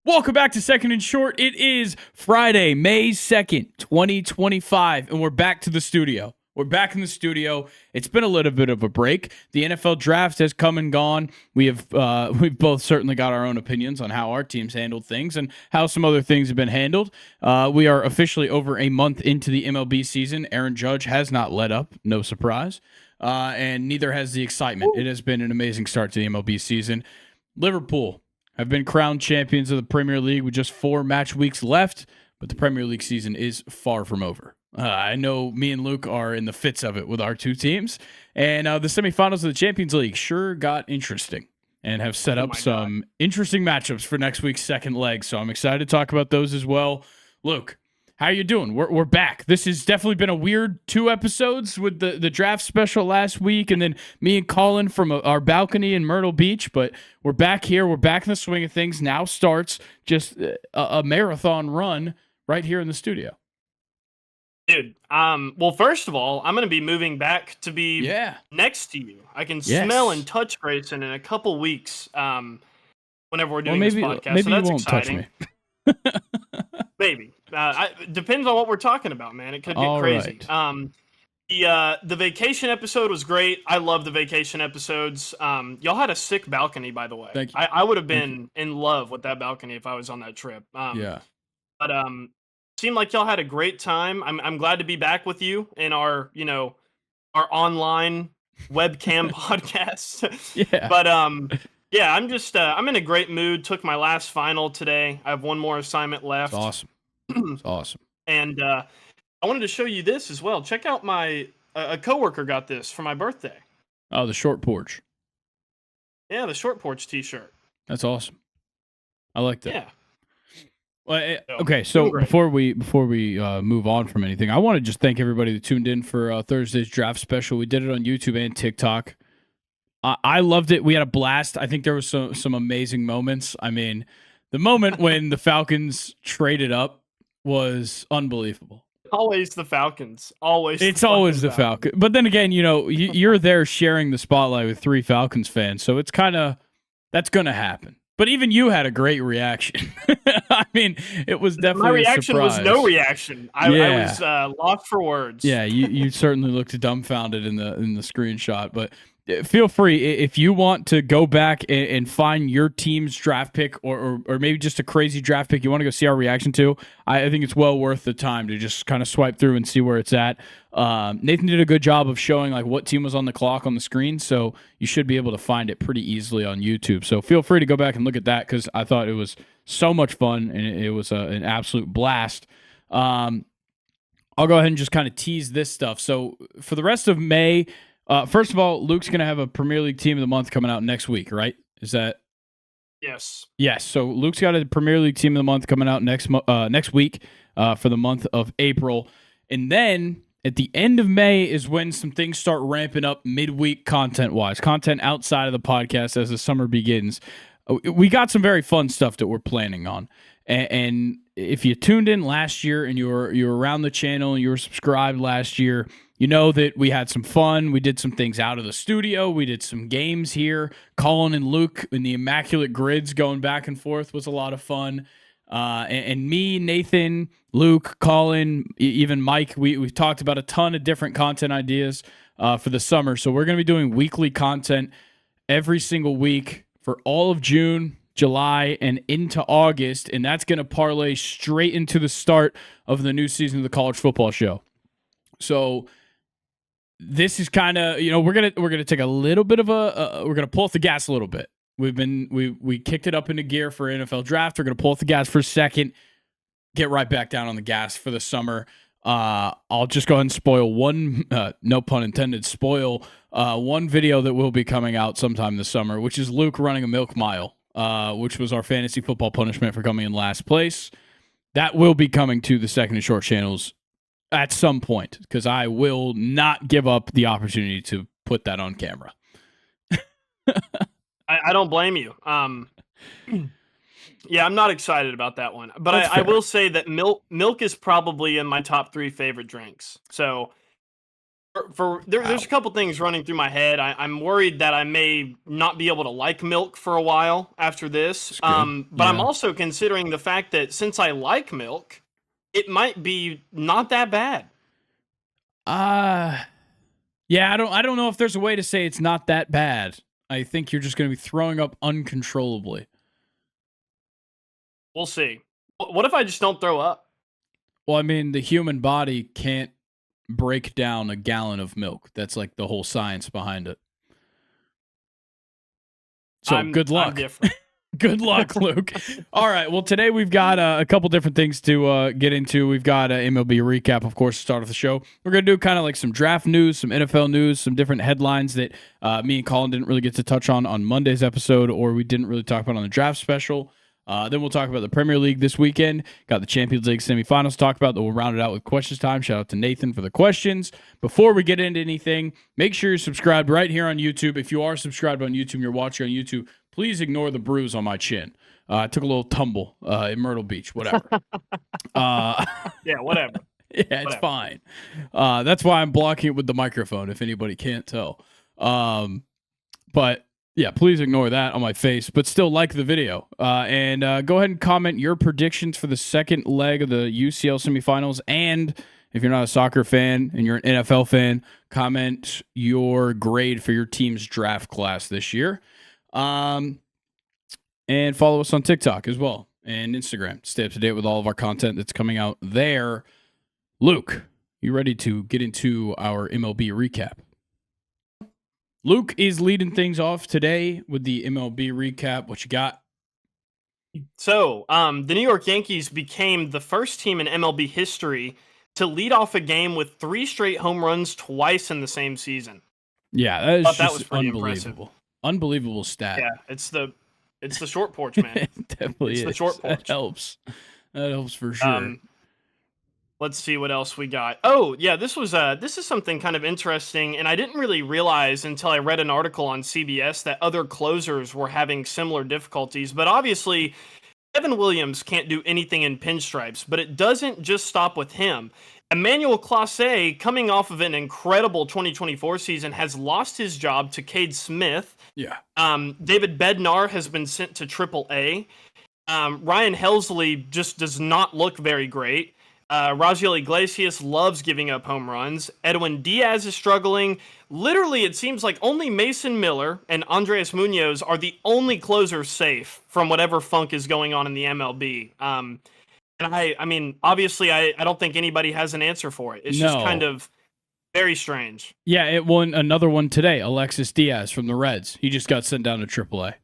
Welcome back to Second and Short. It is Friday, May 2nd, 2025, and we're back to the studio. We're back in the studio. It's been a little bit of a break. The NFL draft has come and gone. We've both certainly got our own opinions on how our teams handled things and how some other things have been handled. We are officially over a month into the MLB season. Aaron Judge has not let up, no surprise, and neither has the excitement. It has been an amazing start to the MLB season. Liverpool have been crowned champions of the Premier League with just 4 match weeks left, but the Premier League season is far from over. I know me and Luke are in the fits of it with our two teams, and the semifinals of the Champions League sure got interesting and have set up some interesting matchups for next week's second leg, so I'm excited to talk about those as well. Luke, how are you doing? We're back. This has definitely been a weird 2 episodes with the draft special last week and then me and Colin from our balcony in Myrtle Beach, but we're back here. We're back in the swing of things. Now starts just a marathon run right here in the studio. Dude, well, first of all, I'm going to be moving back to be next to you. I can smell and touch Grayson in a couple weeks whenever we're doing this podcast. Maybe so that's you won't exciting. Touch me. Maybe. Depends on what we're talking about, man. It could get crazy. Right. The vacation episode was great. I love the vacation episodes. Y'all had a sick balcony, by the way. Thank you. I would have been in love with that balcony if I was on that trip. But seemed like y'all had a great time. I'm glad to be back with you in our online webcam podcast. Yeah. But yeah, I'm just I'm in a great mood. Took my last final today. I have one more assignment left. It's awesome. It's awesome. And I wanted to show you this as well. Check out a coworker got this for my birthday. Oh, the short porch. Yeah, the short porch t-shirt. That's awesome. I like that. Yeah. Well, okay, so before we move on from anything, I want to just thank everybody that tuned in for Thursday's draft special. We did it on YouTube and TikTok. I loved it. We had a blast. I think there was some amazing moments. I mean, the moment when the Falcons traded up was unbelievable. Always the Falcons. It's always the Falcons. But then again, you're there sharing the spotlight with 3 Falcons fans, so it's kind of that's going to happen. But even you had a great reaction. I mean, it was definitely my reaction a surprise. Was no reaction. I was lost for words. Yeah, you certainly looked dumbfounded in the screenshot. But feel free if you want to go back and find your team's draft pick or maybe just a crazy draft pick you want to go see our reaction to. I think it's well worth the time to just kind of swipe through and see where it's at. Nathan did a good job of showing like what team was on the clock on the screen, so you should be able to find it pretty easily on YouTube. So feel free to go back and look at that because I thought it was so much fun and it was an absolute blast. I'll go ahead and just kind of tease this stuff. So for the rest of May, first of all, Luke's going to have a Premier League Team of the Month coming out next week, right? Is that? Yes. Yes. So Luke's got a Premier League Team of the Month coming out next week for the month of April. And then at the end of May is when some things start ramping up midweek content-wise, content outside of the podcast as the summer begins. We got some very fun stuff that we're planning on. And if you tuned in last year and you were around the channel and you were subscribed last year, you know that we had some fun. We did some things out of the studio. We did some games here. Colin and Luke in the immaculate grids going back and forth was a lot of fun. And me, Nathan, Luke, Colin, even Mike, we've talked about a ton of different content ideas for the summer. So we're going to be doing weekly content every single week for all of June, July, and into August. And that's going to parlay straight into the start of the new season of the College Football Show. So this is kind of, we're gonna take a little bit of we're gonna pull off the gas a little bit. We kicked it up into gear for NFL draft. We're gonna pull off the gas for a second, get right back down on the gas for the summer. I'll just go ahead and spoil one, no pun intended, one video that will be coming out sometime this summer, which is Luke running a milk mile, which was our fantasy football punishment for coming in last place. That will be coming to the Second and Short channels at some point, because I will not give up the opportunity to put that on camera. I don't blame you. Yeah, I'm not excited about that one. But I will say that milk is probably in my top 3 favorite drinks. So There's a couple things running through my head. I'm worried that I may not be able to like milk for a while after this. But I'm also considering the fact that since I like milk, it might be not that bad. Yeah, I don't know if there's a way to say it's not that bad. I think you're just going to be throwing up uncontrollably. We'll see. What if I just don't throw up? Well, I mean, the human body can't break down a gallon of milk. That's like the whole science behind it. So good luck. I'm different. Good luck, Luke. All right. Well, today we've got a couple different things to get into. We've got MLB Recap, of course, to start off the show. We're going to do kind of like some draft news, some NFL news, some different headlines that me and Colin didn't really get to touch on Monday's episode, or we didn't really talk about on the draft special. Then we'll talk about the Premier League this weekend. Got the Champions League semifinals to talk about. Then we'll round it out with questions time. Shout out to Nathan for the questions. Before we get into anything, make sure you're subscribed right here on YouTube. If you are subscribed on YouTube, you're watching on YouTube, please ignore the bruise on my chin. I took a little tumble in Myrtle Beach, whatever. Yeah, whatever. Yeah, it's fine. That's why I'm blocking it with the microphone, if anybody can't tell. But yeah, please ignore that on my face, but still like the video. And go ahead and comment your predictions for the second leg of the UCL semifinals. And if you're not a soccer fan and you're an NFL fan, comment your grade for your team's draft class this year. And follow us on TikTok as well and Instagram. Stay up to date with all of our content that's coming out there. Luke, you ready to get into our MLB recap? Luke is leading things off today with the MLB recap. What you got? So, the New York Yankees became the first team in MLB history to lead off a game with 3 straight home runs twice in the same season. Yeah, that is just that was pretty unbelievable. Impressive. Unbelievable stat. Yeah, it's the short porch, man. It definitely it's is. The short porch. That helps. That helps for sure. Let's see what else we got. Oh, yeah, this is something kind of interesting, and I didn't really realize until I read an article on CBS that other closers were having similar difficulties. But obviously, Evan Williams can't do anything in pinstripes, but it doesn't just stop with him. Emmanuel Clase, coming off of an incredible 2024 season, has lost his job to Cade Smith. Yeah. David Bednar has been sent to AAA. Ryan Helsley just does not look very great. Raziel Iglesias loves giving up home runs. Edwin Diaz is struggling. Literally, it seems like only Mason Miller and Andres Munoz are the only closers safe from whatever funk is going on in the MLB. And I mean, obviously, I don't think anybody has an answer for it. It's just kind of very strange. Yeah, it won another one today. Alexis Diaz from the Reds. He just got sent down to AAA.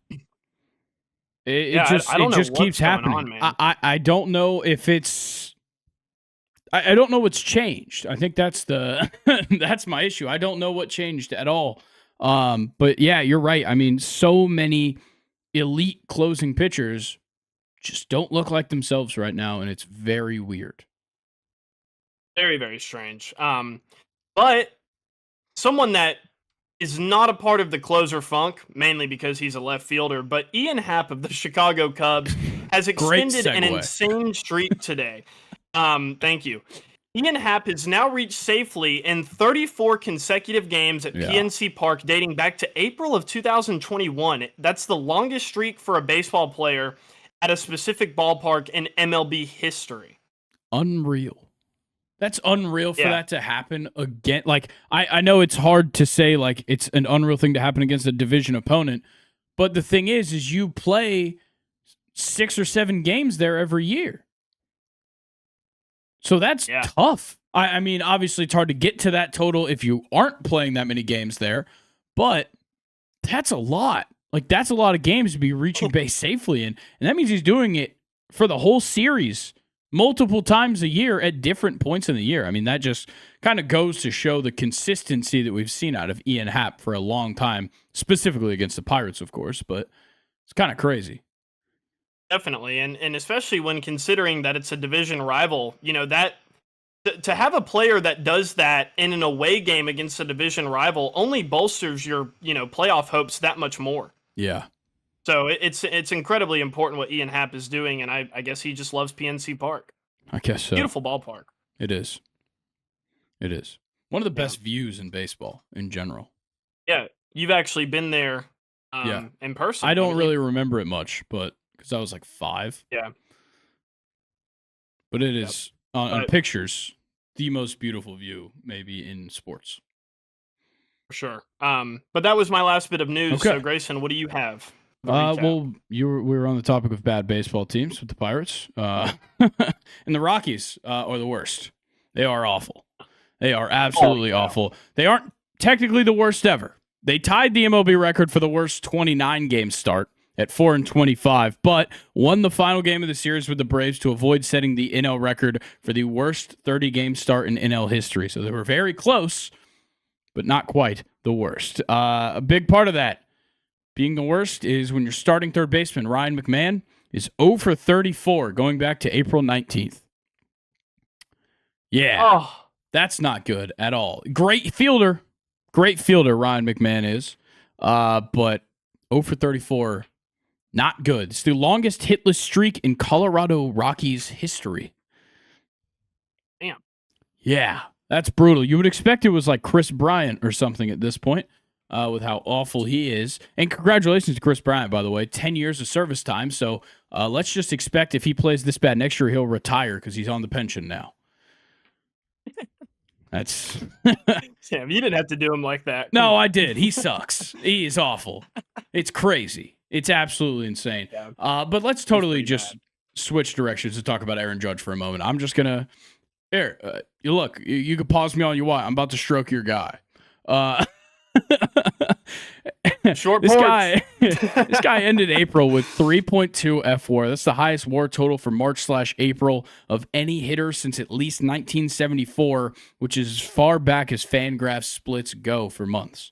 It just keeps happening. I don't know if it's. I don't know what's changed. I think that's that's my issue. I don't know what changed at all. But yeah, you're right. I mean, so many elite closing pitchers just don't look like themselves right now, and it's very weird. Very, very strange. But someone that is not a part of the closer funk, mainly because he's a left fielder, but Ian Happ of the Chicago Cubs has extended an insane streak today. Thank you. Ian Happ has now reached safely in 34 consecutive games at PNC Park dating back to April of 2021. That's the longest streak for a baseball player at a specific ballpark in MLB history. Unreal. That's unreal for that to happen again. Like, I know it's hard to say, like, it's an unreal thing to happen against a division opponent, but the thing is you play 6 or 7 games there every year. So that's tough. I mean, obviously, it's hard to get to that total if you aren't playing that many games there, but that's a lot. Like, that's a lot of games to be reaching base safely in. And that means he's doing it for the whole series multiple times a year at different points in the year. I mean, that just kind of goes to show the consistency that we've seen out of Ian Happ for a long time, specifically against the Pirates, of course, but it's kind of crazy. Definitely, and especially when considering that it's a division rival, you know, that to have a player that does that in an away game against a division rival only bolsters your, playoff hopes that much more. Yeah. So it's incredibly important what Ian Happ is doing, and I guess he just loves PNC Park. I guess so. Beautiful ballpark. It is. It is. One of the best views in baseball in general. Yeah, you've actually been there in person. I don't really remember it much, but because I was like 5. Yeah. But it is, on pictures, the most beautiful view maybe in sports. For sure. But that was my last bit of news. Okay. So, Grayson, what do you have? Well, we were on the topic of bad baseball teams with the Pirates. And the Rockies are the worst. They are awful. They are absolutely awful. They aren't technically the worst ever. They tied the MLB record for the worst 29-game start at 4-25, but won the final game of the series with the Braves to avoid setting the NL record for the worst 30-game start in NL history. So they were very close, but not quite the worst. A big part of that being the worst is when your starting third baseman, Ryan McMahon, is 0 for 34 going back to April 19th. Yeah, that's not good at all. Great fielder, Ryan McMahon is, but 0 for 34, not good. It's the longest hitless streak in Colorado Rockies history. Damn. Yeah, that's brutal. You would expect it was like Chris Bryant or something at this point. With how awful he is. And congratulations to Chris Bryant, by the way. 10 years of service time. So let's just expect if he plays this bad next year, he'll retire because he's on the pension now. That's... Sam, you didn't have to do him like that. No, I did. He sucks. He is awful. It's crazy. It's absolutely insane. Yeah. But let's totally just switch directions to talk about Aaron Judge for a moment. I'm just going to... Here, look, you can pause me all you want. I'm about to stroke your guy. Short this guy ended April with 3.2 fWAR. That's the highest WAR total for March/April of any hitter since at least 1974, which is as far back as Fangraphs splits go for months.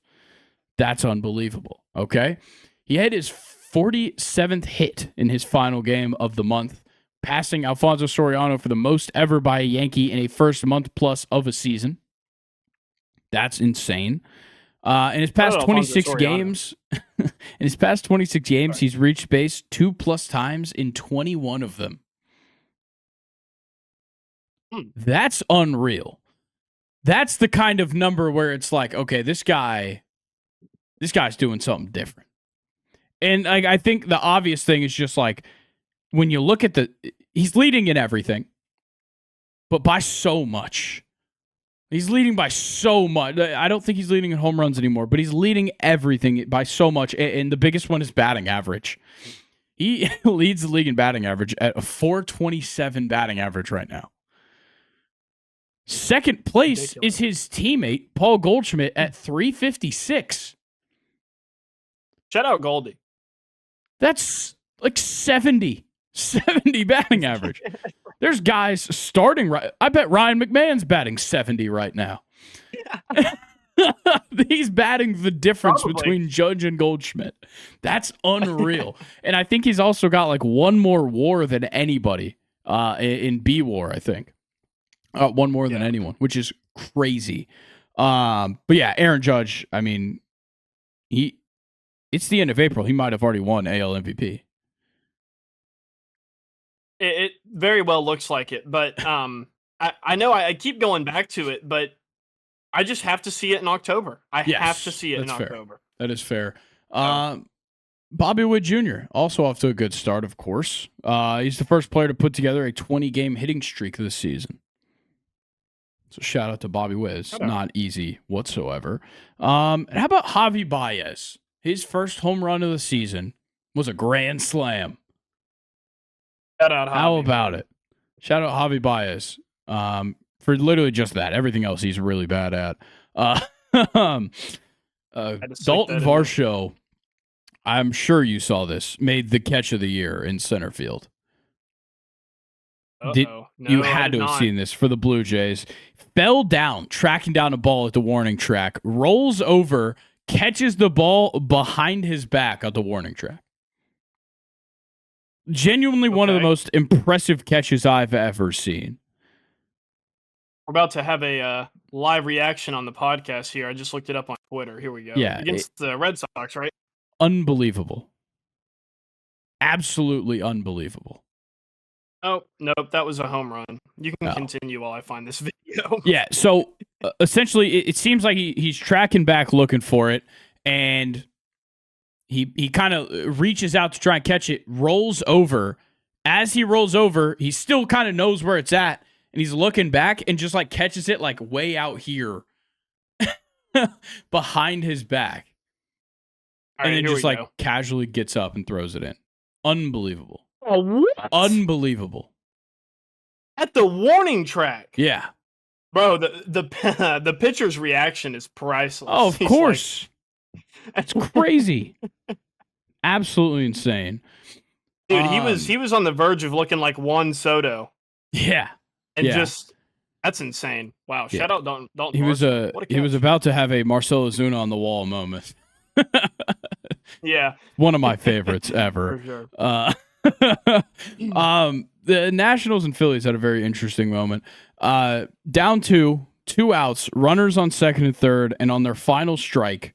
That's unbelievable. Okay, he had his 47th hit in his final game of the month, passing Alfonso Soriano for the most ever by a Yankee in a first month plus of a season. That's insane. In his past 26 games, he's reached base 2+ times in 21 of them. That's unreal. That's the kind of number where it's like, okay, this guy's doing something different. And I think the obvious thing is just like when you look at he's leading in everything, but by so much. He's leading by so much. I don't think he's leading in home runs anymore, but he's leading everything by so much. And the biggest one is batting average. He leads the league in batting average at a .427 batting average right now. Second place is his teammate, Paul Goldschmidt, at .356. Shout out Goldie. That's like 70 batting average. There's guys starting right. I bet Ryan McMahon's batting 70 right now. Yeah. He's batting the difference between Judge and Goldschmidt. That's unreal. And I think he's also got like one more WAR than anybody in B WAR, I think. One more than anyone, which is crazy. But yeah, Aaron Judge, I mean, it's the end of April. He might have already won AL MVP. It very well looks like it, but I know I keep going back to it, but I just have to see it in October. I have to see it in October. That is fair. Bobby Witt Jr., also off to a good start, of course. He's the first player to put together a 20-game hitting streak this season. So shout out to Bobby Witt. It's not easy whatsoever. And how about Javi Baez? His first home run of the season was a grand slam. Shout out Javi. How about it? Shout out Javi Baez for literally just that. Everything else he's really bad at. Dalton Varsho, I'm sure you saw this, made the catch of the year in center field. You had to have seen this for the Blue Jays. Fell down, tracking down a ball at the warning track, rolls over, catches the ball behind his back at the warning track. Genuinely one of the most impressive catches I've ever seen. We're about to have a live reaction on the podcast here. I just looked it up on Twitter. Here we go. Yeah, against the Red Sox, right? Unbelievable. Absolutely unbelievable. Oh, nope. That was a home run. You can continue while I find this video. Yeah, so essentially, it seems like he's tracking back looking for it, and he kind of reaches out to try and catch it, rolls over. As he rolls over, he still kind of knows where it's at, and he's looking back and just like catches it like way out here behind his back. And then just like casually gets up and throws it in. Unbelievable. Oh, what? Unbelievable. At the warning track. Yeah. Bro, the pitcher's reaction is priceless. Oh, of course. Like... It's crazy. Absolutely insane. Dude, he was on the verge of looking like Juan Soto. Yeah. And just that's insane. Wow. Yeah. Shout out Dalton. He was about to have a Marcell Ozuna on the wall moment. Yeah. One of my favorites ever. For sure. The Nationals and Phillies had a very interesting moment. Down 2 outs, runners on second and third, and on their final strike,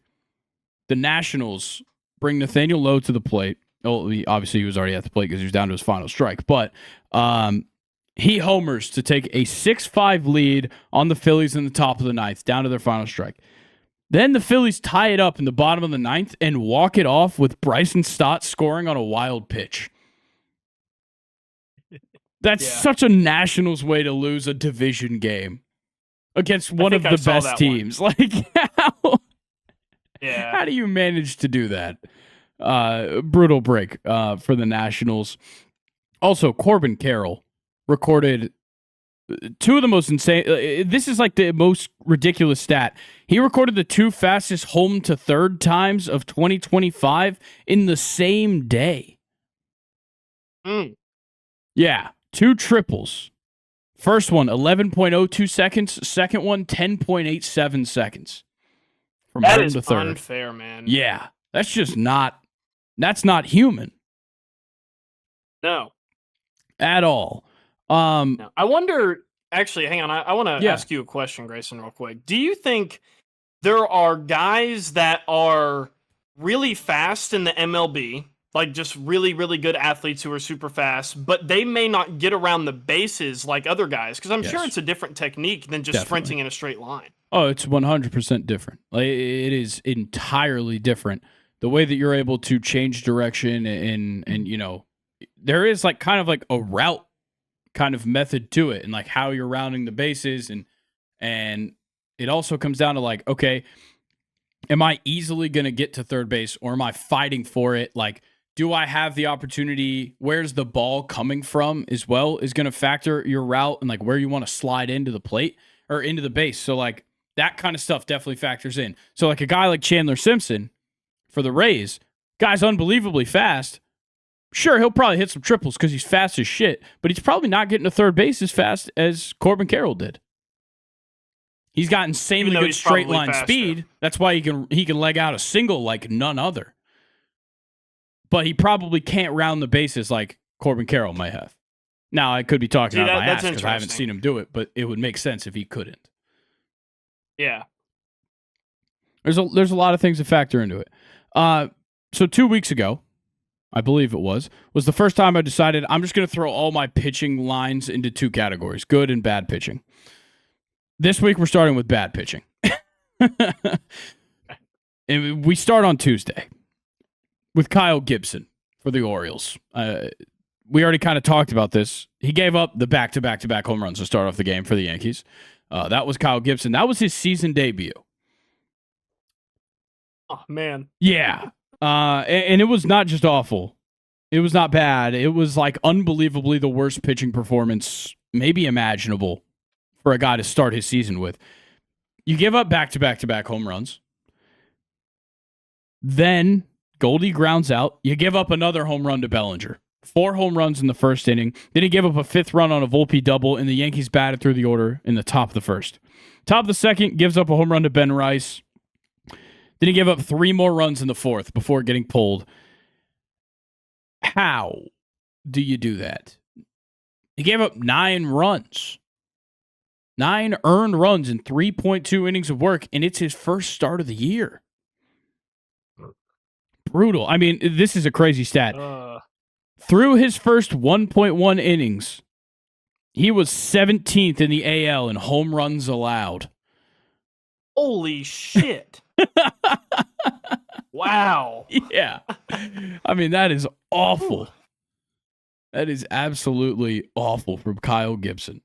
the Nationals bring Nathaniel Lowe to the plate. Well, obviously he was already at the plate because he was down to his final strike, but he homers to take a 6-5 lead on the Phillies in the top of the ninth, down to their final strike. Then the Phillies tie it up in the bottom of the ninth and walk it off with Bryson Stott scoring on a wild pitch. That's such a Nationals way to lose a division game against one of the best teams. Like, how do you manage to do that? Brutal break for the Nationals. Also, Corbin Carroll recorded two of the most insane. This is like the most ridiculous stat. He recorded the 2 fastest home to third times of 2025 in the same day. Yeah, 2 triples. First one, 11.02 seconds. Second one, 10.87 seconds. From that home is to third. Unfair, man. Yeah, that's just not. That's not human. No. At all. No. I wonder, actually, hang on. I want to ask you a question, Grayson, real quick. Do you think there are guys that are really fast in the MLB, like just really, really good athletes who are super fast, but they may not get around the bases like other guys? Because I'm sure it's a different technique than just sprinting in a straight line. Oh, it's 100% different. Like, it is entirely different. The way that you're able to change direction and you know, there is like kind of like a route kind of method to it, and like how you're rounding the bases, and it also comes down to like, okay, am I easily going to get to third base, or am I fighting for it? Like, do I have the opportunity? Where's the ball coming from as well is going to factor your route and like where you want to slide into the plate or into the base. So like that kind of stuff definitely factors in. So like a guy like Chandler Simpson for the Rays, guy's unbelievably fast. Sure, he'll probably hit some triples because he's fast as shit, but he's probably not getting to third base as fast as Corbin Carroll did. He's got insanely good straight line speed. That's why he can leg out a single like none other. But he probably can't round the bases like Corbin Carroll might have. Now, I could be talking out of my ass because I haven't seen him do it, but it would make sense if he couldn't. Yeah. There's a lot of things that factor into it. So 2 weeks ago, I believe it was the first time I decided I'm just going to throw all my pitching lines into 2 categories, good and bad pitching. This week, we're starting with bad pitching. And we start on Tuesday with Kyle Gibson for the Orioles. We already kind of talked about this. He gave up the back-to-back-to-back home runs to start off the game for the Yankees. That was Kyle Gibson. That was his season debut. Oh, man. Yeah. And it was not just awful. It was not bad. It was like unbelievably the worst pitching performance maybe imaginable for a guy to start his season with. You give up back-to-back-to-back home runs. Then Goldie grounds out. You give up another home run to Bellinger. 4 home runs in the first inning. Then he gave up a 5th run on a Volpe double, and the Yankees batted through the order in the top of the first. Top of the second, gives up a home run to Ben Rice. Then he gave up 3 more runs in the 4th before getting pulled. How do you do that? He gave up 9 runs. 9 earned runs in 3.2 innings of work, and it's his first start of the year. Brutal. I mean, this is a crazy stat. Through his first 1.1 innings, he was 17th in the AL in home runs allowed. Holy shit. Wow. Yeah. I mean, that is awful. That is absolutely awful from Kyle Gibson.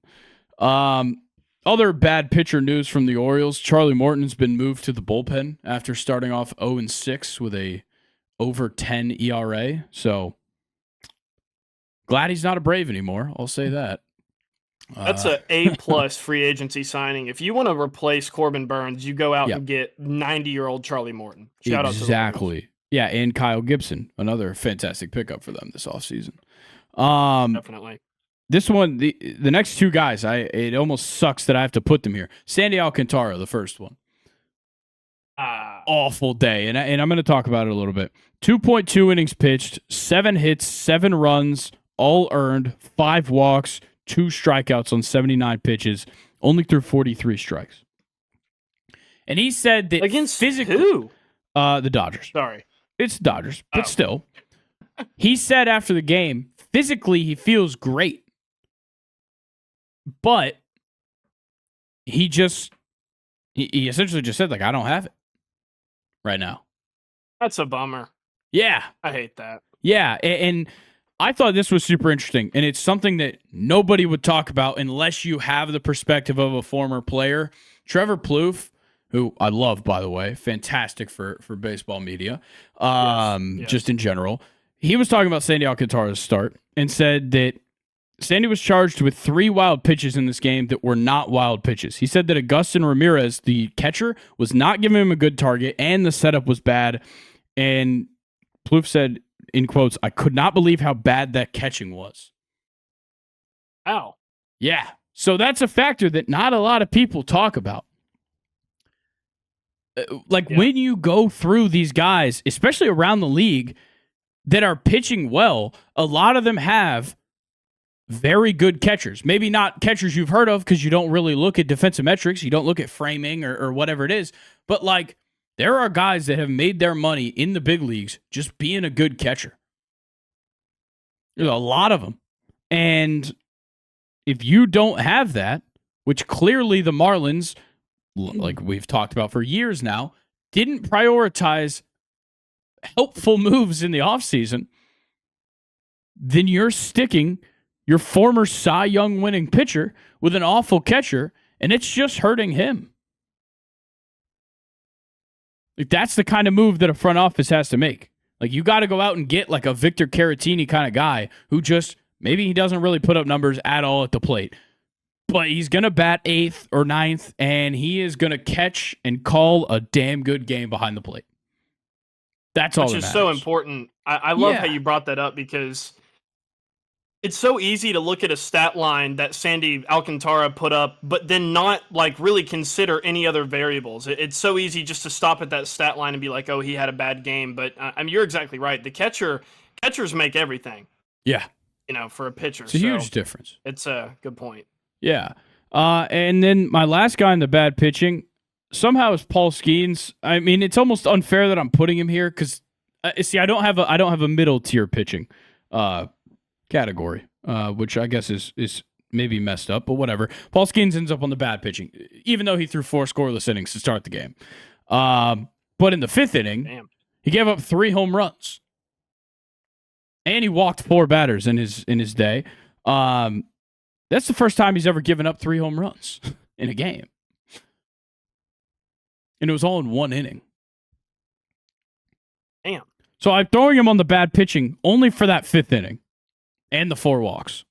Other bad pitcher news from the Orioles. Charlie Morton's been moved to the bullpen after starting off 0-6 with a over 10 ERA. So glad he's not a Brave anymore. I'll say that. That's a A+ free agency signing. If you want to replace Corbin Burns, you go out and get 90-year-old Charlie Morton. Shout out to the Orioles. Yeah, and Kyle Gibson, another fantastic pickup for them this offseason. Definitely. This one, the next two guys, it almost sucks that I have to put them here. Sandy Alcantara, the first one. Awful day, and I'm going to talk about it a little bit. 2.2 innings pitched, 7 hits, 7 runs, all earned, 5 walks, 2 strikeouts on 79 pitches, only threw 43 strikes. And he said that against physically, who? The Dodgers. Sorry, it's the Dodgers, but still, he said after the game, physically he feels great, but he essentially just said, like, I don't have it right now. That's a bummer. Yeah, I hate that. Yeah, and I thought this was super interesting, and it's something that nobody would talk about unless you have the perspective of a former player. Trevor Plouffe, who I love, by the way, fantastic for baseball media, yes. Just in general. He was talking about Sandy Alcantara's start and said that Sandy was charged with 3 wild pitches in this game that were not wild pitches. He said that Agustin Ramirez, the catcher, was not giving him a good target, and the setup was bad. And Plouffe said, in quotes, I could not believe how bad that catching was. Ow. Yeah. So that's a factor that not a lot of people talk about. When you go through these guys, especially around the league, that are pitching well, a lot of them have very good catchers. Maybe not catchers you've heard of because you don't really look at defensive metrics. You don't look at framing or whatever it is. But, there are guys that have made their money in the big leagues just being a good catcher. There's a lot of them. And if you don't have that, which clearly the Marlins, like we've talked about for years now, didn't prioritize helpful moves in the offseason, then you're sticking your former Cy Young winning pitcher with an awful catcher, and it's just hurting him. That's the kind of move that a front office has to make. You got to go out and get a Victor Caratini kind of guy who just, maybe he doesn't really put up numbers at all at the plate, but he's going to bat 8th or 9th, and he is going to catch and call a damn good game behind the plate. That's all that matters. Which is so important. I love how you brought that up because it's so easy to look at a stat line that Sandy Alcantara put up, but then not really consider any other variables. It's so easy just to stop at that stat line and be like, oh, he had a bad game. But you're exactly right. The catchers make everything. Yeah. For a pitcher. It's a huge difference. It's a good point. Yeah. And then my last guy in the bad pitching somehow is Paul Skeens. I mean, it's almost unfair that I'm putting him here because I don't have a middle tier pitching category, which I guess is maybe messed up, but whatever. Paul Skeens ends up on the bad pitching, even though he threw 4 scoreless innings to start the game. But in the 5th inning, he gave up 3 home runs, and he walked 4 batters in his day. That's the first time he's ever given up 3 home runs in a game, and it was all in 1 inning. Damn. So I'm throwing him on the bad pitching only for that 5th inning. And the 4 walks.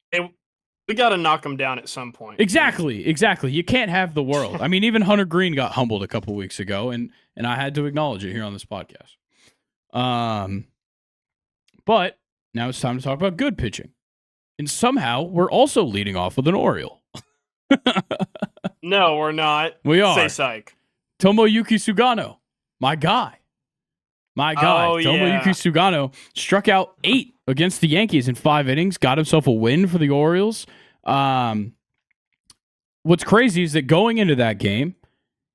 We got to knock him down at some point. Exactly. You can't have the world. I mean, even Hunter Green got humbled a couple weeks ago, and I had to acknowledge it here on this podcast. But now it's time to talk about good pitching. And somehow we're also leading off with an Oriole. No, we're not. We are. Say psych. Tomoyuki Sugano, my guy. Tomoyuki Sugano struck out 8 against the Yankees in 5 innings, got himself a win for the Orioles. What's crazy is that going into that game,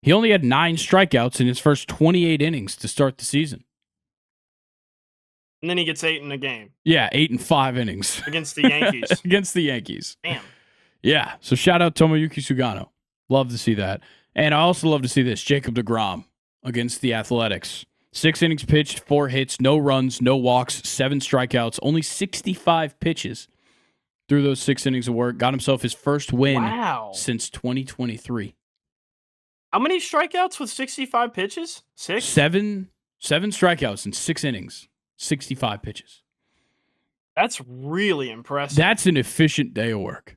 he only had 9 strikeouts in his first 28 innings to start the season. And then he gets 8 in a game. Yeah, 8 in 5 innings. Against the Yankees. Against the Yankees. Damn. Yeah, so shout out Tomoyuki Sugano. Love to see that. And I also love to see this. Jacob deGrom against the Athletics. 6 innings pitched, 4 hits, no runs, no walks, 7 strikeouts, only 65 pitches through those 6 innings of work. Got himself his first win since 2023. How many strikeouts with 65 pitches? 6? 7 strikeouts in 6 innings, 65 pitches. That's really impressive. That's an efficient day of work.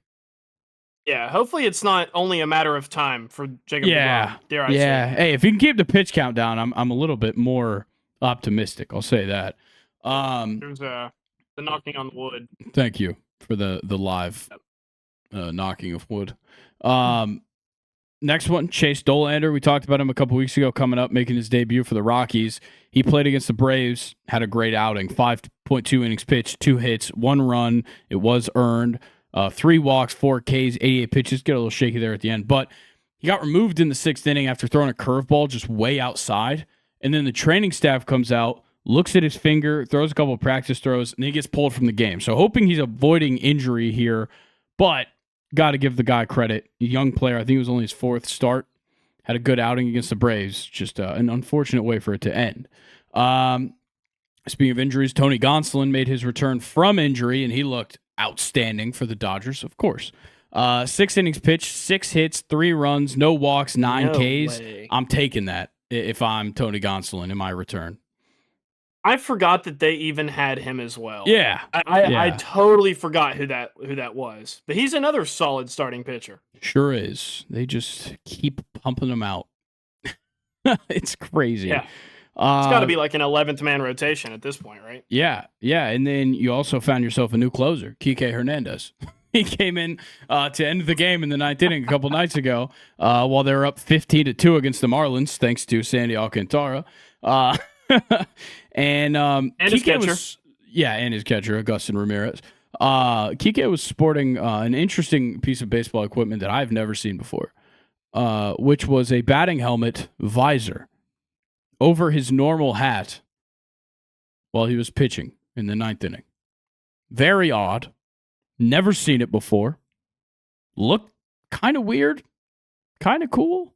Yeah, hopefully it's not only a matter of time for Jacob deGrom, dare I say. Hey, if you can keep the pitch count down, I'm a little bit more optimistic. I'll say that. There's the knocking on the wood. Thank you for the live knocking of wood. Next one, Chase Dollander. We talked about him a couple weeks ago, coming up, making his debut for the Rockies. He played against the Braves, had a great outing. 5.2 innings pitched, 2 hits, 1 run. It was earned. 3 walks, 4 Ks, 88 pitches. Get a little shaky there at the end. But he got removed in the 6th inning after throwing a curveball just way outside. And then the training staff comes out, looks at his finger, throws a couple of practice throws, and he gets pulled from the game. So hoping he's avoiding injury here. But got to give the guy credit. A young player. I think it was only his 4th start. Had a good outing against the Braves. Just an unfortunate way for it to end. Speaking of injuries, Tony Gonsolin made his return from injury, and he looked outstanding for the Dodgers, of course. 6 innings pitched, 6 hits, 3 runs, no walks, 9 Ks. Way. I'm taking that if I'm Tony Gonsolin in my return. I forgot that they even had him as well. Yeah. I totally forgot who that was. But he's another solid starting pitcher. Sure is. They just keep pumping him out. It's crazy. Yeah. It's got to be like an 11th man rotation at this point, right? Yeah. And then you also found yourself a new closer, Kike Hernandez. He came in to end the game in the 9th inning a couple nights ago while they were up 15-2 against the Marlins, thanks to Sandy Alcantara. And his catcher. And his catcher, Augustin Ramirez. Kike was sporting an interesting piece of baseball equipment that I've never seen before, which was a batting helmet visor over his normal hat while he was pitching in the 9th inning. Very odd. Never seen it before. Looked kind of weird. Kind of cool.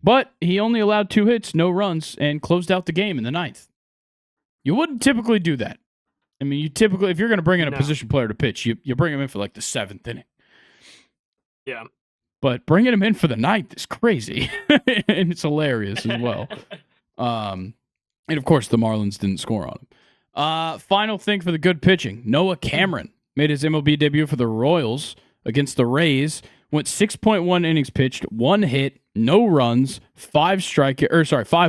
But he only allowed 2 hits, no runs, and closed out the game in the 9th. You wouldn't typically do that. I mean, you typically, if you're going to bring in a position player to pitch, you bring him in for like the 7th inning. Yeah. But bringing him in for the 9th is crazy. And it's hilarious as well. And of course, the Marlins didn't score on him. Final thing for the good pitching. Noah Cameron made his MLB debut for the Royals against the Rays. Went 6.1 innings pitched, 1 hit, no runs, 5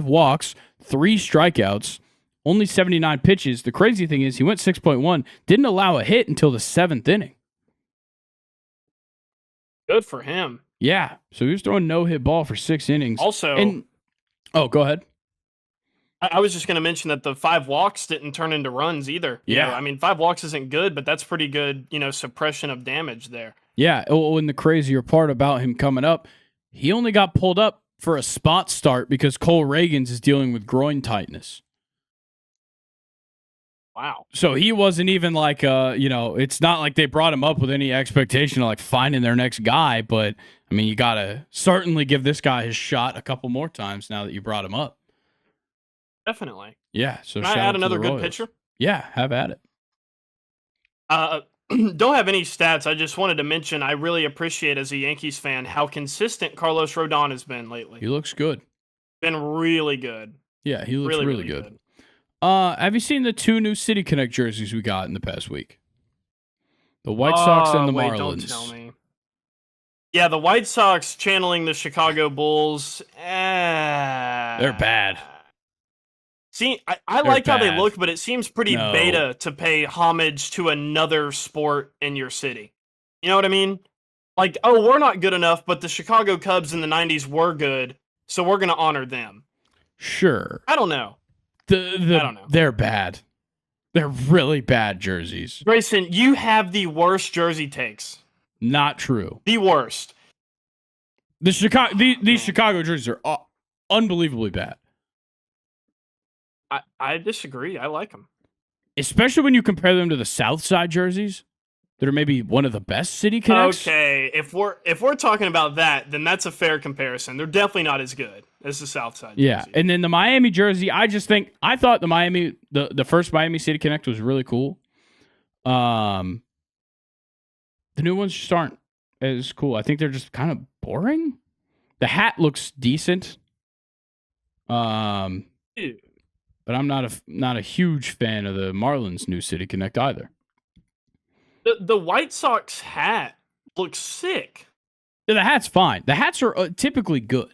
walks, 3 strikeouts, only 79 pitches. The crazy thing is he went 6.1, didn't allow a hit until the 7th inning. Good for him. Yeah, so he was throwing no-hit ball for 6 innings. Also, go ahead. I was just going to mention that the 5 walks didn't turn into runs either. Yeah. I mean, 5 walks isn't good, but that's pretty good, suppression of damage there. Yeah, and the crazier part about him coming up, he only got pulled up for a spot start because Cole Reagans is dealing with groin tightness. Wow. So he wasn't even like, it's not like they brought him up with any expectation of like finding their next guy. But, I mean, you got to certainly give this guy his shot a couple more times now that you brought him up. Definitely. Yeah. So Can I add another good pitcher? Yeah, have at it. Don't have any stats. I just wanted to mention I really appreciate as a Yankees fan how consistent Carlos Rodon has been lately. He looks good. Been really good. Yeah, he looks really good. Have you seen the 2 new City Connect jerseys we got in the past week? The White Sox and the Marlins. Don't tell me. Yeah, the White Sox channeling the Chicago Bulls. They're bad. See, I like how they look, but it seems pretty beta to pay homage to another sport in your city. You know what I mean? Like, we're not good enough, but the Chicago Cubs in the 90s were good, so we're going to honor them. Sure. I don't know. I don't know. They're bad. They're really bad jerseys. Grayson, you have the worst jersey takes. Not true. The worst. These Chicago jerseys are unbelievably bad. I disagree. I like them. Especially when you compare them to the South Side jerseys. that are maybe one of the best City Connects. Okay, if we're talking about that, then that's a fair comparison. They're definitely not as good as the Southside jersey. Yeah, and then the Miami jersey, I thought the first Miami City Connect was really cool. The new ones just aren't as cool. I think they're just kind of boring. The hat looks decent. But I'm not a huge fan of the Marlins new City Connect either. The White Sox hat looks sick. Yeah, the hat's fine. The hats are typically good.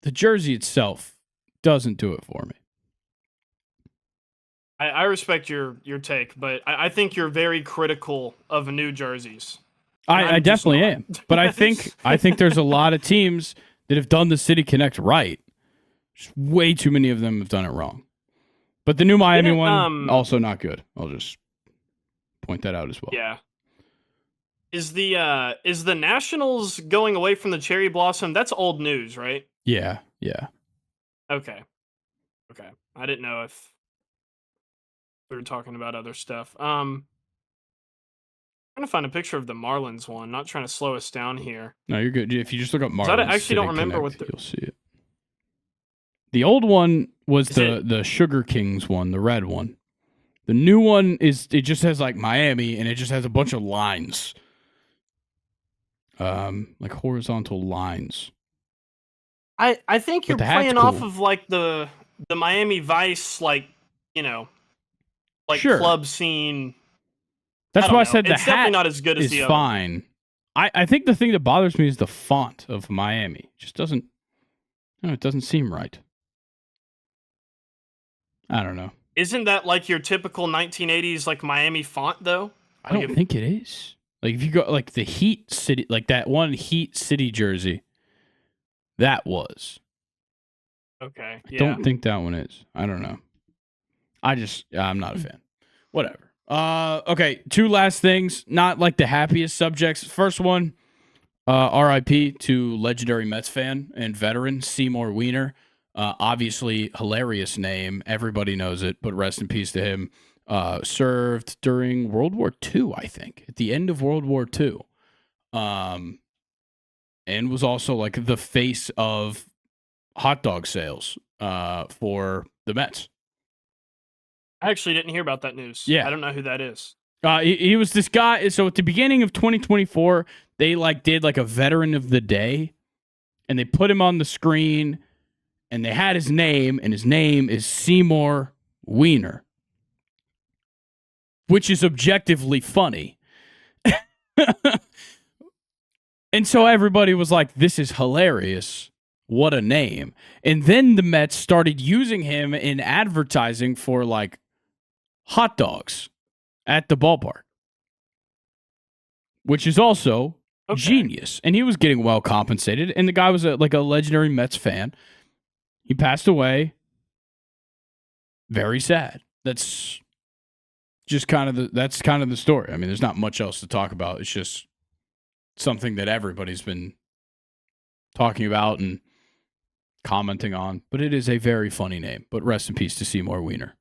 The jersey itself doesn't do it for me. I respect your take, but I think you're very critical of new jerseys. I definitely am. But I think there's a lot of teams that have done the City Connect right. Just way too many of them have done it wrong. But the new Miami one, also not good. I'll just point that out as well. Yeah. Is the Nationals going away from the cherry blossom? That's old news, right? Yeah. Okay. I didn't know if we were talking about other stuff. I'm trying to find a picture of the Marlins one. Not trying to slow us down here. No, you're good. If you just look up Marlins, I actually don't remember Connect, you'll see it. The old one was the Sugar Kings one, the red one. The new one it just has like Miami, and it just has a bunch of lines, like horizontal lines. I think you're playing off of like the Miami Vice, like sure. club scene. That's why I said it's definitely not as good as the other. Fine. I think the thing that bothers me is the font of Miami. It just doesn't. No, it doesn't seem right. I don't know. Isn't that like your typical 1980s like Miami font though? I don't think it is. Like if you go like the Heat City, like that one Heat City jersey, that was. Okay. I don't think that one is. I don't know. I'm not a fan. Whatever. Okay, two last things, not like the happiest subjects. First one, RIP to legendary Mets fan and veteran Seymour Wiener. Obviously, hilarious name. Everybody knows it, but rest in peace to him. Served during World War II, I think, at the end of World War II. And was also like the face of hot dog sales for the Mets. I actually didn't hear about that news. Yeah. I don't know who that is. He was this guy. So at the beginning of 2024, they did a veteran of the day, and they put him on the screen, and they had his name, and his name is Seymour Wiener, which is objectively funny. And so everybody was like, this is hilarious. What a name. And then the Mets started using him in advertising for hot dogs at the ballpark, which is also genius. And he was getting well compensated. And the guy was a legendary Mets fan. He passed away. Very sad. That's just kind of the story. I mean, there's not much else to talk about. It's just something that everybody's been talking about and commenting on. But it is a very funny name. But rest in peace to Seymour Wiener.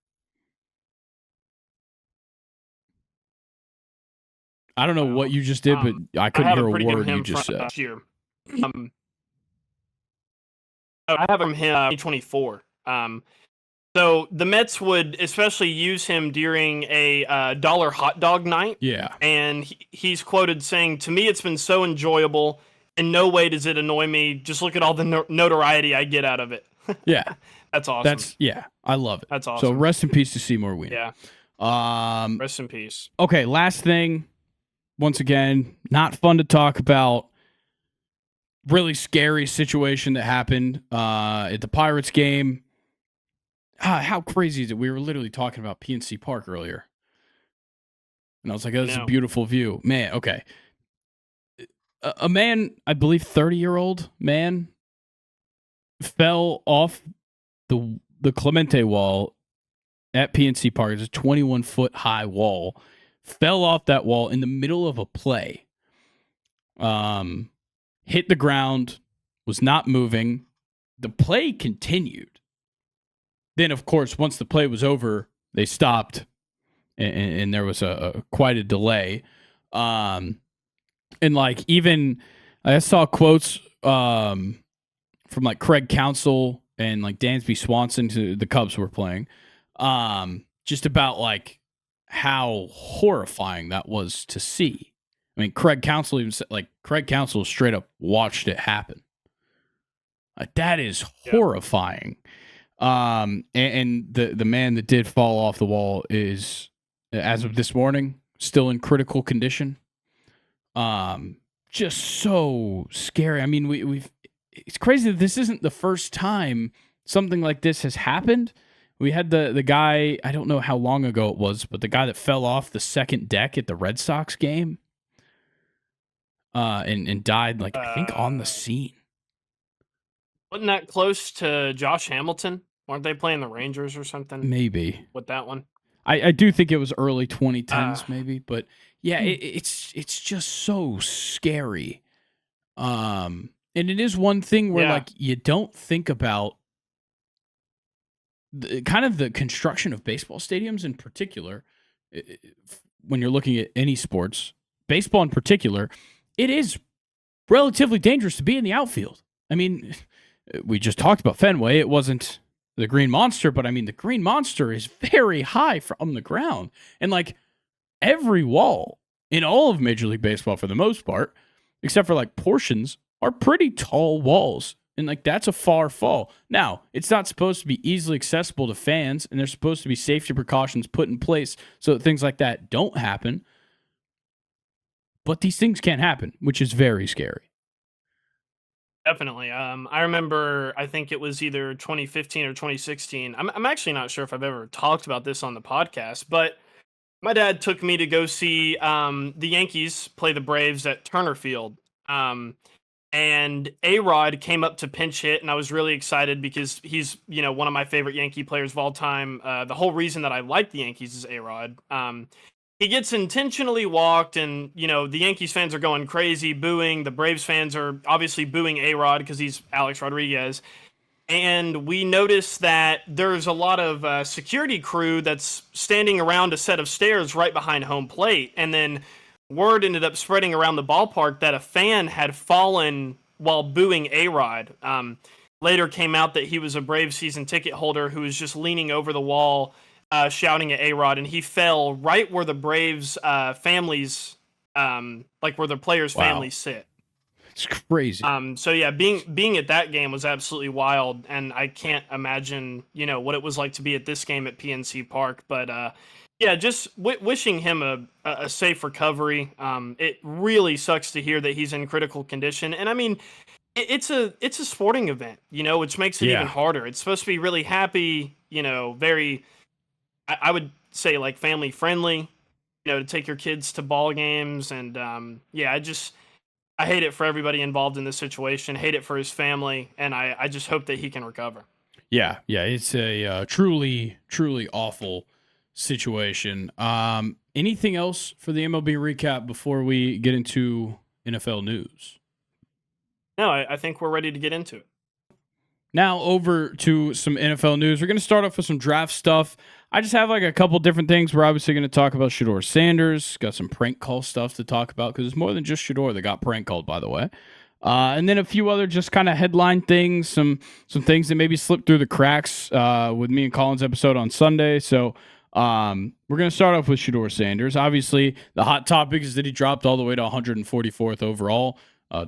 I don't know what you just did, but I couldn't hear a word you just said. I have him 2024. So the Mets would especially use him during a dollar hot dog night. Yeah. And he's quoted saying, "To me, it's been so enjoyable. In no way does it annoy me. Just look at all the notoriety I get out of it." Yeah. That's awesome. I love it. That's awesome. So rest in peace to Seymour Wiener. Yeah. Rest in peace. Okay, last thing. Once again, not fun to talk about. Really scary situation that happened at the Pirates game. How crazy is it? We were literally talking about PNC Park earlier. And I was like, oh, that's a beautiful view. Man, okay. A man, I believe 30-year-old man, fell off the Clemente wall at PNC Park. It's a 21-foot high wall. Fell off that wall in the middle of a play. Hit the ground, was not moving. The play continued. Then, of course, once the play was over, they stopped, and there was a quite a delay. And like even I saw quotes from like Craig Counsell and like Dansby Swanson, to the Cubs were playing, just about like how horrifying that was to see. I mean, Craig Counsell even said, like, Craig Counsell straight up watched it happen. Like, that is horrifying. And the man that did fall off the wall is, as of this morning, still in critical condition. Just so scary. I mean, we've it's crazy that this isn't the first time something like this has happened. We had the guy, I don't know how long ago it was, but the guy that fell off the second deck at the Red Sox game, and died, like, I think on the scene. Wasn't that close to Josh Hamilton? Weren't they playing the Rangers or something? Maybe. With that one? I do think it was early 2010s, maybe. But, yeah, it's just so scary. And it is one thing where, like, you don't think about kind of the construction of baseball stadiums in particular. When you're looking at any sports, baseball in particular, it is relatively dangerous to be in the outfield. I mean, we just talked about Fenway. It wasn't the Green Monster, but I mean, the Green Monster is very high from the ground. And like every wall in all of Major League Baseball, for the most part, except for like portions, are pretty tall walls. And like that's a far fall. Now, it's not supposed to be easily accessible to fans, and there's supposed to be safety precautions put in place so that things like that don't happen. But these things can happen, which is very scary. Definitely. I remember, I think it was either 2015 or 2016. I'm actually not sure if I've ever talked about this on the podcast, but my dad took me to go see the Yankees play the Braves at Turner Field. And A-Rod came up to pinch hit, and I was really excited because he's, one of my favorite Yankee players of all time. The whole reason that I like the Yankees is A-Rod. He gets intentionally walked, and, the Yankees fans are going crazy, booing. The Braves fans are obviously booing A-Rod because he's Alex Rodriguez. And we noticed that there's a lot of security crew that's standing around a set of stairs right behind home plate. And then word ended up spreading around the ballpark that a fan had fallen while booing A-Rod. Later came out that he was a Braves season ticket holder who was just leaning over the wall, shouting at A-Rod, and he fell right where the Braves families, like where the players' families sit. It's crazy. So yeah, being at that game was absolutely wild, and I can't imagine, what it was like to be at this game at PNC Park. But yeah, just wishing him a safe recovery. It really sucks to hear that he's in critical condition, and I mean, it's a sporting event, which makes it even harder. It's supposed to be really happy, very, I would say, like, family friendly, to take your kids to ball games. And I hate it for everybody involved in this situation, hate it for his family, and I just hope that he can recover. Yeah, it's a truly, truly awful situation. Anything else for the MLB recap before we get into NFL news? No, I think we're ready to get into it. Now over to some NFL news. We're going to start off with some draft stuff. I just have like a couple different things. We're obviously going to talk about Shedeur Sanders. Got some prank call stuff to talk about because it's more than just Shedeur that got prank called, by the way. And then a few other just kind of headline things, some things that maybe slipped through the cracks with me and Colin's episode on Sunday. So we're going to start off with Shedeur Sanders. Obviously, the hot topic is that he dropped all the way to 144th overall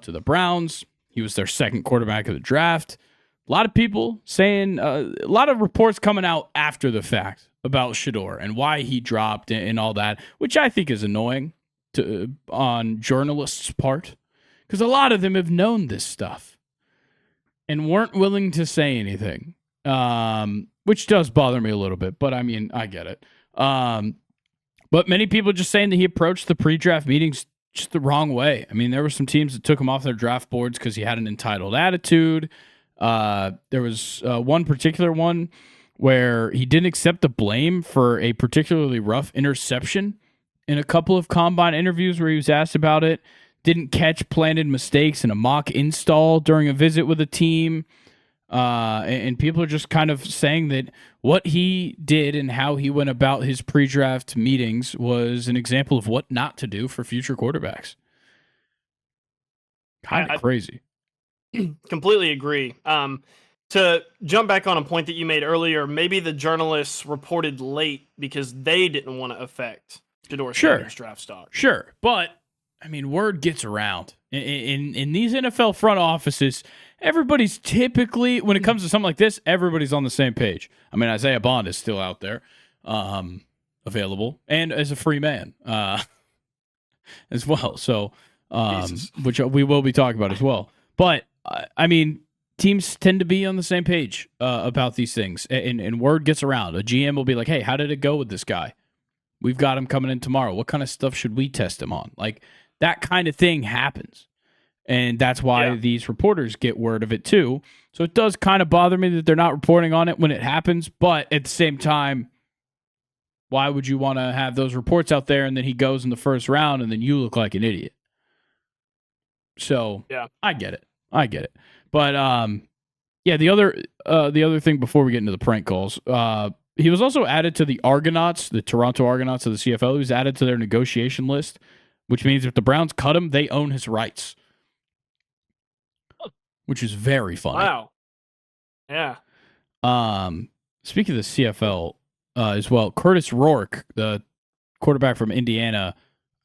to the Browns. He was their second quarterback of the draft. A lot of people saying, a lot of reports coming out after the fact about Shedeur and why he dropped and all that, which I think is annoying on journalists' part, because a lot of them have known this stuff and weren't willing to say anything, which does bother me a little bit, but I mean, I get it. But many people just saying that he approached the pre-draft meetings just the wrong way. I mean, there were some teams that took him off their draft boards because he had an entitled attitude. There was one particular one where he didn't accept the blame for a particularly rough interception in a couple of combine interviews where he was asked about it. Didn't catch planted mistakes in a mock install during a visit with a team. And people are just kind of saying that what he did and how he went about his pre-draft meetings was an example of what not to do for future quarterbacks. Kind of crazy. Completely agree. To jump back on a point that you made earlier, maybe the journalists reported late because they didn't want to affect Shedeur Sanders' draft stock. Sure, but I mean, word gets around in these NFL front offices. Everybody's typically, when it comes to something like this, everybody's on the same page. I mean, Isaiah Bond is still out there, available, and as a free man as well. So, which we will be talking about as well. But I mean, teams tend to be on the same page about these things, and word gets around. A GM will be like, "Hey, how did it go with this guy? We've got him coming in tomorrow. What kind of stuff should we test him on?" Like that kind of thing happens, and that's why these reporters get word of it too. So it does kind of bother me that they're not reporting on it when it happens. But at the same time, why would you want to have those reports out there and then he goes in the first round and then you look like an idiot? So I get it. But the other thing before we get into the prank calls, he was also added to the Argonauts, the Toronto Argonauts of the CFL. He was added to their negotiation list, which means if the Browns cut him, they own his rights, which is very funny. Wow. Yeah. Speaking of the CFL as well, Curtis Rourke, the quarterback from Indiana,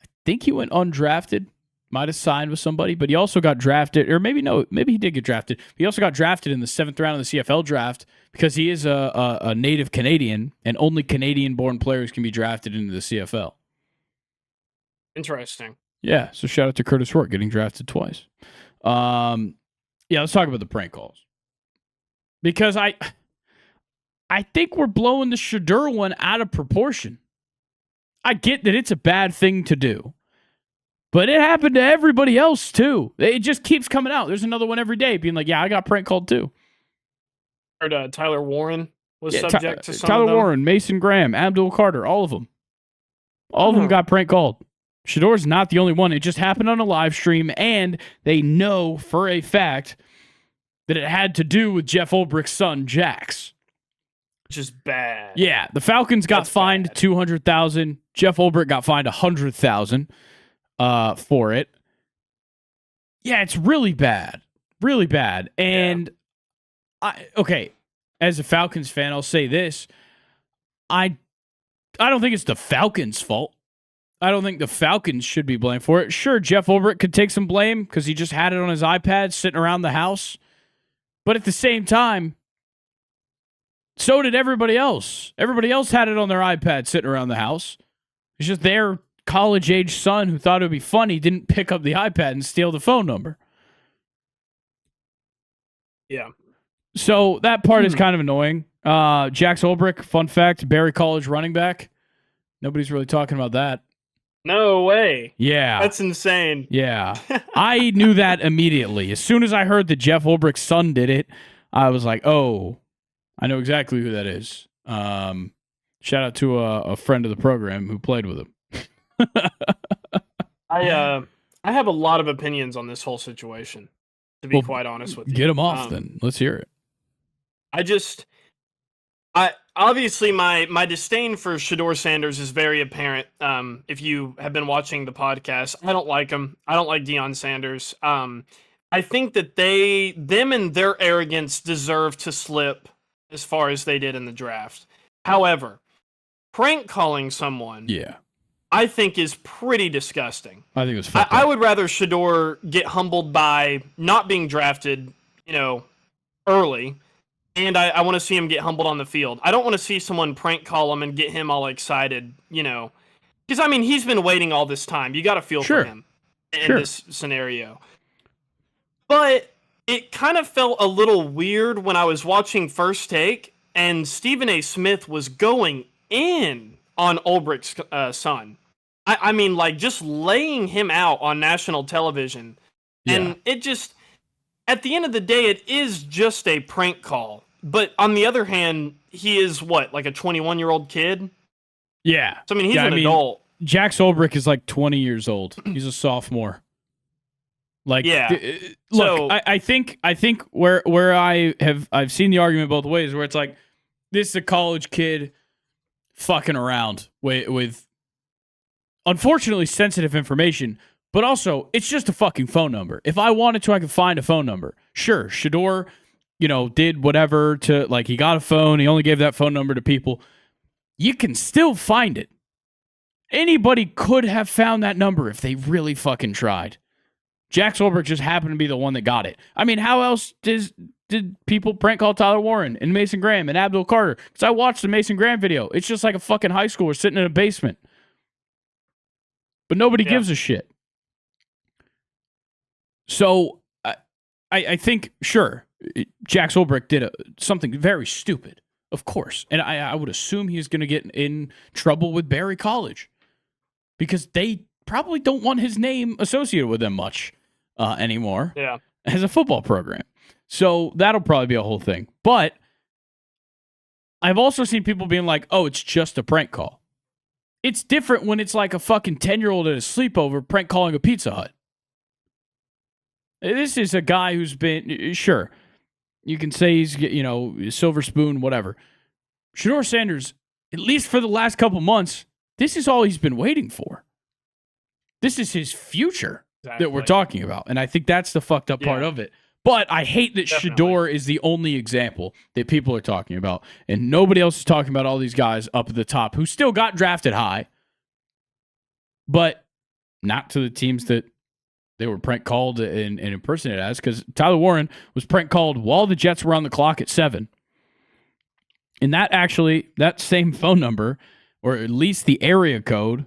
I think he went undrafted. Might have signed with somebody, but he also got drafted, or maybe he did get drafted. He also got drafted in the 7th round of the CFL draft because he is a native Canadian, and only Canadian-born players can be drafted into the CFL. Interesting. Yeah, so shout out to Curtis Rourke getting drafted twice. Let's talk about the prank calls. Because I think we're blowing the Shedeur one out of proportion. I get that it's a bad thing to do. But it happened to everybody else, too. It just keeps coming out. There's another one every day being like, I got prank called, too. Heard Tyler Warren was subject to some Tyler of them. Warren, Mason Graham, Abdul Carter, all of them. All of them got prank called. Shedeur's not the only one. It just happened on a live stream, and they know for a fact that it had to do with Jeff Ulbricht's son, Jax. Which is bad. Yeah, the Falcons got fined $200,000. Jeff Ulbricht got fined $100,000. For it. Yeah, it's really bad. Really bad. And as a Falcons fan, I'll say this. I don't think it's the Falcons' fault. I don't think the Falcons should be blamed for it. Sure, Jeff Ulbricht could take some blame because he just had it on his iPad sitting around the house. But at the same time, so did everybody else. Everybody else had it on their iPad sitting around the house. It's just their college-age son who thought it would be funny didn't pick up the iPad and steal the phone number. Yeah. So that part is kind of annoying. Jax Ulbricht, fun fact, Barry College running back. Nobody's really talking about that. No way. Yeah. That's insane. Yeah. I knew that immediately. As soon as I heard that Jeff Ulbricht's son did it, I was like, oh, I know exactly who that is. Shout out to a friend of the program who played with him. I have a lot of opinions on this whole situation, to be quite honest with you. Get them off then. Let's hear it. I obviously my disdain for Shedeur Sanders is very apparent. If you have been watching the podcast, I don't like him. I don't like Deion Sanders. I think that them and their arrogance deserve to slip as far as they did in the draft. However, prank calling someone, I think is pretty disgusting. I think it was I would rather Shedeur get humbled by not being drafted, early, and I want to see him get humbled on the field. I don't want to see someone prank call him and get him all excited, because he's been waiting all this time. You got to feel for him in this scenario. But it kind of felt a little weird when I was watching First Take and Stephen A. Smith was going in on Ulbricht's son. I mean, like, just laying him out on national television. Yeah. And it just, at the end of the day, it is just a prank call. But on the other hand, he is what, like a 21-year-old kid? Yeah. So, he's an adult. Jax Ulbricht is like 20 years old. He's a sophomore. Like, Yeah. look, So I think where I've seen the argument both ways, where it's like, this is a college kid fucking around with unfortunately sensitive information, but also it's just a fucking phone number. If I wanted to, I could find a phone number. Sure, Shador, did whatever to, like, he got a phone, he only gave that phone number to people. You can still find it. Anybody could have found that number if they really fucking tried. Jack Solberg just happened to be the one that got it. I mean, how else did people prank call Tyler Warren and Mason Graham and Abdul Carter? Because I watched the Mason Graham video. It's just like a fucking high schooler sitting in a basement. But nobody gives a shit. So I think, sure, Jack Solberg did something very stupid, of course. And I would assume he's going to get in trouble with Barry College because they probably don't want his name associated with them much anymore as a football program. So that'll probably be a whole thing. But I've also seen people being like, oh, it's just a prank call. It's different when it's like a fucking 10-year-old at a sleepover prank calling a Pizza Hut. This is a guy who's been, sure, you can say he's, silver spoon, whatever. Shador Sanders, at least for the last couple months, this is all he's been waiting for. This is his future that we're talking about. And I think that's the fucked up part of it. But I hate that Shador is the only example that people are talking about. And nobody else is talking about all these guys up at the top who still got drafted high, but not to the teams that they were prank called and impersonated as, because Tyler Warren was prank called while the Jets were on the clock at 7. And that same phone number, or at least the area code,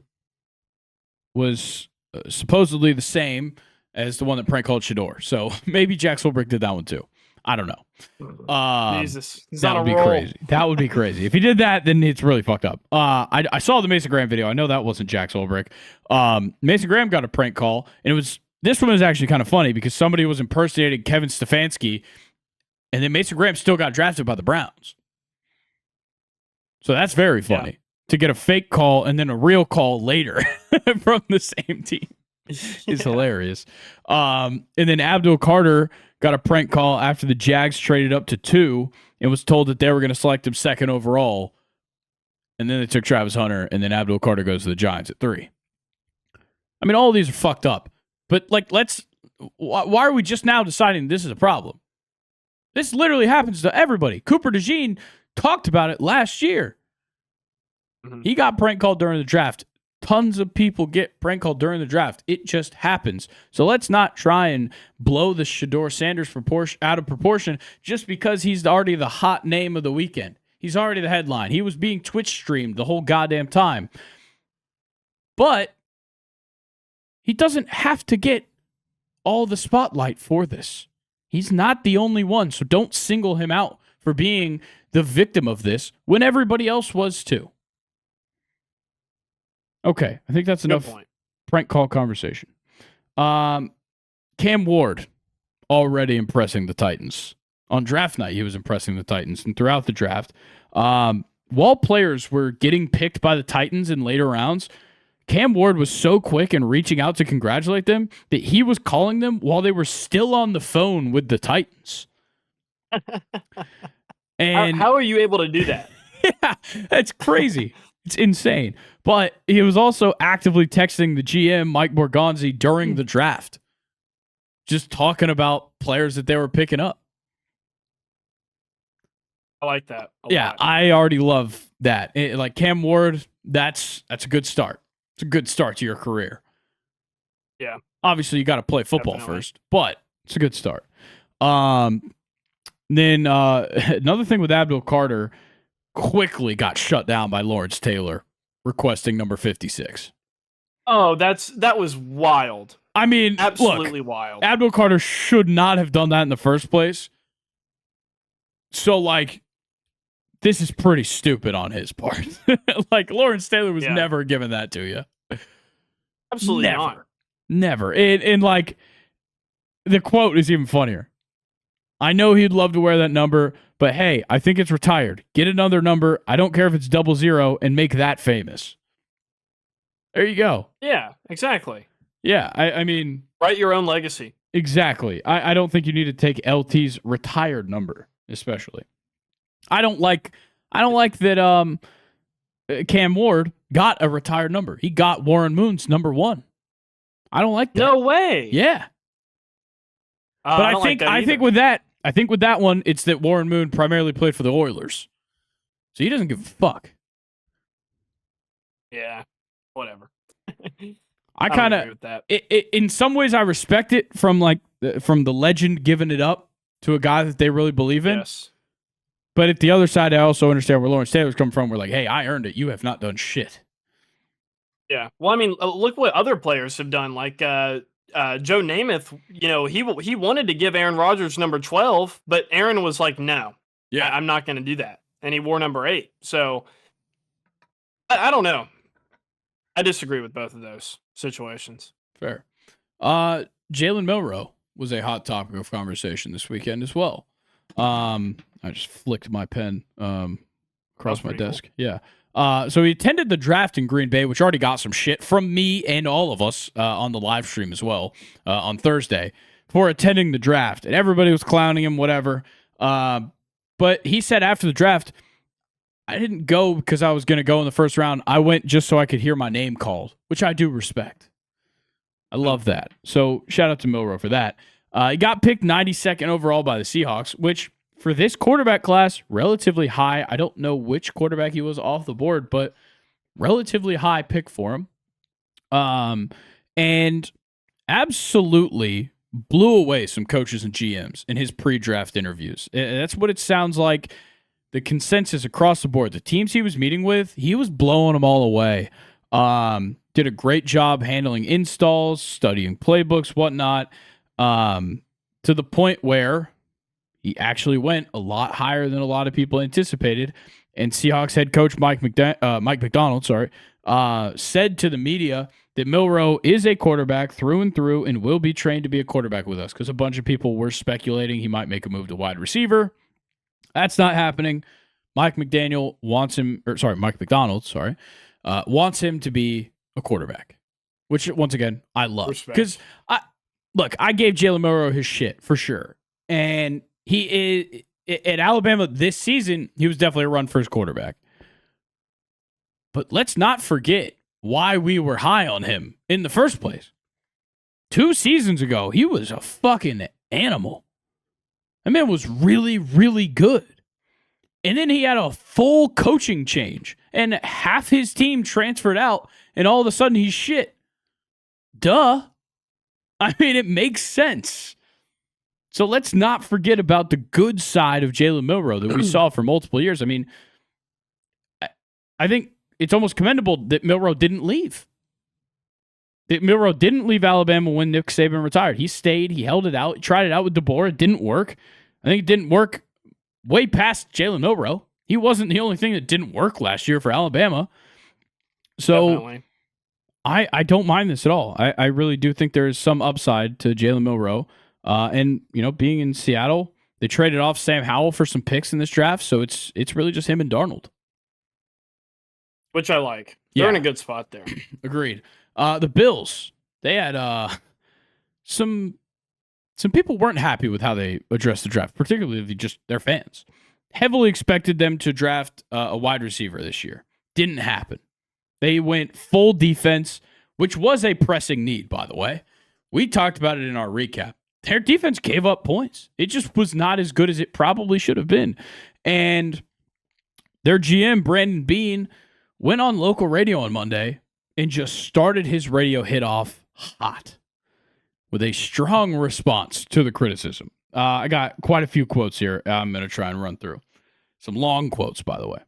was supposedly the same as the one that prank called Shador. So maybe Jack Solberg did that one too. I don't know. Jesus, that would be crazy. That would be crazy. If he did that, then it's really fucked up. I saw the Mason Graham video. I know that wasn't Jack Solberg. Mason Graham got a prank call, and this one was actually kind of funny because somebody was impersonating Kevin Stefanski, and then Mason Graham still got drafted by the Browns. So that's very funny to get a fake call and then a real call later from the same team. Is hilarious. And then Abdul Carter got a prank call after the Jags traded up to 2 and was told that they were going to select him 2nd overall. And then they took Travis Hunter, and then Abdul Carter goes to the Giants at 3. I mean, all of these are fucked up. But, like, why are we just now deciding this is a problem? This literally happens to everybody. Cooper DeJean talked about it last year. Mm-hmm. He got prank called during the draft. Tons of people get prank called during the draft. It just happens. So let's not try and blow the Shador Sanders out of proportion just because he's already the hot name of the weekend. He's already the headline. He was being Twitch streamed the whole goddamn time. But he doesn't have to get all the spotlight for this. He's not the only one, so don't single him out for being the victim of this when everybody else was too. Okay, I think that's enough prank call conversation. Cam Ward already impressing the Titans. On draft night, he was impressing the Titans, and throughout the draft. While players were getting picked by the Titans in later rounds, Cam Ward was so quick in reaching out to congratulate them that he was calling them while they were still on the phone with the Titans. And how are you able to do that? Yeah, that's crazy. It's insane. But he was also actively texting the GM, Mike Borgonzi, during the draft, just talking about players that they were picking up. I like that a lot. I already love that. Like Cam Ward, that's a good start. It's a good start to your career. Yeah. Obviously, you got to play football first, but it's a good start. Then another thing with Abdul Carter, quickly got shut down by Lawrence Taylor requesting number 56. Oh, that was wild. I mean, absolutely look, wild. Abdul Carter should not have done that in the first place. So, like, this is pretty stupid on his part. Like, Lawrence Taylor was never giving that to you. Absolutely not. Never. And like, the quote is even funnier. I know he'd love to wear that number, but hey, I think it's retired. Get another number. I don't care if it's 00 and make that famous. There you go. Yeah, exactly. Yeah, I mean... Write your own legacy. Exactly. I don't think you need to take LT's retired number, especially. I don't like that Cam Ward got a retired number. He got Warren Moon's number 1. I don't like that. No way. Yeah. But I think with that one, it's that Warren Moon primarily played for the Oilers. So he doesn't give a fuck. Yeah. Whatever. I kind of in some ways I respect it from the legend giving it up to a guy that they really believe in. Yes. But at the other side, I also understand where Lawrence Taylor's come from. We're like, hey, I earned it. You have not done shit. Yeah. Well, I mean, look what other players have done. Like Joe Namath, he wanted to give Aaron Rodgers number 12, but Aaron was like, no, I'm not going to do that. And he wore number 8. So I don't know. I disagree with both of those situations. Fair. Jalen Milroe was a hot topic of conversation this weekend as well. I just flicked my pen across my desk. Cool. Yeah. So he attended the draft in Green Bay, which already got some shit from me and all of us on the live stream as well on Thursday for attending the draft. And everybody was clowning him, whatever. But he said after the draft, I didn't go because I was going to go in the first round. I went just so I could hear my name called, which I do respect. I love that. So shout out to Milroe for that. He got picked 92nd overall by the Seahawks, which for this quarterback class, relatively high. I don't know which quarterback he was off the board, but relatively high pick for him. And absolutely blew away some coaches and GMs in his pre-draft interviews. That's what it sounds like. The consensus across the board, the teams he was meeting with, he was blowing them all away. Did a great job handling installs, studying playbooks, whatnot, to the point where he actually went a lot higher than a lot of people anticipated. And Seahawks head coach Mike McDonald, said to the media that Milroe is a quarterback through and through and will be trained to be a quarterback with us, because a bunch of people were speculating he might make a move to wide receiver. That's not happening. Mike McDonald wants him to be a quarterback, which once again, I love. Because I gave Jalen Milroe his shit for sure. And he is at Alabama this season, he was definitely a run first quarterback. But let's not forget why we were high on him in the first place. 2 seasons ago, he was a fucking animal. That man was really, really good. And then he had a full coaching change, and half his team transferred out, and all of a sudden he's shit. Duh. I mean, it makes sense. So let's not forget about the good side of Jalen Milroe that we saw for multiple years. I mean, I think it's almost commendable that Milroe didn't leave. That Milroe didn't leave Alabama when Nick Saban retired. He stayed. He held it out. He tried it out with DeBoer. It didn't work. I think it didn't work way past Jalen Milroe. He wasn't the only thing that didn't work last year for Alabama. So definitely. I don't mind this at all. I really do think there is some upside to Jalen Milroe. And, being in Seattle, they traded off Sam Howell for some picks in this draft. So it's really just him and Darnold. Which I like. They're in a good spot there. Agreed. The Bills, they had some people weren't happy with how they addressed the draft, particularly just their fans. Heavily expected them to draft a wide receiver this year. Didn't happen. They went full defense, which was a pressing need, by the way. We talked about it in our recap. Their defense gave up points. It just was not as good as it probably should have been. And their GM, Brandon Beane, went on local radio on Monday and just started his radio hit off hot with a strong response to the criticism. I got quite a few quotes here I'm going to try and run through. Some long quotes, by the way.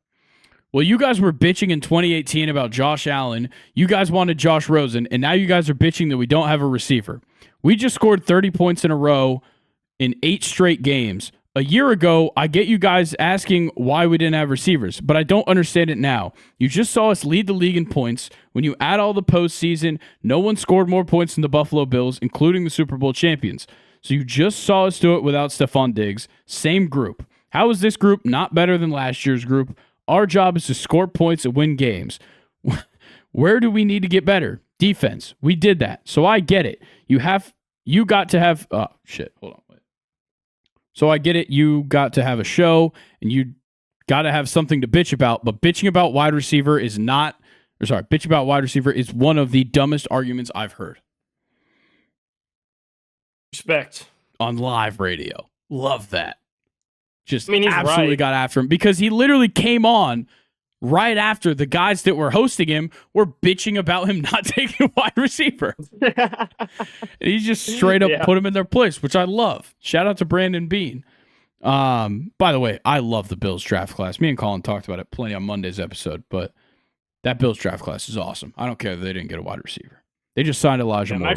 Well, you guys were bitching in 2018 about Josh Allen. You guys wanted Josh Rosen, and now you guys are bitching that we don't have a receiver. We just scored 30 points in a row in 8 straight games. A year ago, I get you guys asking why we didn't have receivers, but I don't understand it now. You just saw us lead the league in points. When you add all the postseason, no one scored more points than the Buffalo Bills, including the Super Bowl champions. So you just saw us do it without Stephon Diggs. Same group. How is this group not better than last year's group? Our job is to score points and win games. Where do we need to get better? Defense. We did that. So I get it. You have you got to have hold on, wait. So I get it, you got to have a show and you got to have something to bitch about, but bitching about wide receiver is one of the dumbest arguments I've heard. Respect. On live radio. Love that. Just he's absolutely right. got after him because he literally came on right after the guys that were hosting him were bitching about him not taking a wide receiver. And he just straight up put him in their place, which I love. Shout out to Brandon Bean. By the way, I love the Bills draft class. Me and Colin talked about it plenty on Monday's episode, but that Bills draft class is awesome. I don't care that they didn't get a wide receiver. They just signed Elijah Moore.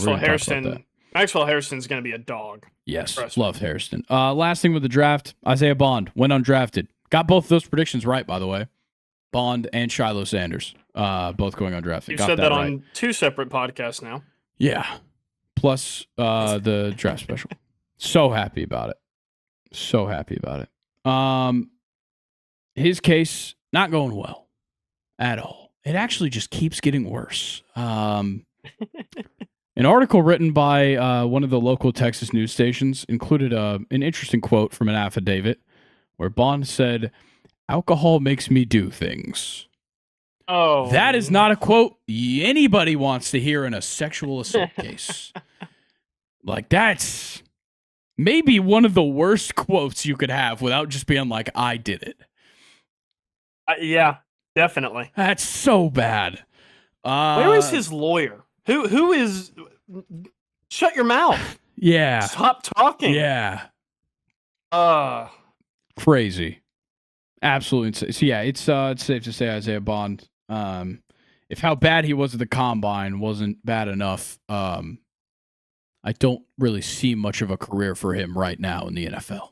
Maxwell Harrison's going to be a dog. Yes, love Harrison. Last thing with the draft, Isaiah Bond went undrafted. Got both of those predictions right, by the way. Bond and Shiloh Sanders, both going undrafted. You've said that on 2 separate podcasts now. Yeah, plus the draft special. So happy about it. His case, not going well at all. It actually just keeps getting worse. An article written by one of the local Texas news stations included an interesting quote from an affidavit where Bond said, "Alcohol makes me do things." Oh. That is not a quote anybody wants to hear in a sexual assault case. Like, that's maybe one of the worst quotes you could have without just being like, I did it. Yeah, definitely. That's so bad. Where is his lawyer? Who is... Shut your mouth. Yeah. Stop talking. Yeah. Crazy. Absolutely insane. So yeah, it's safe to say Isaiah Bond, if how bad he was at the combine wasn't bad enough, I don't really see much of a career for him right now in the NFL.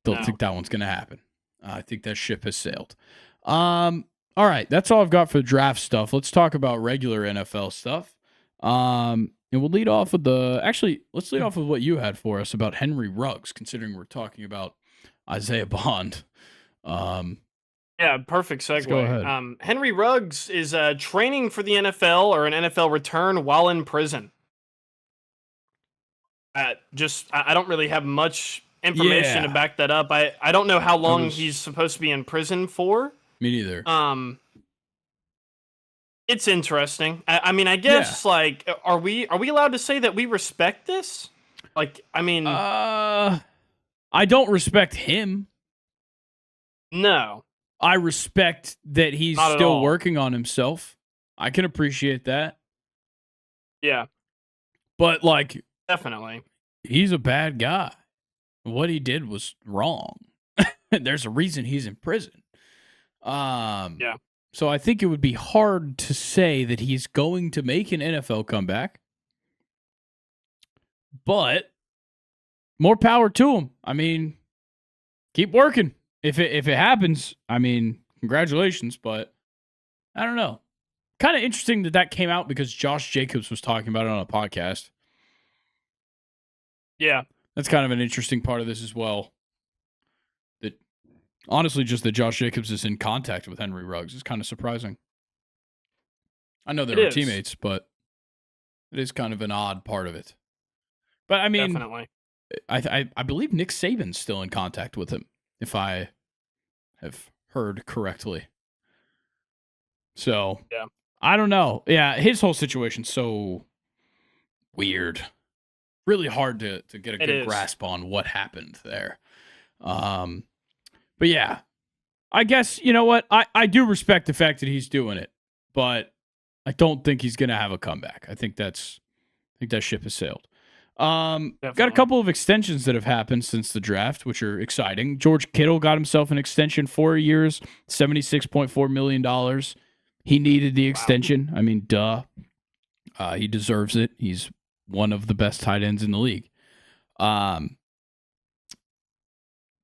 Don't think that one's going to happen. I think that ship has sailed. All right, that's all I've got for draft stuff. Let's talk about regular NFL stuff. And we'll lead off with let's lead off with what you had for us about Henry Ruggs, considering we're talking about Isaiah Bond. Yeah, perfect segue. Let's go ahead. Henry Ruggs is training for the NFL or an NFL return while in prison. I don't really have much information to back that up. I don't know how long he's supposed to be in prison for. Me neither. It's interesting. I mean, I guess like, are we allowed to say that we respect this? Like, I mean, I don't respect him. No. I respect that he's still working on himself. I can appreciate that. Yeah. But, like, definitely, he's a bad guy. What he did was wrong. There's a reason he's in prison. Yeah. So I think it would be hard to say that he's going to make an NFL comeback. But more power to him. I mean, keep working. If it happens, I mean, congratulations, but I don't know. Kind of interesting that came out because Josh Jacobs was talking about it on a podcast. Yeah. That's kind of an interesting part of this as well. That honestly, just that Josh Jacobs is in contact with Henry Ruggs is kind of surprising. I know they were teammates, but it is kind of an odd part of it. But I mean, definitely. I believe Nick Saban's still in contact with him, if I have heard correctly. So, yeah. I don't know. Yeah, his whole situation's so weird. Really hard to get a good grasp on what happened there. But yeah, I guess, you know what? I do respect the fact that he's doing it, but I don't think he's going to have a comeback. I think that ship has sailed. Got a couple of extensions that have happened since the draft, which are exciting. George Kittle got himself an extension, 4 years, $76.4 million. He needed the extension. I mean, duh. He deserves it. He's one of the best tight ends in the league.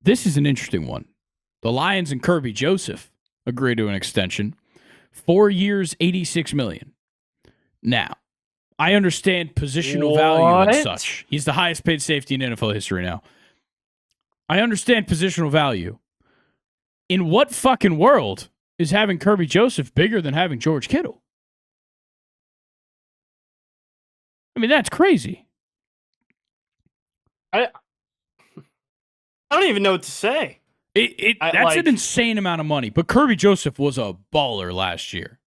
This is an interesting one. The Lions and Kirby Joseph agreed to an extension. 4 years, $86 million. Now, I understand positional value and such. He's the highest paid safety in NFL history now. I understand positional value. In what fucking world is having Kirby Joseph bigger than having George Kittle? I mean, that's crazy. I don't even know what to say. That's an insane amount of money. But Kirby Joseph was a baller last year.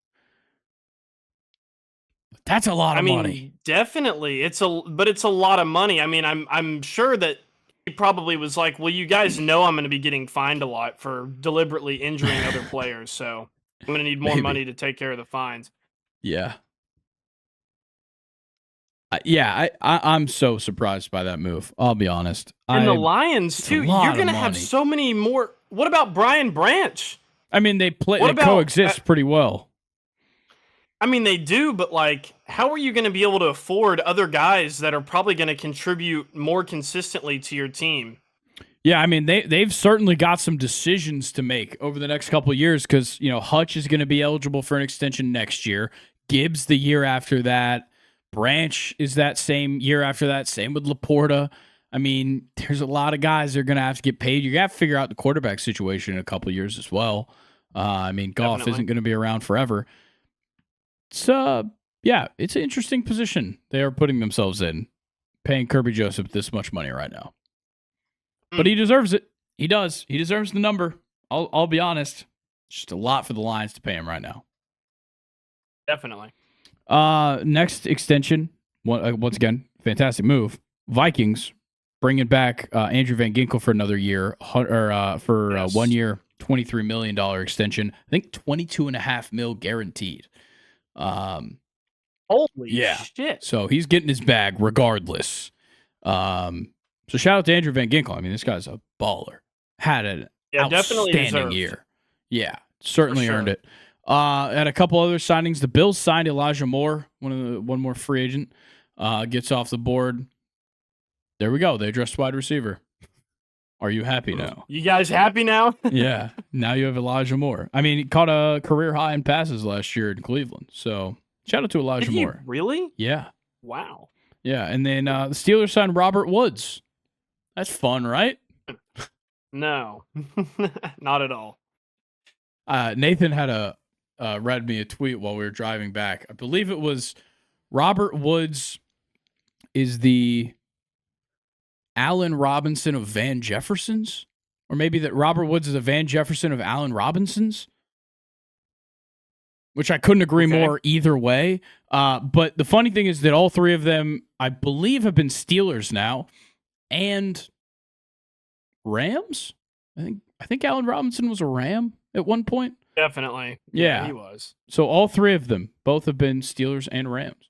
That's a lot of money. Definitely. It's a lot of money. I mean, I'm sure that he probably was like, well, you guys know I'm going to be getting fined a lot for deliberately injuring other players, so I'm going to need more money to take care of the fines. Yeah. I'm so surprised by that move. I'll be honest. And the Lions too. You're going to have so many more. What about Brian Branch? I mean, they coexist pretty well. I mean, they do, but like, how are you going to be able to afford other guys that are probably going to contribute more consistently to your team? Yeah, I mean, they've certainly got some decisions to make over the next couple of years because, Hutch is going to be eligible for an extension next year. Gibbs the year after that. Branch is that same year after that. Same with Laporta. I mean, there's a lot of guys that are going to have to get paid. You're going to have to figure out the quarterback situation in a couple of years as well. I mean, Goff isn't going to be around forever. So, it's an interesting position they are putting themselves in, paying Kirby Joseph this much money right now. But he deserves it. He does. He deserves the number. I'll be honest. It's just a lot for the Lions to pay him right now. Definitely. Next extension, once again, fantastic move. Vikings bringing back Andrew Van Ginkel for another year, for 1 year, $23 million extension. I think $22.5 million guaranteed. Holy shit! So he's getting his bag regardless. So shout out to Andrew Van Ginkel. I mean, this guy's a baller. Had an outstanding year. Yeah, certainly earned it. At a couple other signings, the Bills signed Elijah Moore, one more free agent. Gets off the board. There we go. They addressed wide receiver. Are you happy now? You guys happy now? Yeah. Now you have Elijah Moore. I mean, he caught a career high in passes last year in Cleveland. So shout out to Elijah Moore. Really? Yeah. Wow. Yeah. And then the Steelers signed Robert Woods. That's fun, right? No, not at all. Nathan had read me a tweet while we were driving back. I believe it was Robert Woods is the Allen Robinson of Van Jefferson's, or maybe that Robert Woods is a Van Jefferson of Allen Robinson's, which I couldn't agree more either way. But the funny thing is that all three of them, I believe, have been Steelers now and Rams. I think Allen Robinson was a Ram at one point. Definitely. Yeah, he was. So all three of them, both have been Steelers and Rams.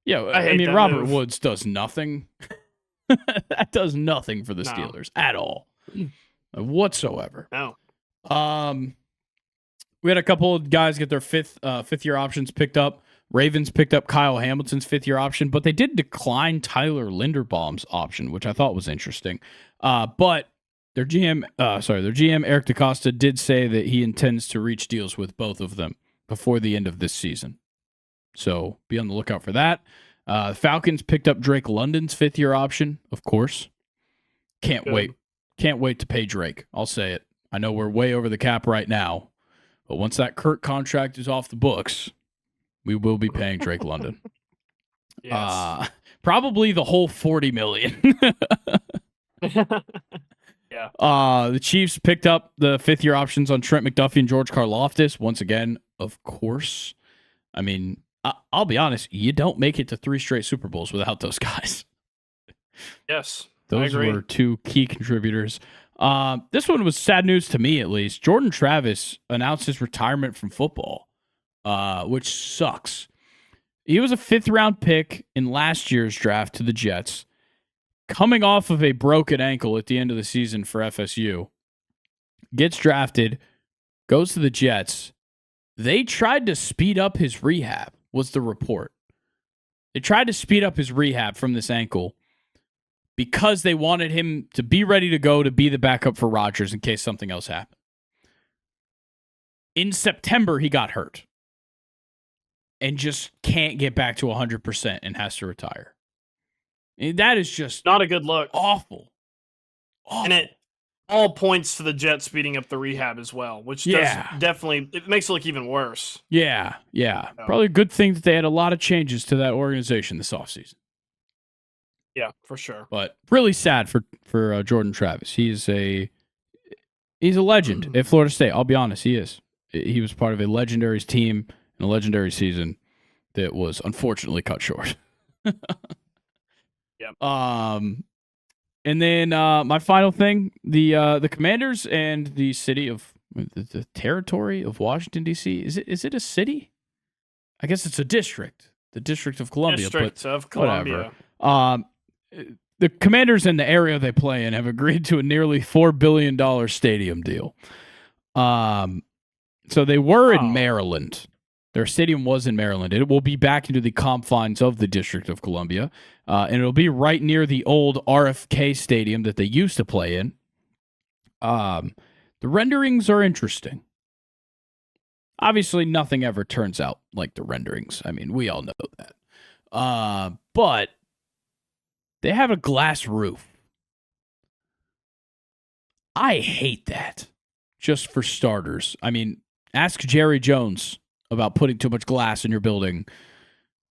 Yeah, I mean, Robert Woods does nothing. That does nothing for the Steelers at all, whatsoever. No. We had a couple of guys get their fifth year options picked up. Ravens picked up Kyle Hamilton's 5th-year option, but they did decline Tyler Linderbaum's option, which I thought was interesting. But their GM Eric DaCosta did say that he intends to reach deals with both of them before the end of this season. So be on the lookout for that. Falcons picked up Drake London's 5th-year option, of course. Can't wait. Can't wait to pay Drake. I'll say it. I know we're way over the cap right now, but once that Kirk contract is off the books, we will be paying Drake London. Yes. Probably the whole $40 million. Yeah. The Chiefs picked up the 5th-year options on Trent McDuffie and George Karlaftis. Once again, of course. I mean, I'll be honest, you don't make it to 3 straight Super Bowls without those guys. Yes. Those were 2 key contributors. This one was sad news to me, at least. Jordan Travis announced his retirement from football, which sucks. He was a 5th-round pick in last year's draft to the Jets, coming off of a broken ankle at the end of the season for FSU. Gets drafted, goes to the Jets. They tried to speed up his rehab, was the report. They tried to speed up his rehab from this ankle because they wanted him to be ready to go to be the backup for Rodgers in case something else happened. In September, he got hurt and just can't get back to 100% and has to retire. And that is just not a good look. Awful. And it all points to the Jets speeding up the rehab as well, which does definitely, it makes it look even worse. Yeah. Probably a good thing that they had a lot of changes to that organization this offseason. Yeah, for sure. But really sad for Jordan Travis. He's a legend at Florida State. I'll be honest, he is. He was part of a legendary team and a legendary season that was unfortunately cut short. Yep. And then my final thing, the Commanders and the city of the territory of Washington D.C. Is it a city? I guess it's a district, the District of Columbia. District of Columbia. Whatever. The Commanders in the area they play in have agreed to a nearly $4 billion stadium deal. So they were in Maryland. Their stadium was in Maryland. It will be back into the confines of the District of Columbia, and it'll be right near the old RFK Stadium that they used to play in. The renderings are interesting. Obviously, nothing ever turns out like the renderings. I mean, we all know that. But they have a glass roof. I hate that, just for starters. I mean, ask Jerry Jones about putting too much glass in your building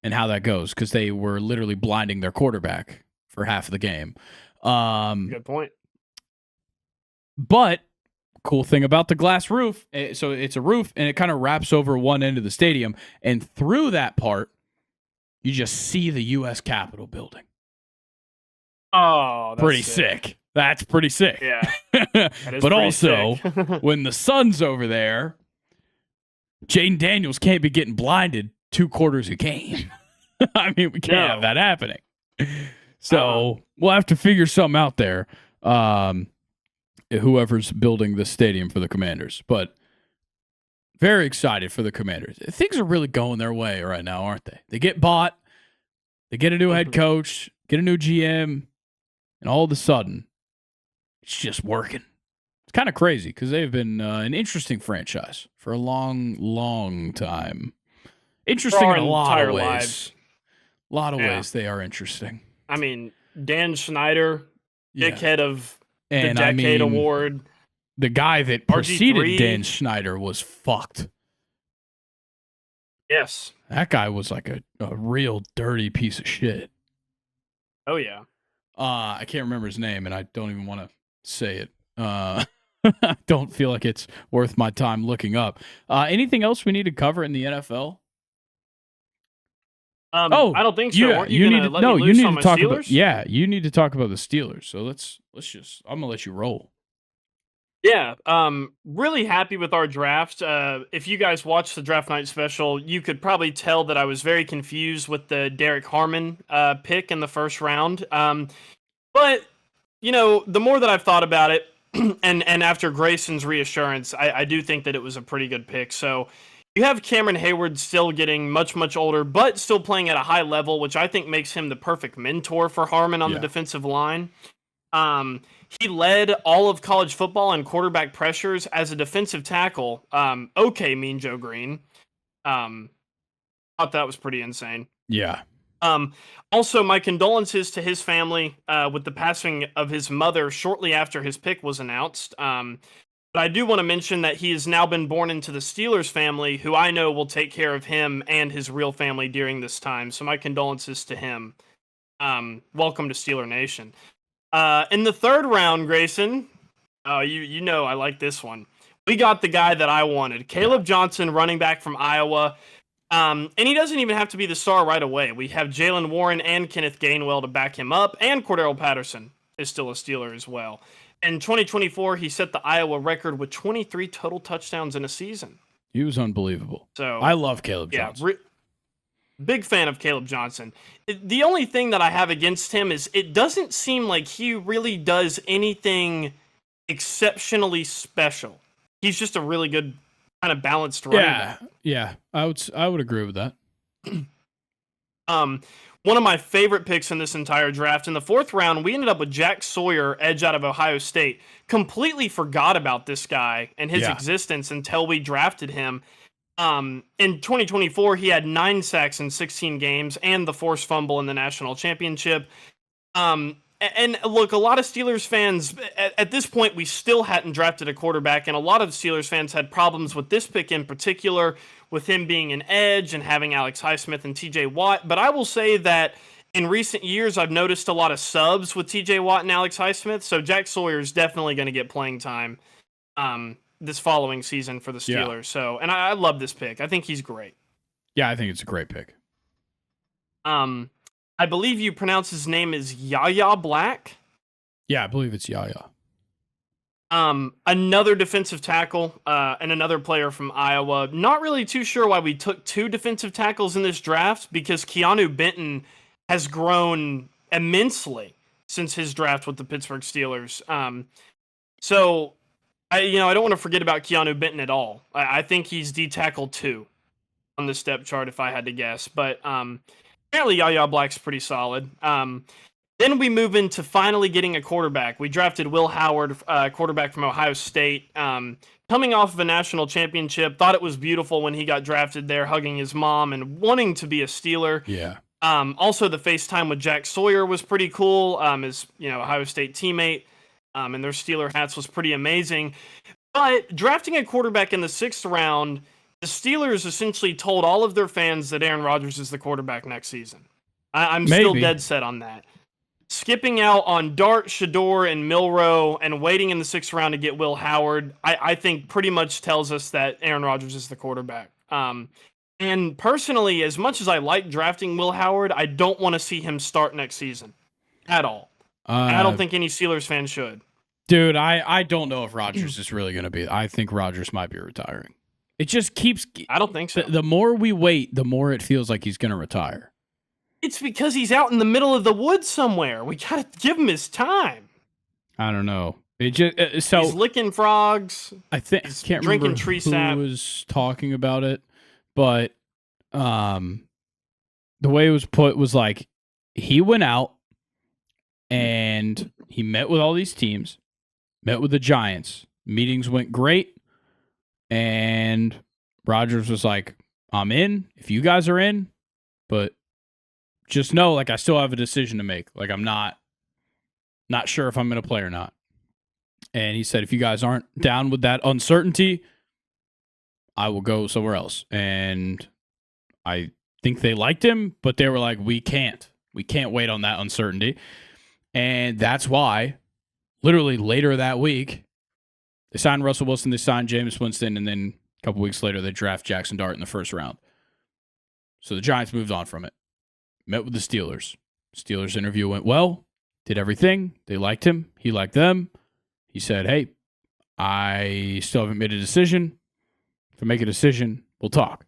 and how that goes, because they were literally blinding their quarterback for half of the game. Good point. But cool thing about the glass roof, so it's a roof and it kind of wraps over one end of the stadium, and through that part, you just see the U.S. Capitol building. Oh, that's pretty sick. That's pretty sick. Yeah. That is but pretty also, sick. when the sun's over there, Jaden Daniels can't be getting blinded 2 quarters a game. I mean, we can't have that happening. So we'll have to figure something out there. Whoever's building the stadium for the Commanders. But very excited for the Commanders. Things are really going their way right now, aren't they? They get bought. They get a new head coach, get a new GM, and all of a sudden, it's just working. It's kind of crazy because they've been an interesting franchise for a long, long time. Interesting in a lot of ways. Lives. A lot of ways they are interesting. I mean, Dan Schneider, dickhead of the Decade Award. The guy that preceded Dan Schneider was fucked. Yes. That guy was like a real dirty piece of shit. Oh, yeah. I can't remember his name, and I don't even want to say it. I don't feel like it's worth my time looking up. Anything else we need to cover in the NFL? I don't think so. You need to talk Steelers? about. Yeah, you need to talk about the Steelers. So let's just. I'm gonna let you roll. Yeah, really happy with our draft. If you guys watched the draft night special, you could probably tell that I was very confused with the Derek Harmon pick in the first round. But you know, the more that I've thought about it, and after Grayson's reassurance, I do think that it was a pretty good pick. So you have Cameron Hayward still getting much, much older, but still playing at a high level, which I think makes him the perfect mentor for Harmon on the defensive line. He led all of college football in quarterback pressures as a defensive tackle. Okay, Mean Joe Green. Thought that was pretty insane. Yeah. Also, my condolences to his family with the passing of his mother shortly after his pick was announced. But I do want to mention that he has now been born into the Steelers family, who I know will take care of him and his real family during this time. So my condolences to him. Welcome to Steeler Nation. In the third round, Grayson, you know I like this one. We got the guy that I wanted, Caleb Johnson, running back from Iowa. And he doesn't even have to be the star right away. We have Jalen Warren and Kenneth Gainwell to back him up, and Cordero Patterson is still a Steeler as well. In 2024, he set the Iowa record with 23 total touchdowns in a season. He was unbelievable. So I love Caleb Johnson. Big fan of Caleb Johnson. The only thing that I have against him is it doesn't seem like he really does anything exceptionally special. He's just a really good kind of balanced running back. Yeah, I would agree with that. One of my favorite picks in this entire draft. In the fourth round, we ended up with Jack Sawyer, edge out of Ohio State. Completely forgot about this guy and his existence until we drafted him. In 2024, he had 9 sacks in 16 games and the forced fumble in the national championship. And look, a lot of Steelers fans, at this point, we still hadn't drafted a quarterback, and a lot of Steelers fans had problems with this pick in particular, with him being an edge and having Alex Highsmith and TJ Watt. But I will say that in recent years, I've noticed a lot of subs with TJ Watt and Alex Highsmith, so Jack Sawyer is definitely going to get playing time this following season for the Steelers. Yeah. So, and I love this pick. I think he's great. Yeah, I think it's a great pick. I believe you pronounce his name is Yaya Black. Yeah, I believe it's Yaya. Another defensive tackle, and another player from Iowa. Not really too sure why we took two defensive tackles in this draft, because Keanu Benton has grown immensely since his draft with the Pittsburgh Steelers. So I don't want to forget about Keanu Benton at all. I think he's D tackle 2 on the step chart if I had to guess, but apparently Yaya Black's pretty solid. Then we move into finally getting a quarterback. We drafted Will Howard, quarterback from Ohio State, coming off of a national championship. Thought it was beautiful when he got drafted there, hugging his mom and wanting to be a Steeler. Yeah. Also, the FaceTime with Jack Sawyer was pretty cool. His Ohio State teammate, and their Steeler hats was pretty amazing. But drafting a quarterback in the 6th round, the Steelers essentially told all of their fans that Aaron Rodgers is the quarterback next season. I'm still dead set on that. Skipping out on Dart, Shador, and Milroe and waiting in the 6th round to get Will Howard, I think pretty much tells us that Aaron Rodgers is the quarterback. And personally, as much as I like drafting Will Howard, I don't want to see him start next season at all. I don't think any Steelers fan should. Dude, I don't know if Rodgers is really going to be. I think Rodgers might be retiring. It just keeps. I don't think so. The more we wait, the more it feels like he's going to retire. It's because he's out in the middle of the woods somewhere. We gotta give him his time. I don't know. It just so he's licking frogs. I think I can't remember tree who sap. was talking about it, but the way it was put was like he went out and he met with all these teams, met with the Giants. Meetings went great, and Rodgers was like, "I'm in. If you guys are in, but." Just know, like, I still have a decision to make. Like, I'm not sure if I'm going to play or not. And he said, if you guys aren't down with that uncertainty, I will go somewhere else. And I think they liked him, but they were like, we can't wait on that uncertainty. And that's why, literally later that week, they signed Russell Wilson, they signed Jameis Winston, and then a couple weeks later, they draft Jackson Dart in the 1st round. So the Giants moved on from it. Met with the Steelers. Steelers interview went well. Did everything. They liked him. He liked them. He said, hey, I still haven't made a decision. If I make a decision, we'll talk.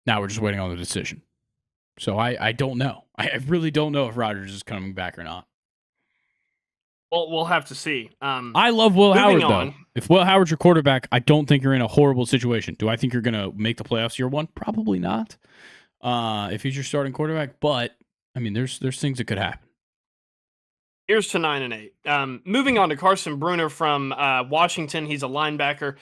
Now we're just waiting on the decision. So I don't know. I really don't know if Rodgers is coming back or not. Well, we'll have to see. I love Will Howard, though. If Will Howard's your quarterback, I don't think you're in a horrible situation. Do I think you're going to make the playoffs year 1? Probably not. If he's your starting quarterback, but I mean, there's things that could happen. Here's to 9 and 8. Moving on to Carson Bruner from Washington. He's a linebacker.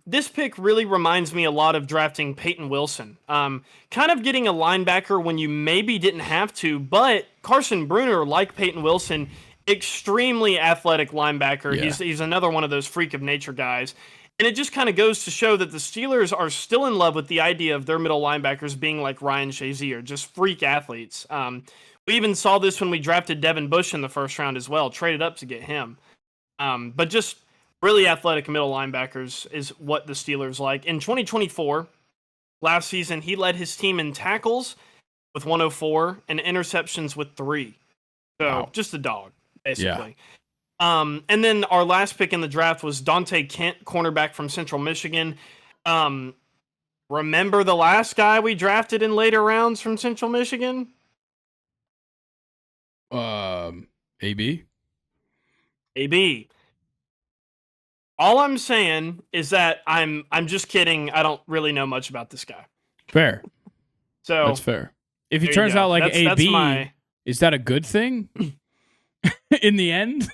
This pick really reminds me a lot of drafting Peyton Wilson. Kind of getting a linebacker when you maybe didn't have to, but Carson Bruner, like Peyton Wilson, extremely athletic linebacker. Yeah. He's another one of those freak of nature guys. And it just kind of goes to show that the Steelers are still in love with the idea of their middle linebackers being like Ryan Shazier, just freak athletes. We even saw this when we drafted Devin Bush in the 1st round as well, traded up to get him. But just really athletic middle linebackers is what the Steelers like. In 2024, last season, he led his team in tackles with 104 and interceptions with 3. So wow. Just a dog, basically. Yeah. And then our last pick in the draft was Dante Kent, cornerback from Central Michigan. Remember the last guy we drafted in later rounds from Central Michigan? AB. All I'm saying is that I'm just kidding. I don't really know much about this guy. Fair. So that's fair. If he turns out like AB, is that a good thing? In the end?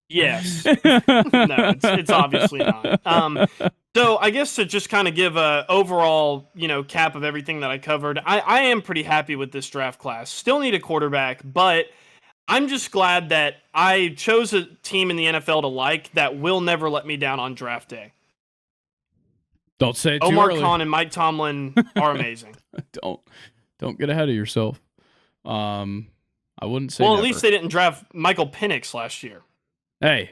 Yes. No, it's obviously not. So I guess to just kind of give a overall, cap of everything that I covered, I am pretty happy with this draft class. Still need a quarterback, but I'm just glad that I chose a team in the NFL to like that will never let me down on draft day. Don't say it too Omar early. Khan and Mike Tomlin are amazing. Don't get ahead of yourself. I wouldn't say. Well, never. at least they didn't draft Michael Penix last year. Hey,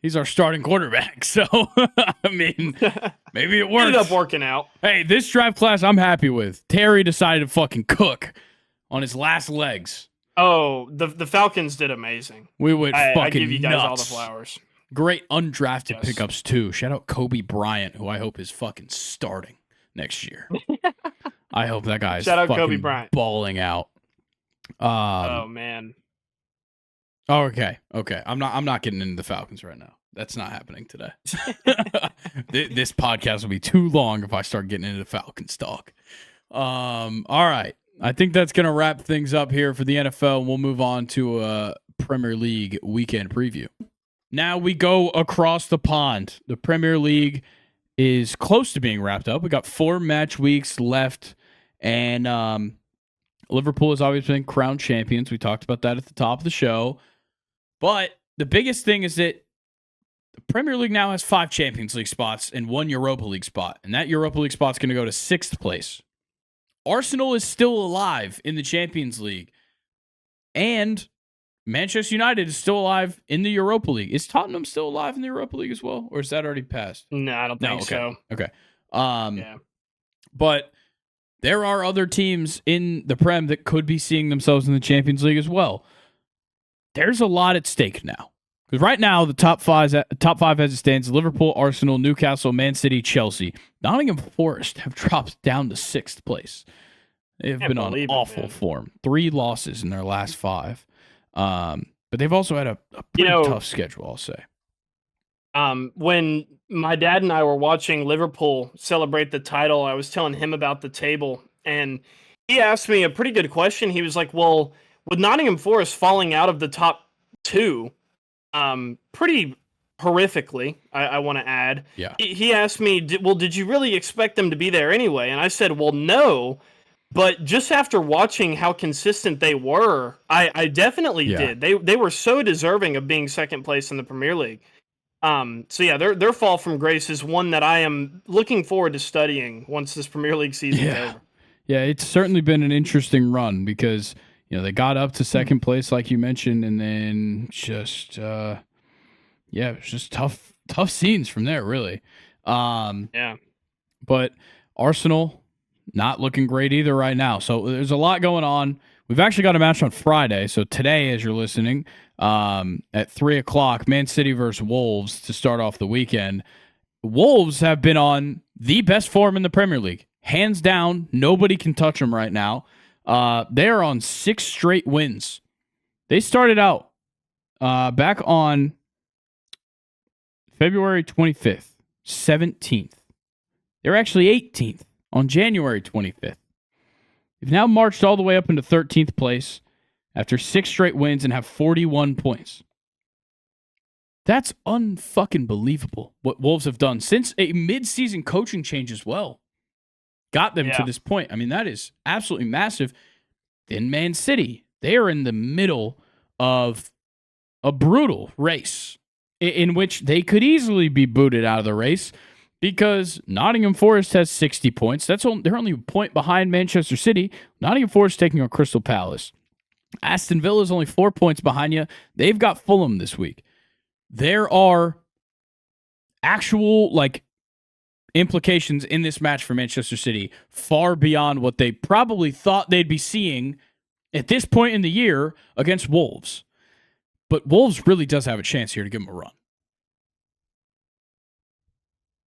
he's our starting quarterback, so I mean, maybe it works. Ended up working out. Hey, this draft class I'm happy with. Terry decided to fucking cook on his last legs. Oh, the Falcons did amazing. We went fucking I give you guys nuts. all the flowers. Great undrafted pickups too. Shout out Kobe Bryant, who I hope is fucking starting next year. I hope that guy is Shout out fucking Kobe Bryant. balling out. Oh man. Okay. I'm not getting into the Falcons right now. That's not happening today. This podcast will be too long if I start getting into Falcons talk. All right. I think that's going to wrap things up here for the NFL. We'll move on to a Premier League weekend preview. Now we go across the pond. The Premier League is close to being wrapped up. We got 4 match weeks left, and Liverpool has always been crowned champions. We talked about that at the top of the show. But the biggest thing is that the Premier League now has 5 Champions League spots and 1 Europa League spot. And that Europa League spot's going to go to 6th place. Arsenal is still alive in the Champions League. And Manchester United is still alive in the Europa League. Is Tottenham still alive in the Europa League as well? Or is that already passed? No, I don't think so. Okay. Yeah. But there are other teams in the Prem that could be seeing themselves in the Champions League as well. There's a lot at stake now. Because right now, the top five as it stands, Liverpool, Arsenal, Newcastle, Man City, Chelsea. Nottingham Forest have dropped down to 6th place. They've been on awful form. 3 losses in their last 5. But they've also had a pretty tough schedule, I'll say. When my dad and I were watching Liverpool celebrate the title, I was telling him about the table, and he asked me a pretty good question. He was like, well, with Nottingham Forest falling out of the top 2, pretty horrifically, I want to add. Yeah. He asked me, did you really expect them to be there anyway? And I said, well, no. But just after watching how consistent they were, I definitely did. They were so deserving of being 2nd place in the Premier League. So yeah, their fall from grace is one that I am looking forward to studying once this Premier League season is over. Yeah, it's certainly been an interesting run because they got up to 2nd place like you mentioned, and then just it was just tough scenes from there, really. But Arsenal not looking great either right now. So there's a lot going on. We've actually got a match on Friday. So today, as you're listening, at 3:00, Man City versus Wolves to start off the weekend. Wolves have been on the best form in the Premier League. Hands down, nobody can touch them right now. They are on 6 straight wins. They started out back on February 25th, 17th. They're actually 18th on January 25th. They've now marched all the way up into 13th place after 6 straight wins and have 41 points. That's unfucking believable what Wolves have done since a mid-season coaching change as well. Got them to this point. I mean, that is absolutely massive. Then Man City, they are in the middle of a brutal race in which they could easily be booted out of the race because Nottingham Forest has 60 points. They're only a point behind Manchester City. Nottingham Forest taking on Crystal Palace. Aston Villa is only 4 points behind you. They've got Fulham this week. There are actual implications in this match for Manchester City far beyond what they probably thought they'd be seeing at this point in the year against Wolves. But Wolves really does have a chance here to give them a run.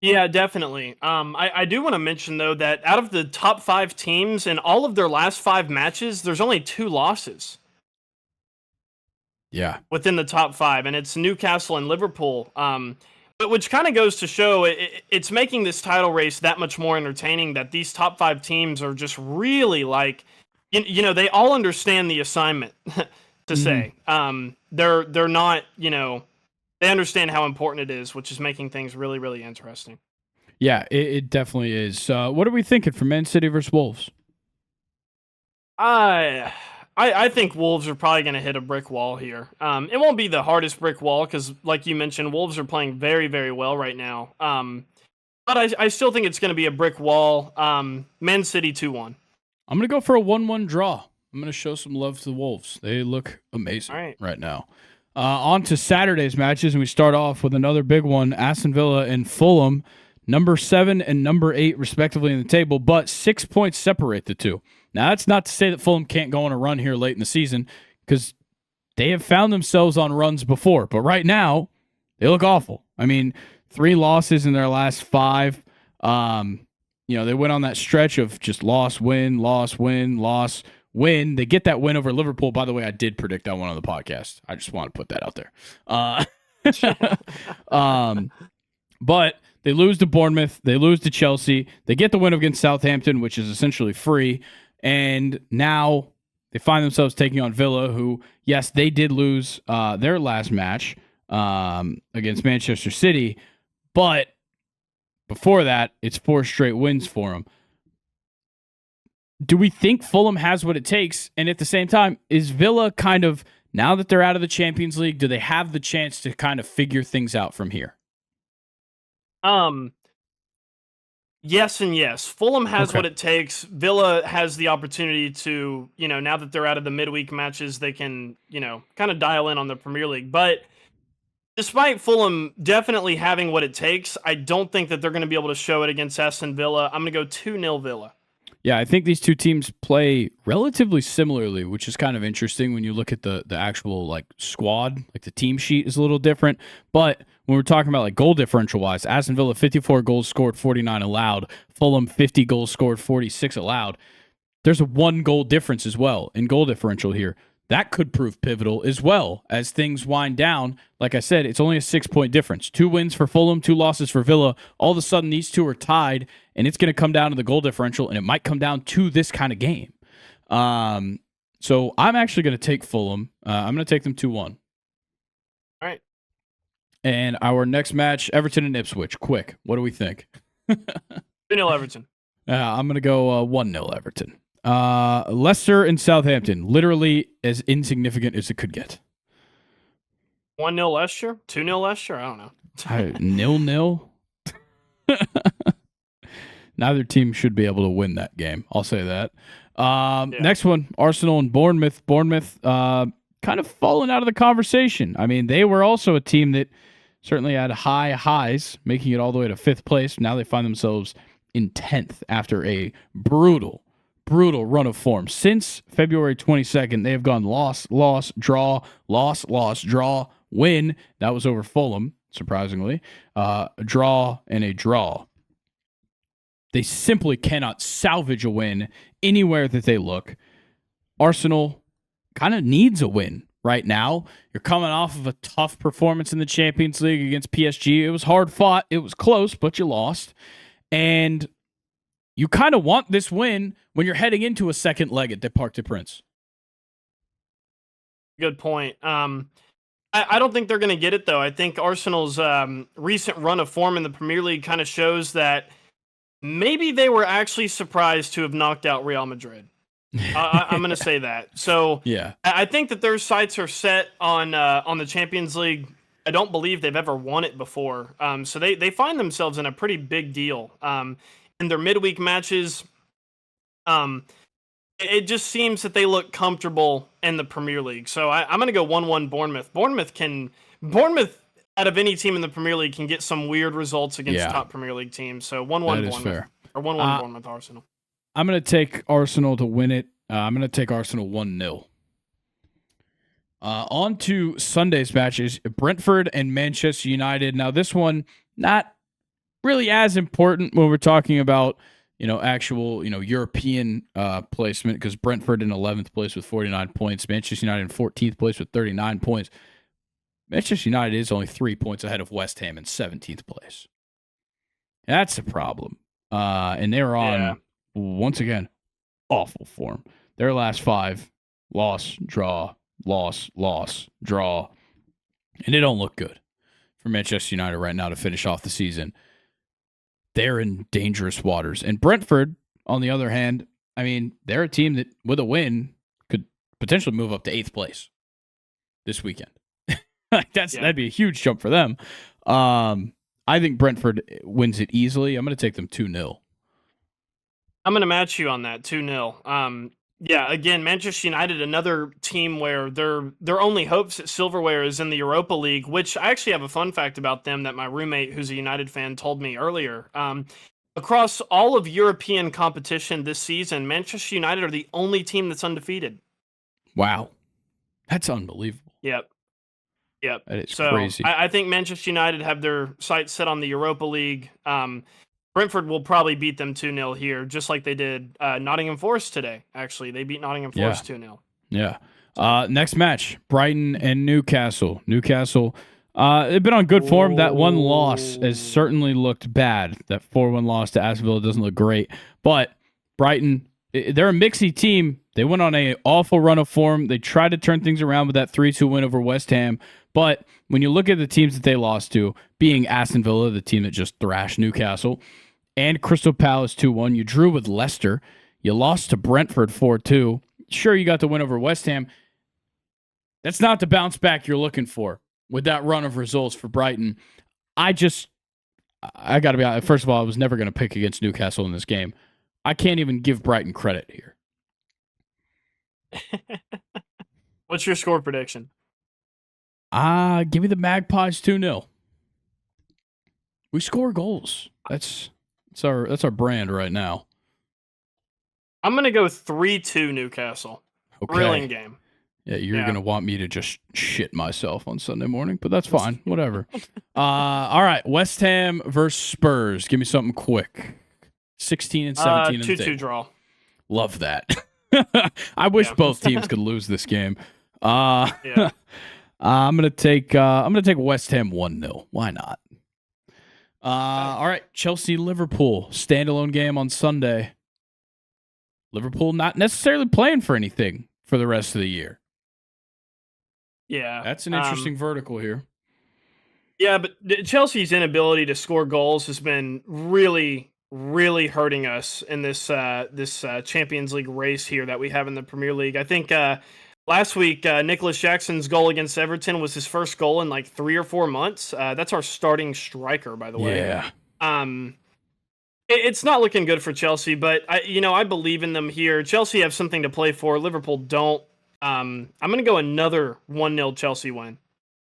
Yeah, definitely. I do want to mention, though, that out of the top 5 teams in all of their last 5 matches, there's only 2 losses. Yeah. Within the top 5, and it's Newcastle and Liverpool. But which kind of goes to show it's making this title race that much more entertaining that these top 5 teams are just really they all understand the assignment to say. They're not, they understand how important it is, which is making things really, really interesting. Yeah, it definitely is. What are we thinking for Man City versus Wolves? I think Wolves are probably going to hit a brick wall here. It won't be the hardest brick wall because, like you mentioned, Wolves are playing very, very well right now. But I still think it's going to be a brick wall. Man City 2-1. I'm going to go for a 1-1 draw. I'm going to show some love to the Wolves. They look amazing right now. On to Saturday's matches, and we start off with another big one, Aston Villa and Fulham, number 7 and number 8, respectively, in the table, but 6 points separate the two. Now, that's not to say that Fulham can't go on a run here late in the season, because they have found themselves on runs before, but right now, they look awful. I mean, 3 losses in their last 5. They went on that stretch of just loss, win, loss, win, loss, win. They get that win over Liverpool. By the way, I did predict that one on the podcast. I just want to put that out there. But they lose to Bournemouth. They lose to Chelsea. They get the win against Southampton, which is essentially free. And now they find themselves taking on Villa, who, yes, they did lose their last match against Manchester City. But before that, it's 4 straight wins for them. Do we think Fulham has what it takes? And at the same time, is Villa kind of, now that they're out of the Champions League, do they have the chance to kind of figure things out from here? Yes and yes. Fulham has what it takes. Villa has the opportunity to, now that they're out of the midweek matches, they can, kind of dial in on the Premier League. But despite Fulham definitely having what it takes, I don't think that they're going to be able to show it against Aston Villa. I'm going to go 2-0 Villa. Yeah, I think these two teams play relatively similarly, which is kind of interesting when you look at the actual squad. The team sheet is a little different. But when we're talking about goal differential wise, Aston Villa 54 goals scored, 49 allowed. Fulham 50 goals scored, 46 allowed. There's a 1 goal difference as well in goal differential here. That could prove pivotal as well as things wind down. Like I said, it's only a 6-point difference. 2 wins for Fulham, 2 losses for Villa. All of a sudden, these two are tied, and it's going to come down to the goal differential, and it might come down to this kind of game. So I'm actually going to take Fulham. I'm going to take them 2-1. All right. And our next match, Everton and Ipswich. Quick, what do we think? 2-0 Everton. I'm going to go 1-0 Everton. Leicester and Southampton, literally as insignificant as it could get. 1-0 Leicester? 2-0 Leicester? I don't know. 0-0? Neither team should be able to win that game. I'll say that. Next one, Arsenal and Bournemouth. Bournemouth kind of fallen out of the conversation. I mean, they were also a team that certainly had high highs, making it all the way to 5th place. Now they find themselves in 10th after a brutal run of form. Since February 22nd, they have gone loss, draw, loss, draw, win. That was over Fulham, surprisingly. A draw and a draw. They simply cannot salvage a win anywhere that they look. Arsenal kind of needs a win right now. You're coming off of a tough performance in the Champions League against PSG. It was hard fought. It was close, but you lost. And you kind of want this win when you're heading into a second leg at the Parc des Princes. Good point. I don't think they're going to get it, though. I think Arsenal's recent run of form in the Premier League kind of shows that maybe they were actually surprised to have knocked out Real Madrid. I'm going to say that. So yeah, I think that their sights are set on the Champions League. I don't believe they've ever won it before. So they find themselves in a pretty big deal. In their midweek matches, it just seems that they look comfortable in the Premier League. So I'm going to go 1-1 Bournemouth. Bournemouth, out of any team in the Premier League, can get some weird results against top Premier League teams. So 1-1 Bournemouth. Fair. Or 1-1 Bournemouth Arsenal. I'm going to take Arsenal to win it. I'm going to take Arsenal 1-0. On to Sunday's matches, Brentford and Manchester United. Now, this one, not really as important when we're talking about, actual, European placement, because Brentford in 11th place with 49 points, Manchester United in 14th place with 39 points. Manchester United is only 3 points ahead of West Ham in 17th place. That's a problem. And they're on, once again, awful form. Their last 5, loss, draw, draw. And it don't look good for Manchester United right now to finish off the season. They're in dangerous waters. And Brentford, on the other hand, I mean, they're a team that, with a win, could potentially move up to 8th place this weekend. That'd be a huge jump for them. I think Brentford wins it easily. I'm going to take them 2-0. I'm going to match you on that 2-0. Yeah, again, Manchester United, another team where their only hopes at silverware is in the Europa League, which I actually have a fun fact about them that my roommate, who's a United fan, told me earlier. Across all of European competition this season, Manchester United are the only team that's undefeated. Wow. That's unbelievable. Yep. That is crazy. I think Manchester United have their sights set on the Europa League. Brentford will probably beat them 2-0 here, just like they did Nottingham Forest today. Actually, they beat Nottingham Forest 2-0. Yeah. Next match, Brighton and Newcastle. Newcastle, they've been on good form. That one loss has certainly looked bad. That 4-1 loss to Aston Villa doesn't look great. But Brighton, they're a mixy team. They went on an awful run of form. They tried to turn things around with that 3-2 win over West Ham. But when you look at the teams that they lost to, being Aston Villa, the team that just thrashed Newcastle, and Crystal Palace 2-1. You drew with Leicester. You lost to Brentford 4-2. Sure, you got the win over West Ham. That's not the bounce back you're looking for with that run of results for Brighton. I got to be honest. First of all, I was never going to pick against Newcastle in this game. I can't even give Brighton credit here. What's your score prediction? Give me the Magpies 2-0. We score goals. That's our brand right now. I'm going to go 3-2 Newcastle. Okay. Thrilling game. Yeah, you're going to want me to just shit myself on Sunday morning, but that's fine. Whatever. All right, West Ham versus Spurs. Give me something quick. 16 and 17 in the 2-2 draw. Love that. I wish both teams could lose this game. I'm going to take West Ham 1-0. Why not? All right, Chelsea-Liverpool, standalone game on Sunday. Liverpool not necessarily playing for anything for the rest of the year. Yeah. That's an interesting vertical here. Yeah, but Chelsea's inability to score goals has been really, really hurting us in this Champions League race here that we have in the Premier League. I think last week, Nicholas Jackson's goal against Everton was his first goal in like 3 or 4 months. That's our starting striker, by the way. Yeah. It's not looking good for Chelsea, but I believe in them here. Chelsea have something to play for. Liverpool don't. I'm going to go another 1-0 Chelsea win.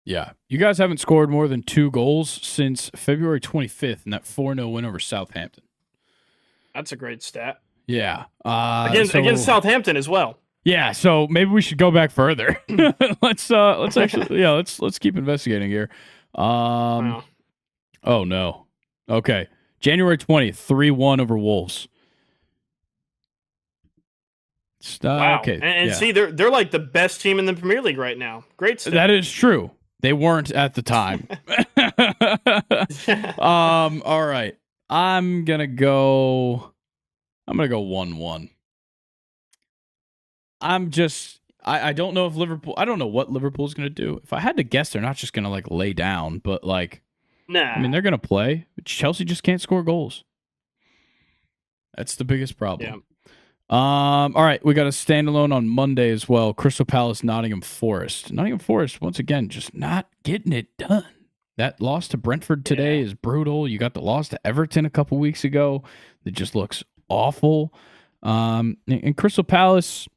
Yeah. You guys haven't scored more than 2 goals since February 25th in that 4-0 win over Southampton. That's a great stat. Yeah. Against Southampton as well. Yeah, so maybe we should go back further. Let's actually let's keep investigating here. Oh no. Okay. January 20th, 3-1 over Wolves. Wow. Okay. And see, they're like the best team in the Premier League right now. Great stuff. That is true. They weren't at the time. All right. I'm gonna go 1-1. I don't know if Liverpool. I don't know what Liverpool's gonna do. If I had to guess, they're not just gonna like lay down, but like. Nah. I mean, they're going to play. But Chelsea just can't score goals. That's the biggest problem. Yeah. All right. We got a standalone on Monday as well. Crystal Palace, Nottingham Forest. Nottingham Forest, once again, just not getting it done. That loss to Brentford today is brutal. You got the loss to Everton a couple weeks ago. That just looks awful. And Crystal Palace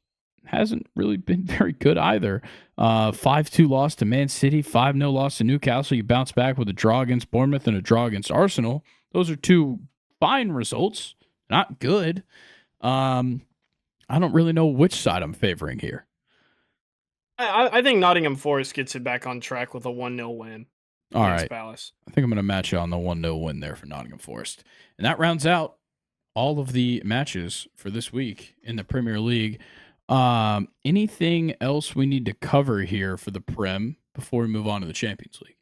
hasn't really been very good either. 5-2 loss to Man City, 5-0 loss to Newcastle. You bounce back with a draw against Bournemouth and a draw against Arsenal. Those are 2 fine results. Not good. I don't really know which side I'm favoring here. I think Nottingham Forest gets it back on track with a 1-0 win. All right. Palace. I think I'm going to match you on the 1-0 win there for Nottingham Forest. And that rounds out all of the matches for this week in the Premier League. Anything else we need to cover here for the Prem before we move on to the Champions League?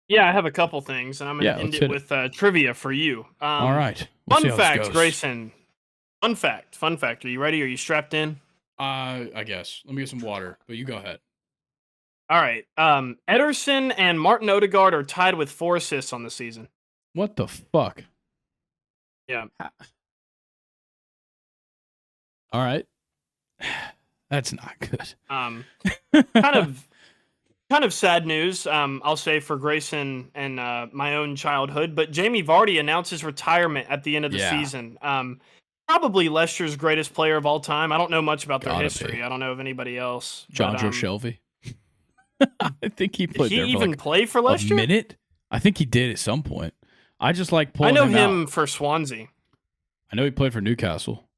Yeah, I have a couple things, and I'm going to end it with trivia for you. All right. Fun fact, Grayson. Fun fact. Are you ready? Are you strapped in? I guess. Let me get some water, but you go ahead. All right. Ederson and Martin Odegaard are tied with 4 assists on the season. What the fuck? Yeah. All right. That's not good. Kind of kind of sad news, I'll say, for Grayson and my own childhood, but Jamie Vardy announces retirement at the end of the season. Probably Leicester's greatest player of all time. I don't know much about their history. I don't know of anybody else. John Joe Shelby. I think he played there for even play for Leicester? A minute? I think he did at some point. I just like pulling him out. I know him for Swansea. I know he played for Newcastle.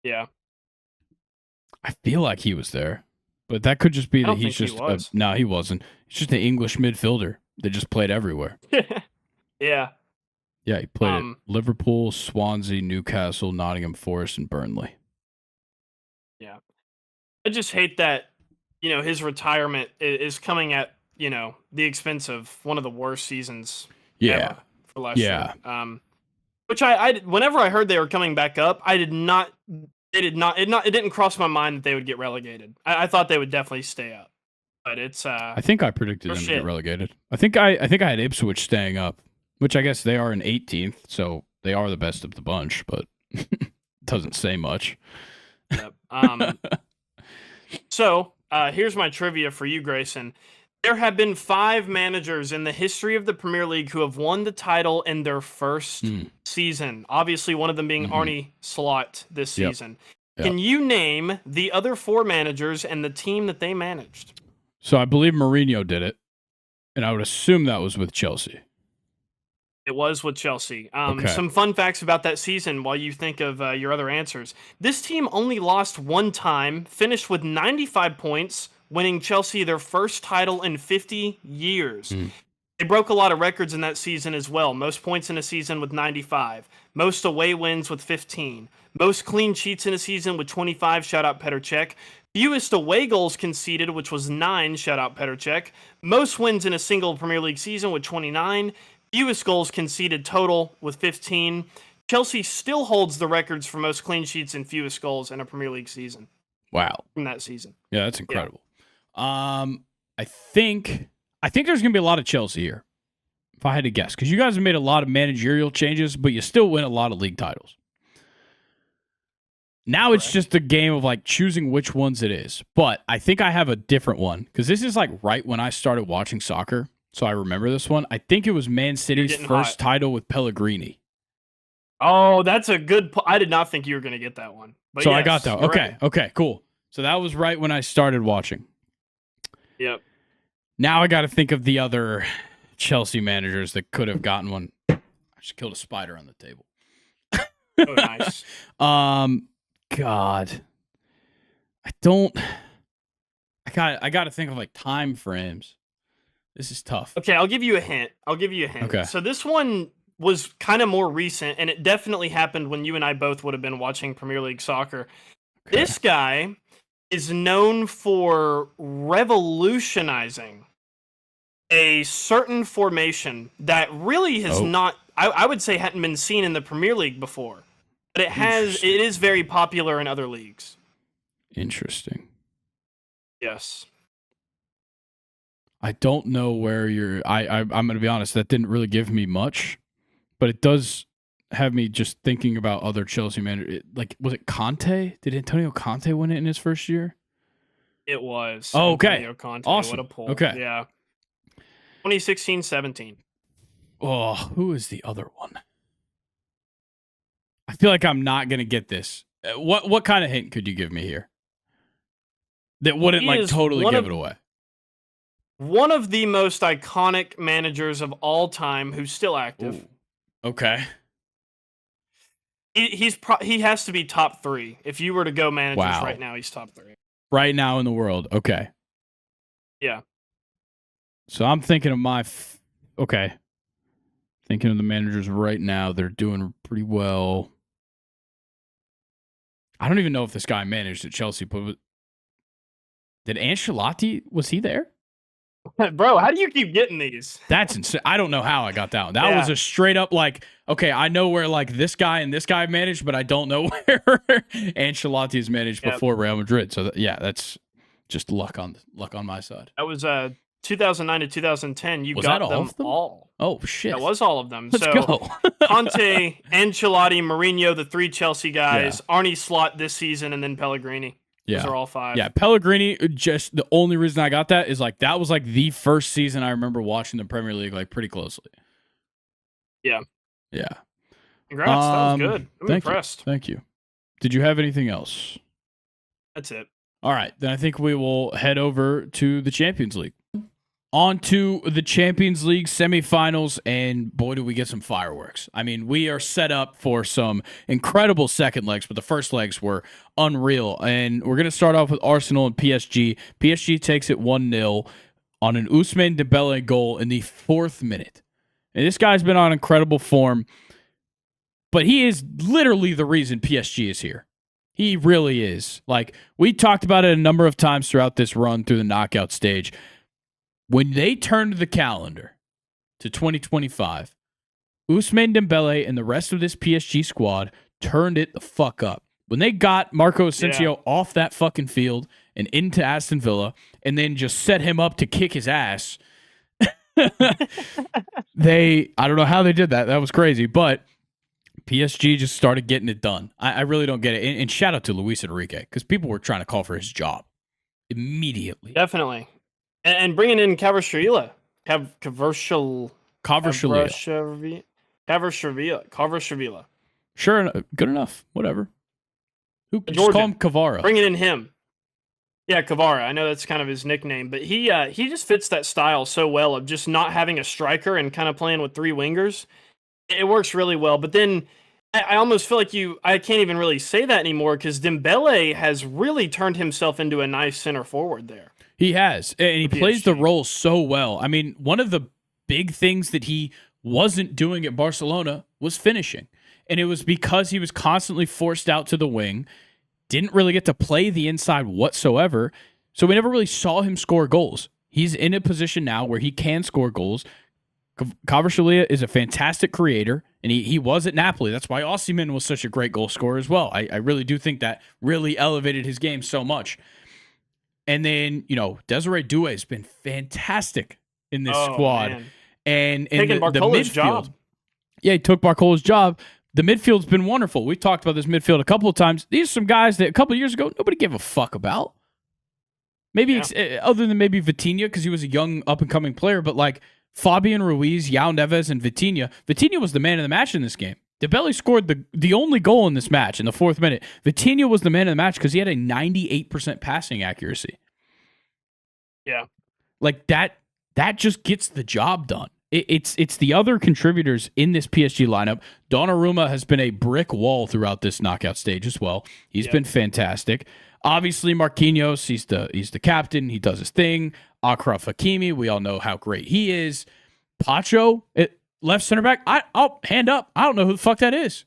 Yeah. I feel like he was there. But that could just be that he's just... no, he wasn't. He's just an English midfielder that just played everywhere. Yeah. Yeah, he played at Liverpool, Swansea, Newcastle, Nottingham Forest, and Burnley. Yeah. I just hate that, his retirement is coming at, the expense of one of the worst seasons ever for Leicester. Yeah. Which I whenever I heard they were coming back up, it didn't cross my mind that they would get relegated. I thought they would definitely stay up. But it's I think I predicted them to get relegated. I think I had Ipswich staying up, which I guess they are in 18th, so they are the best of the bunch, but it doesn't say much. Yep. So, here's my trivia for you, Grayson. There have been 5 managers in the history of the Premier League who have won the title in their first season. Obviously, one of them being Arne Slot this season. Yep. Can you name the other 4 managers and the team that they managed? So I believe Mourinho did it, and I would assume that was with Chelsea. It was with Chelsea. Some fun facts about that season while you think of your other answers. This team only lost 1 time, finished with 95 points, winning Chelsea their first title in 50 years. They broke a lot of records in that season as well. Most points in a season with 95. Most away wins with 15. Most clean sheets in a season with 25. Shout out Petr Cech. Fewest away goals conceded, which was 9. Shout out Petr Cech. Most wins in a single Premier League season with 29. Fewest goals conceded total with 15. Chelsea still holds the records for most clean sheets and fewest goals in a Premier League season. Wow. From that season. Yeah, that's incredible. I think there's going to be a lot of Chelsea here, if I had to guess, because you guys have made a lot of managerial changes, but you still win a lot of league titles. Now it's just a game of like choosing which ones it is. But I think I have a different one, because this is like right when I started watching soccer, so I remember this one. I think it was Man City's first title with Pellegrini. Oh, that's a good I did not think you were going to get that one. But so yes, I got that. Okay, cool. So that was right when I started watching. Yep. Now I got to think of the other Chelsea managers that could have gotten one. I just killed a spider on the table. Oh, nice. God. I got to think of like time frames. This is tough. Okay, I'll give you a hint. Okay. So this one was kind of more recent, and it definitely happened when you and I both would have been watching Premier League soccer. Okay. This guy is known for revolutionizing a certain formation that really has not, I would say, hadn't been seen in the Premier League before. But it is very popular in other leagues. Interesting. Yes. I don't know where I'm going to be honest, that didn't really give me much, but it does have me just thinking about other Chelsea managers. Like, was it Conte? Did Antonio Conte win it in his first year? It was. Oh, okay. Antonio Conte. Awesome. What a pull. Okay. Yeah. 2016-17. Oh, who is the other one? I feel like I'm not going to get this. What kind of hint could you give me here that wouldn't like totally give it away? One of the most iconic managers of all time who's still active. Ooh. Okay. He has to be top 3. If you were to go managers right now, he's top 3. Right now in the world. Okay. Yeah. So I'm thinking of thinking of the managers right now. They're doing pretty well. I don't even know if this guy managed at Chelsea, but did Ancelotti, was he there? Bro, how do you keep getting these? That's insane. I don't know how I got that one. That was a straight up like, okay, I know where like this guy and this guy managed, but I don't know where Ancelotti is managed before Real Madrid. So that's just luck on my side. That was 2009 to 2010. You got them all. Oh shit! That was all of them. Let's go. Conte, Ancelotti, Mourinho, the 3 Chelsea guys, Arne Slot this season, and then Pellegrini. Yeah. Those are all 5. Yeah, Pellegrini, just the only reason I got that is like that was like the first season I remember watching the Premier League like pretty closely. Yeah. Yeah. Congrats. That was good. I'm impressed. Thank you. Did you have anything else? That's it. All right. Then I think we will head over to the Champions League. On to the Champions League semifinals, and boy, do we get some fireworks. I mean, we are set up for some incredible second legs, but the first legs were unreal. And we're going to start off with Arsenal and PSG. PSG takes it 1-0 on an Ousmane Dembele goal in the 4th minute. And this guy's been on incredible form, but he is literally the reason PSG is here. He really is. Like, we talked about it a number of times throughout this run through the knockout stage. When they turned the calendar to 2025, Ousmane Dembele and the rest of this PSG squad turned it the fuck up. When they got Marco Asensio off that fucking field and into Aston Villa and then just set him up to kick his ass, I don't know how they did that. That was crazy. But PSG just started getting it done. I really don't get it. And shout out to Luis Enrique because people were trying to call for his job immediately. Definitely. And bringing in Kvaratskhelia. Kvaratskhelia. Sure, good enough. Whatever. Just call him Kvara. Bringing in him. Yeah, Kvara. I know that's kind of his nickname, but he just fits that style so well of just not having a striker and kind of playing with 3 wingers. It works really well. But then I almost feel like I can't even really say that anymore because Dembele has really turned himself into a nice center forward there. He has, and he plays the role so well. I mean, one of the big things that he wasn't doing at Barcelona was finishing, and it was because he was constantly forced out to the wing, didn't really get to play the inside whatsoever, so we never really saw him score goals. He's in a position now where he can score goals. Kvaratskhelia is a fantastic creator, and he was at Napoli. That's why Osimhen was such a great goal scorer as well. I really do think that really elevated his game so much. And then, Desiree Doué has been fantastic in this squad. Man. And taking the Barcola's midfield. Job. Yeah, he took Barcola's job. The midfield's been wonderful. We've talked about this midfield a couple of times. These are some guys that a couple of years ago, nobody gave a fuck about. Maybe other than maybe Vitinha, because he was a young, up-and-coming player. But like Fabian Ruiz, Yao Neves, and Vitinha. Vitinha was the man of the match in this game. Dembele scored the only goal in this match in the 4th minute. Vitinha was the man of the match because he had a 98% passing accuracy. Yeah. Like that just gets the job done. It's the other contributors in this PSG lineup. Donnarumma has been a brick wall throughout this knockout stage as well. He's been fantastic. Obviously, Marquinhos, he's the captain. He does his thing. Achraf Hakimi, we all know how great he is. Pacho, left center back. I'll hand up. I don't know who the fuck that is.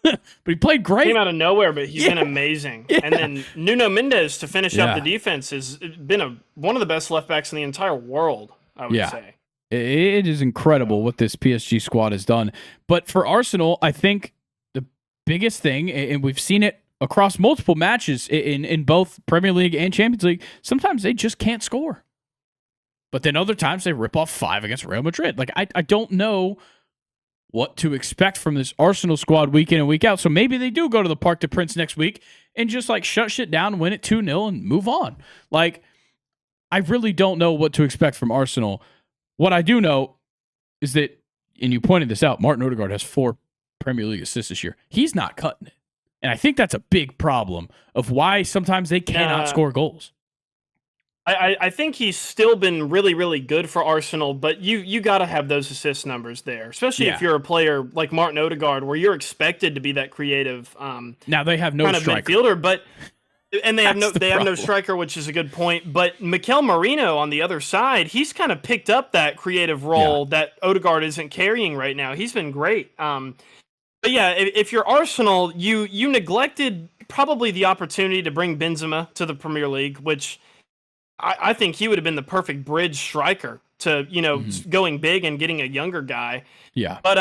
But he played great. Came out of nowhere, but he's been amazing. Yeah. And then Nuno Mendes to finish up the defense has been one of the best left backs in the entire world, I would say. It is incredible what this PSG squad has done. But for Arsenal, I think the biggest thing, and we've seen it across multiple matches in both Premier League and Champions League, sometimes they just can't score. But then other times they rip off 5 against Real Madrid. Like, I don't know what to expect from this Arsenal squad week in and week out. So maybe they do go to the Parc des Princes next week and just like shut shit down, win it 2-0 and move on. Like, I really don't know what to expect from Arsenal. What I do know is that, and you pointed this out, Martin Odegaard has 4 Premier League assists this year. He's not cutting it. And I think that's a big problem of why sometimes they cannot score goals. I think he's still been really, really good for Arsenal, but you got to have those assist numbers there, especially if you're a player like Martin Odegaard, where you're expected to be that creative. Now they have no kind striker. Of midfielder, and they have no striker, which is a good point. But Mikel Merino on the other side, he's kind of picked up that creative role that Odegaard isn't carrying right now. He's been great. But yeah, if you're Arsenal, you neglected probably the opportunity to bring Benzema to the Premier League, which I think he would have been the perfect bridge striker to, going big and getting a younger guy. Yeah. But,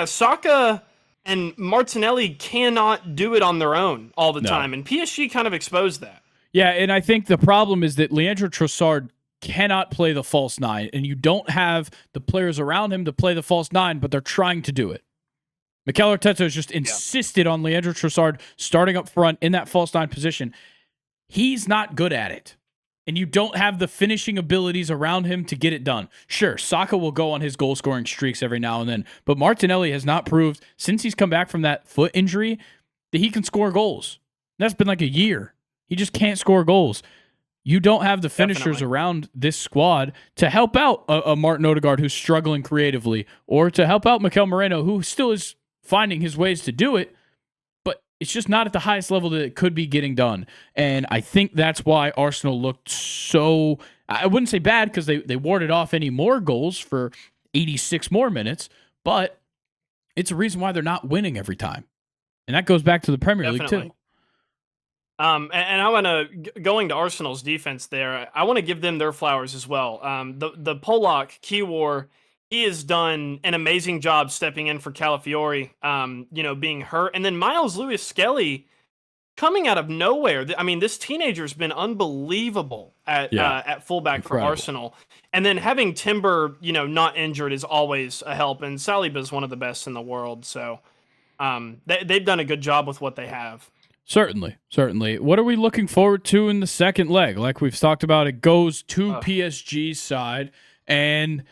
Saka and Martinelli cannot do it on their own all the time. And PSG kind of exposed that. Yeah, and I think the problem is that Leandro Trossard cannot play the false 9, and you don't have the players around him to play the false 9, but they're trying to do it. Mikel Arteta has just insisted on Leandro Trossard starting up front in that false nine position. He's not good at it. And you don't have the finishing abilities around him to get it done. Sure, Saka will go on his goal-scoring streaks every now and then, but Martinelli has not proved, since he's come back from that foot injury, that he can score goals. That's been like a year. He just can't score goals. You don't have the finishers around this squad to help out a Martin Odegaard who's struggling creatively, or to help out Mikel Moreno, who still is finding his ways to do it, but it's just not at the highest level that it could be getting done. And I think that's why Arsenal looked so, I wouldn't say bad, because they warded off any more goals for 86 more minutes, but it's a reason why they're not winning every time. And that goes back to the Premier League too. And I want to, going to Arsenal's defense there, I want to give them their flowers as well. The Polak Kiwor, he has done an amazing job stepping in for Calafiori, being hurt. And then Miles Lewis Skelly coming out of nowhere. I mean, this teenager's been unbelievable at fullback for Arsenal. And then having Timber, not injured is always a help. And Saliba is one of the best in the world. So they've done a good job with what they have. Certainly. What are we looking forward to in the second leg? Like we've talked about, it goes to PSG's side, and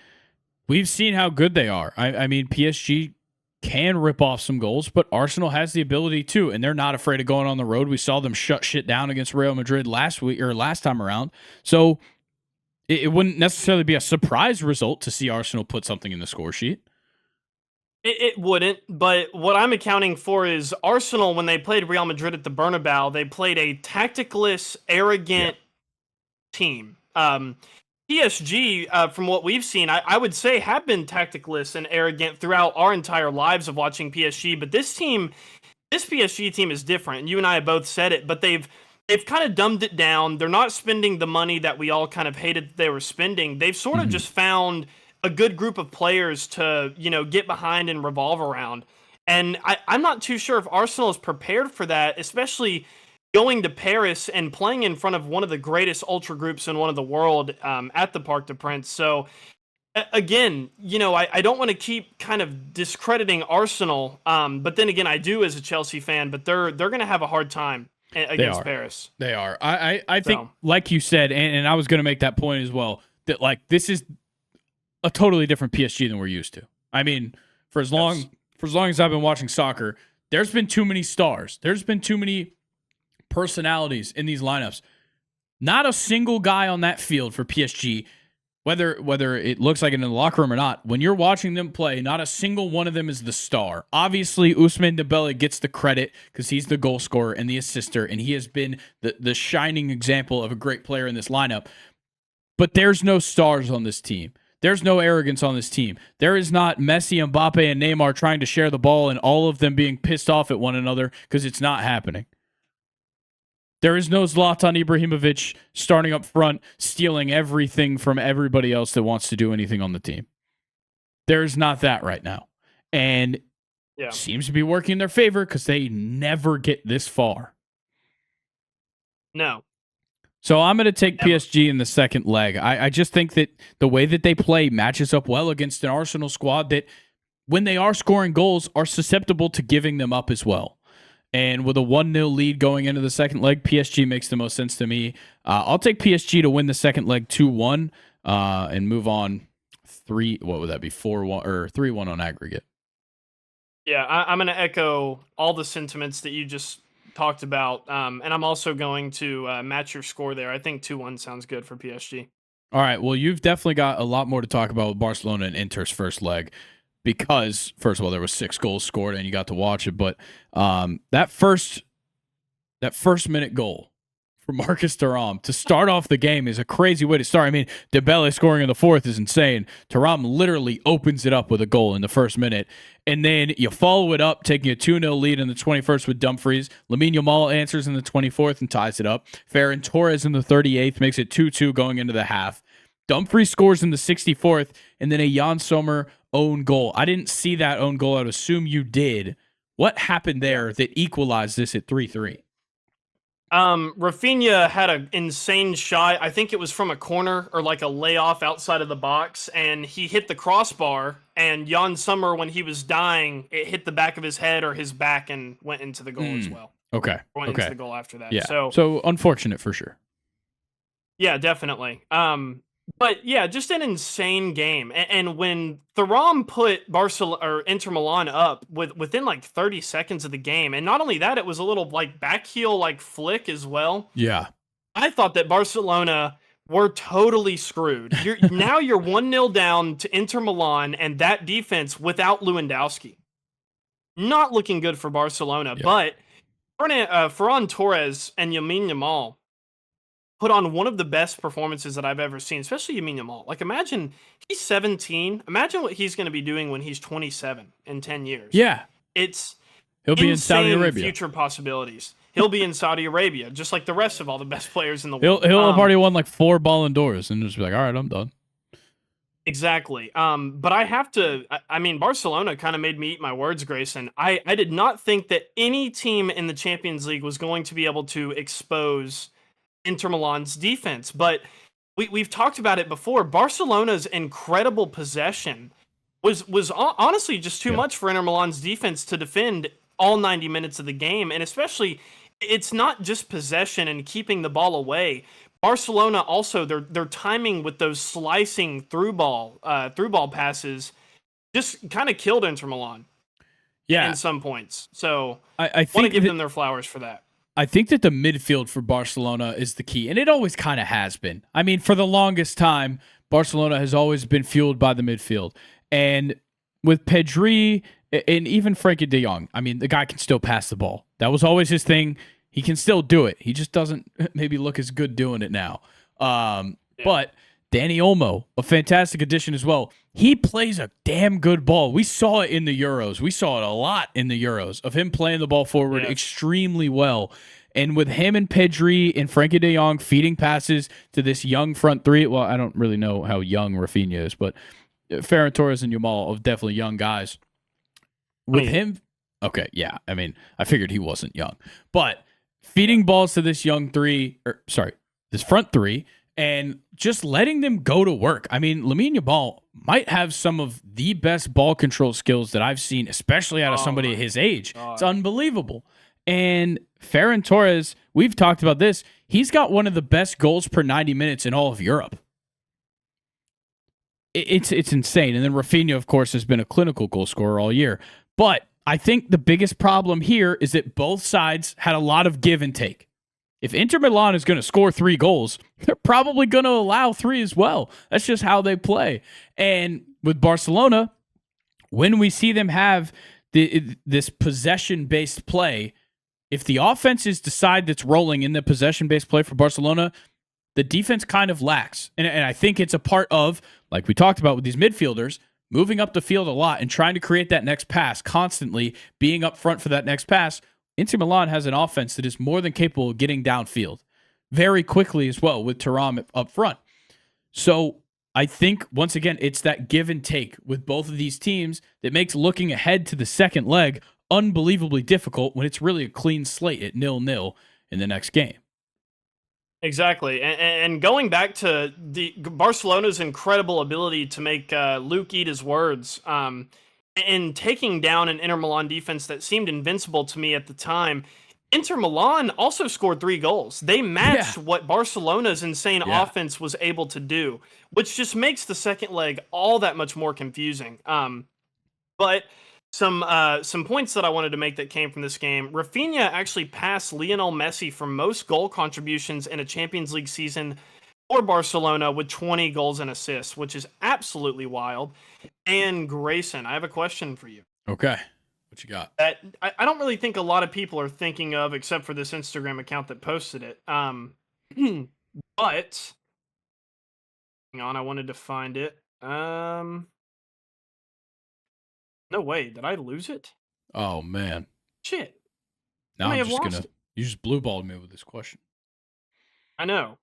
we've seen how good they are. I mean, PSG can rip off some goals, but Arsenal has the ability to, and they're not afraid of going on the road. We saw them shut shit down against Real Madrid last time around. So it wouldn't necessarily be a surprise result to see Arsenal put something in the score sheet. It wouldn't, but what I'm accounting for is Arsenal, when they played Real Madrid at the Bernabeu, they played a tacticless, arrogant team. PSG, from what we've seen, I would say have been tacticless and arrogant throughout our entire lives of watching PSG. But this PSG team is different. You and I have both said it, but they've kind of dumbed it down. They're not spending the money that we all kind of hated that they were spending. They've sort of just found a good group of players to, get behind and revolve around. And I'm not too sure if Arsenal is prepared for that, especially going to Paris and playing in front of one of the greatest ultra groups in one of the world at the Parc des Princes. So again, I don't want to keep kind of discrediting Arsenal, but then again, I do as a Chelsea fan, but they're going to have a hard time against Paris. They are. I think, like you said, and I was going to make that point as well, that like this is a totally different PSG than we're used to. I mean, for as long as I've been watching soccer, there's been too many stars. There's been too many personalities in these lineups. Not a single guy on that field for PSG, whether it looks like it in the locker room or not, when you're watching them play, not a single one of them is the star. Obviously, Ousmane Dembele gets the credit because he's the goal scorer and the assister, and he has been the shining example of a great player in this lineup. But there's no stars on this team. There's no arrogance on this team. There is not Messi, Mbappe, and Neymar trying to share the ball and all of them being pissed off at one another because it's not happening. There is no Zlatan Ibrahimovic starting up front, stealing everything from everybody else that wants to do anything on the team. There's not that right now. And it seems to be working in their favor because they never get this far. No. So I'm going to take PSG in the second leg. I just think that the way that they play matches up well against an Arsenal squad that, when they are scoring goals, are susceptible to giving them up as well. And with a 1-0 lead going into the second leg, PSG makes the most sense to me. I'll take PSG to win the second leg 2-1 and move on 4-1 or 3-1 on aggregate. Yeah, I'm going to echo all the sentiments that you just talked about, and I'm also going to match your score there. I think 2-1 sounds good for PSG. All right, well, you've definitely got a lot more to talk about with Barcelona and Inter's first leg because, first of all, there was 6 goals scored and you got to watch it, but that first minute goal for Marcus Thuram to start off the game is a crazy way to start. I mean, Dembele scoring in the fourth is insane. Thuram literally opens it up with a goal in the first minute, and then you follow it up, taking a 2-0 lead in the 21st with Dumfries. Lamine Yamal answers in the 24th and ties it up. Ferran Torres in the 38th makes it 2-2 going into the half. Dumfries scores in the 64th, and then a Jan Sommer own goal. I didn't see that own goal. I would assume you did. What happened there that equalized this at 3-3? Rafinha had an insane shot. I think it was from a corner or like a layoff outside of the box, and he hit the crossbar. And Jan Sommer, when he was dying, it hit the back of his head or his back and went into the goal as well. Okay. Went into the goal after that. Yeah. So unfortunate for sure. Yeah, definitely. But yeah, just an insane game. And when Thuram put Barcelona or Inter Milan up within like 30 seconds of the game, and not only that, it was a little like back heel like flick as well. Yeah. I thought that Barcelona were totally screwed. Now you're 1-0 down to Inter Milan and that defense without Lewandowski. Not looking good for Barcelona, but Ferran Torres and Lamine Yamal put on one of the best performances that I've ever seen, especially Lamine Yamal. Like, imagine he's 17. Imagine what he's going to be doing when he's 27 in 10 years. Yeah. He'll be in Saudi Arabia. Future possibilities. He'll be in Saudi Arabia, just like the rest of all the best players in the world. He'll have already won like 4 Ballon d'Ors and just be like, all right, I'm done. Exactly. But I have to, I mean, Barcelona kind of made me eat my words, Grayson. I did not think that any team in the Champions League was going to be able to expose Inter Milan's defense, but we've talked about it before. Barcelona's incredible possession was honestly just too much for Inter Milan's defense to defend all 90 minutes of the game, and especially it's not just possession and keeping the ball away. Barcelona also their timing with those slicing through ball passes just kind of killed Inter Milan. Yeah, in some points. So I want to give them their flowers for that. I think that the midfield for Barcelona is the key, and it always kind of has been. I mean, for the longest time, Barcelona has always been fueled by the midfield. And with Pedri and even Frenkie de Jong, I mean, the guy can still pass the ball. That was always his thing. He can still do it. He just doesn't maybe look as good doing it now. But Dani Olmo, a fantastic addition as well. He plays a damn good ball. We saw it in the Euros. We saw it a lot in the Euros of him playing the ball forward extremely well. And with him and Pedri and Frenkie de Jong feeding passes to this young front three, well, I don't really know how young Rafinha is, but Ferran Torres and Yamal are definitely young guys. With him, okay, yeah. I mean, I figured he wasn't young. But feeding balls to this this front three, and just letting them go to work. I mean, Lamine Yamal might have some of the best ball control skills that I've seen, especially out of somebody his age. God. It's unbelievable. And Ferran Torres, we've talked about this. He's got one of the best goals per 90 minutes in all of Europe. It's insane. And then Rafinha, of course, has been a clinical goal scorer all year. But I think the biggest problem here is that both sides had a lot of give and take. If Inter Milan is going to score 3 goals, they're probably going to allow 3 as well. That's just how they play. And with Barcelona, when we see them have this possession-based play, if the offenses decide that's rolling in the possession-based play for Barcelona, the defense kind of lacks. And I think it's a part of, like we talked about with these midfielders, moving up the field a lot and trying to create that next pass, constantly being up front for that next pass. Inter Milan has an offense that is more than capable of getting downfield very quickly as well with Thuram up front. So I think, once again, it's that give and take with both of these teams that makes looking ahead to the second leg unbelievably difficult when it's really a clean slate at 0-0 in the next game. Exactly. And going back to the Barcelona's incredible ability to make Luke eat his words, and taking down an Inter Milan defense that seemed invincible to me at the time, Inter Milan also scored 3 goals. They matched what Barcelona's insane offense was able to do, which just makes the second leg all that much more confusing. But some points that I wanted to make that came from this game. Rafinha actually passed Lionel Messi for most goal contributions in a Champions League season for Barcelona with 20 goals and assists, which is absolutely wild. And Grayson, I have a question for you. Okay. What you got? That I don't really think a lot of people are thinking of, except for this Instagram account that posted it. But hang on, I wanted to find it. No way, did I lose it? Oh man. Shit. Now I'm just gonna you just blue balled me with this question. I know.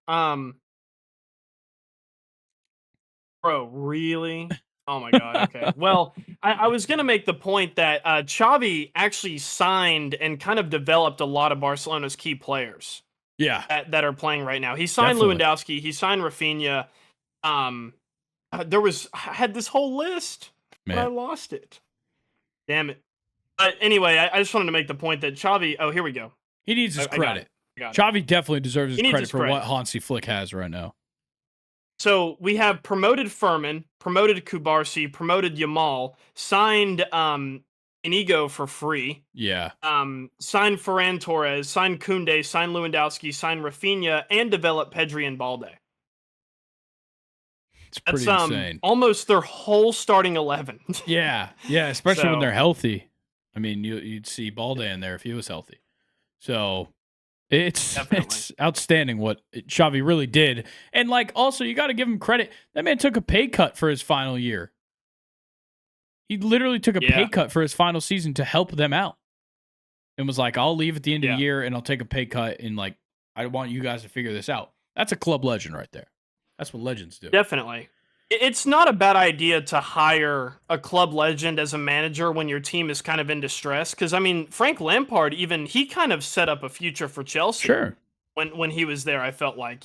Bro, really? Oh my god, okay. Well, I was going to make the point that Xavi actually signed and kind of developed a lot of Barcelona's key players. that are playing right now. He signed Lewandowski. He signed Rafinha. I had this whole list, but I lost it. Damn it. But anyway, I just wanted to make the point that Xavi. Oh, here we go. He needs his credit. Xavi definitely deserves his credit for what Hansi Flick has right now. So we have promoted Furman, promoted Kubarsi, promoted Yamal, signed Inigo for free. Yeah. Signed Ferran Torres, signed Koundé, signed Lewandowski, signed Rafinha, and developed Pedri and Balde. It's pretty insane. Almost their whole starting 11. Yeah, especially when they're healthy. I mean, you'd see Balde in there if he was healthy. So it's outstanding what Xavi really did. And, like, also, you got to give him credit. That man took a pay cut for his final year. He literally took a pay cut for his final season to help them out. And was like, I'll leave at the end of the year and I'll take a pay cut. And, like, I want you guys to figure this out. That's a club legend right there. That's what legends do. Definitely. It's not a bad idea to hire a club legend as a manager when your team is kind of in distress. Because, I mean, Frank Lampard, he kind of set up a future for Chelsea. Sure. When he was there, I felt like,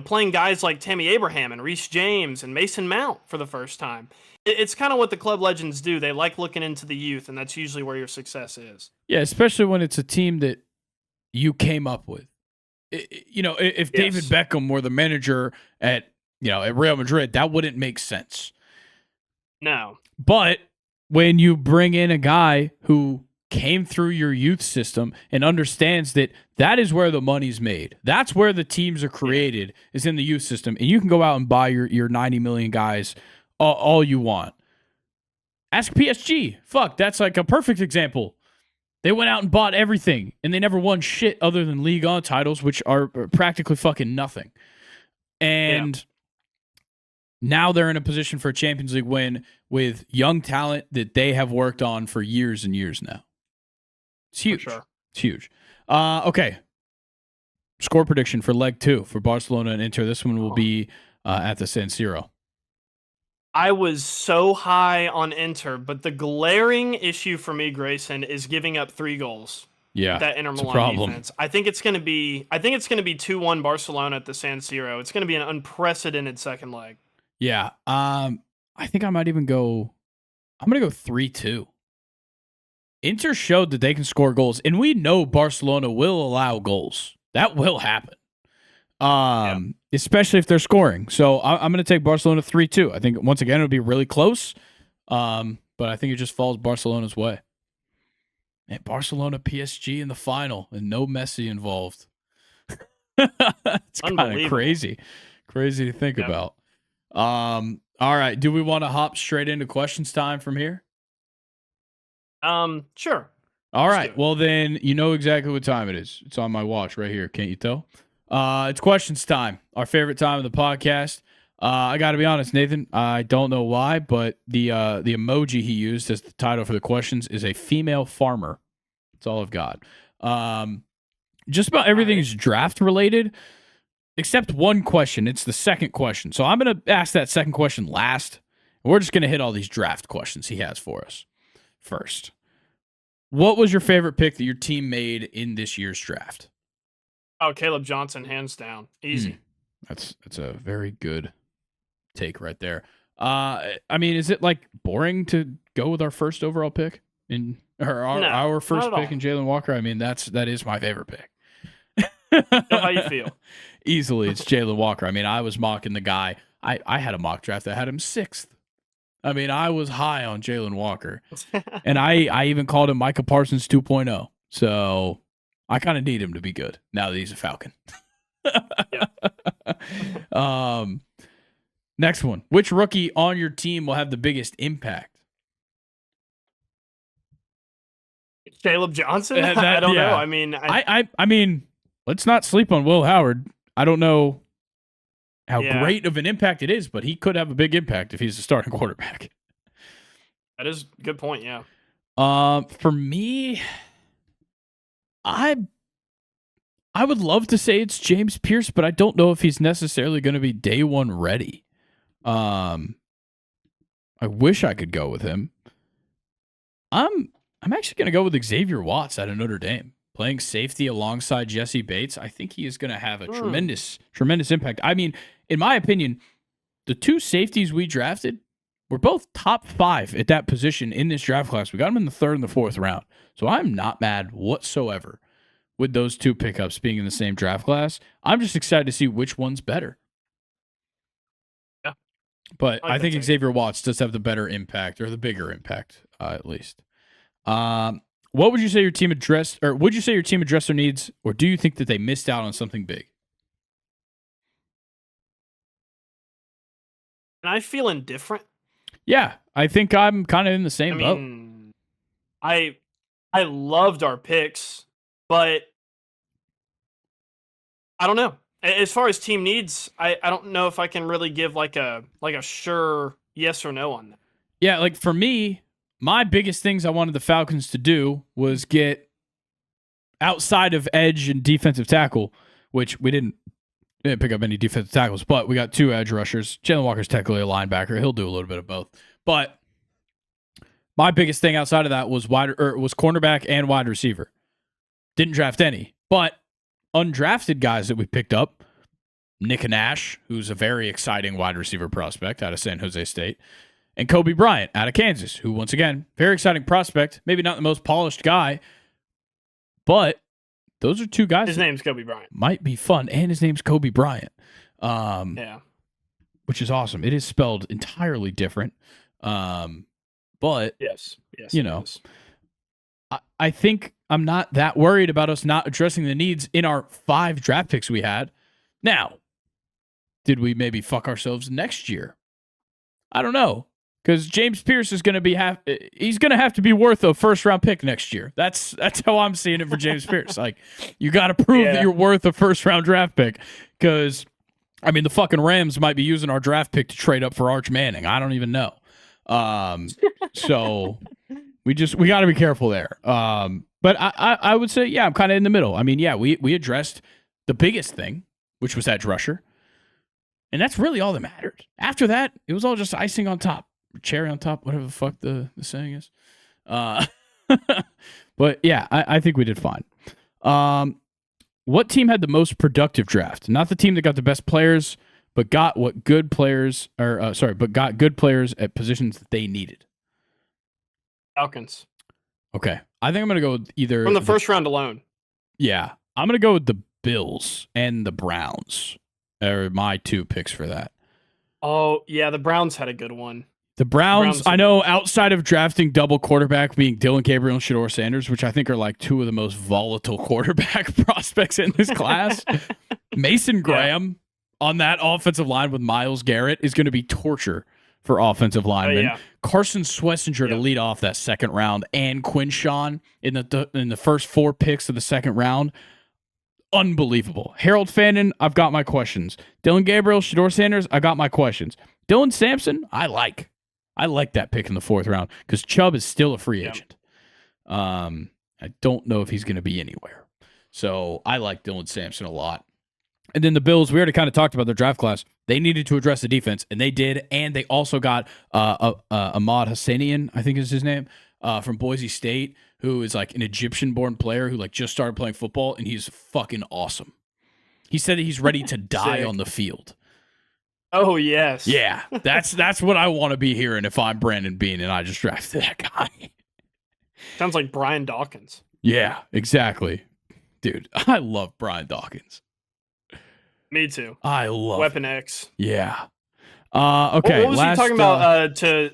playing guys like Tammy Abraham and Reece James and Mason Mount for the first time. It's kind of what the club legends do. They like looking into the youth, and that's usually where your success is. Yeah, especially when it's a team that you came up with. If David Beckham were the manager at Real Madrid, that wouldn't make sense. No. But when you bring in a guy who came through your youth system and understands that is where the money's made, that's where the teams are created, is in the youth system, and you can go out and buy your 90 million guys all you want. Ask PSG. Fuck, that's like a perfect example. They went out and bought everything, and they never won shit other than Ligue 1 titles, which are practically fucking nothing. And now they're in a position for a Champions League win with young talent that they have worked on for years and years now. It's huge. For sure. It's huge. Okay. Score prediction for leg 2 for Barcelona and Inter. This one will be at the San Siro. I was so high on Inter, but the glaring issue for me, Grayson, is giving up 3 goals. Yeah, that Inter Milan defense. I think it's going to be 2-1 Barcelona at the San Siro. It's going to be an unprecedented second leg. Yeah. I think I might even go. I'm going to go 3-2. Inter showed that they can score goals, and we know Barcelona will allow goals. That will happen. Especially if they're scoring. So I'm going to take Barcelona 3-2. I think, once again, it'll be really close. But I think it just falls Barcelona's way. And Barcelona PSG in the final and no Messi involved. It's kind of crazy. Crazy to think about. All right. Do we want to hop straight into questions time from here? Sure. All right. Well, then you know exactly what time it is. It's on my watch right here. Can't you tell? It's questions time. Our favorite time of the podcast. I got to be honest, Nathan. I don't know why, but the emoji he used as the title for the questions is a female farmer. That's all I've got. Just about everything is draft related, except one question. It's the second question. So I'm going to ask that second question last. And we're just going to hit all these draft questions he has for us first. What was your favorite pick that your team made in this year's draft? Oh, Caleb Johnson, hands down. Easy. That's a very good take right there. I mean, is it like boring to go with our first overall pick our first pick in Jalen Walker? I mean, that is my favorite pick. Know how you feel. Easily, it's Jalen Walker. I mean, I was mocking the guy. I had a mock draft that had him 6th. I mean, I was high on Jalen Walker. And I even called him Micah Parsons 2.0. So I kind of need him to be good now that he's a Falcon. Next one. Which rookie on your team will have the biggest impact? Caleb Johnson? I don't know. I mean, I mean, let's not sleep on Will Howard. I don't know how great of an impact it is, but he could have a big impact if he's a starting quarterback. That is a good point, yeah. For me, I would love to say it's James Pierce, but I don't know if he's necessarily going to be day one ready. I wish I could go with him. I'm actually going to go with Xavier Watts out of Notre Dame. playing safety alongside Jesse Bates, I think he is going to have a tremendous impact. I mean, in my opinion, the two safeties we drafted were both top 5 at that position in this draft class. We got them in the 3rd and the 4th round. So I'm not mad whatsoever with those two pickups being in the same draft class. I'm just excited to see which one's better. Yeah. But I think Xavier Watts does have the better impact, or the bigger impact, at least. What would you say your team addressed, or would you say your team addressed their needs, or do you think that they missed out on something big? And I feel indifferent. Yeah, I think I'm kind of in the same boat. I loved our picks, but I don't know. As far as team needs, I don't know if I can really give like a sure yes or no on that. Yeah, like for me, my biggest things I wanted the Falcons to do was get outside of edge and defensive tackle, which we didn't pick up any defensive tackles, but we got 2 edge rushers. Jalen Walker's technically a linebacker. He'll do a little bit of both. But my biggest thing outside of that was was cornerback and wide receiver. Didn't draft any, but undrafted guys that we picked up, Nick Nash, who's a very exciting wide receiver prospect out of San Jose State, and Kobe Bryant out of Kansas, who, once again, very exciting prospect. Maybe not the most polished guy, but those are 2 guys. His name's Kobe Bryant. Might be fun, and his name's Kobe Bryant. Yeah. Which is awesome. It is spelled entirely different. But, yes, you know, I think I'm not that worried about us not addressing the needs in our 5 draft picks we had. Now, did we maybe fuck ourselves next year? I don't know. Because James Pierce is going to he's going to have to be worth a first-round pick next year. That's how I'm seeing it for James Pierce. Like, you got to prove that you're worth a first-round draft pick. Because, I mean, the fucking Rams might be using our draft pick to trade up for Arch Manning. I don't even know. So we got to be careful there. But I would say, yeah, I'm kind of in the middle. I mean, yeah, we addressed the biggest thing, which was edge rusher. And that's really all that mattered. After that, it was all just icing on top. Cherry on top, whatever the fuck the saying is. But yeah, I think we did fine. What team had the most productive draft? Not the team that got the best players, but got good players at positions that they needed. Falcons. Okay. I think I'm going to go with either from the first round alone. Yeah. I'm going to go with the Bills and the Browns. Are my 2 picks for that. Oh, yeah, the Browns had a good one. The Browns, I know, outside of drafting double quarterback being Dylan Gabriel and Shedeur Sanders, which I think are like 2 of the most volatile quarterback prospects in this class, Mason Graham on that offensive line with Myles Garrett is going to be torture for offensive linemen. Carson Schlesinger to lead off that second round, and Quinshawn in the first 4 picks of the second round. Unbelievable. Harold Fannin, I've got my questions. Dylan Gabriel, Shedeur Sanders, I got my questions. Dylan Sampson, I like that pick in the 4th round because Chubb is still a free agent. I don't know if he's going to be anywhere. So I like Dylan Sampson a lot. And then the Bills, we already kind of talked about their draft class. They needed to address the defense, and they did. And they also got Ahmad Hassanian, I think is his name, from Boise State, who is like an Egyptian-born player who like just started playing football, and he's fucking awesome. He said that he's ready to die on the field. Oh, yes. Yeah, that's what I want to be hearing if I'm Brandon Beane and I just drafted that guy. Sounds like Brian Dawkins. Yeah, exactly. Dude, I love Brian Dawkins. Me too. I love Weapon X. Yeah. Okay. What was he talking about? To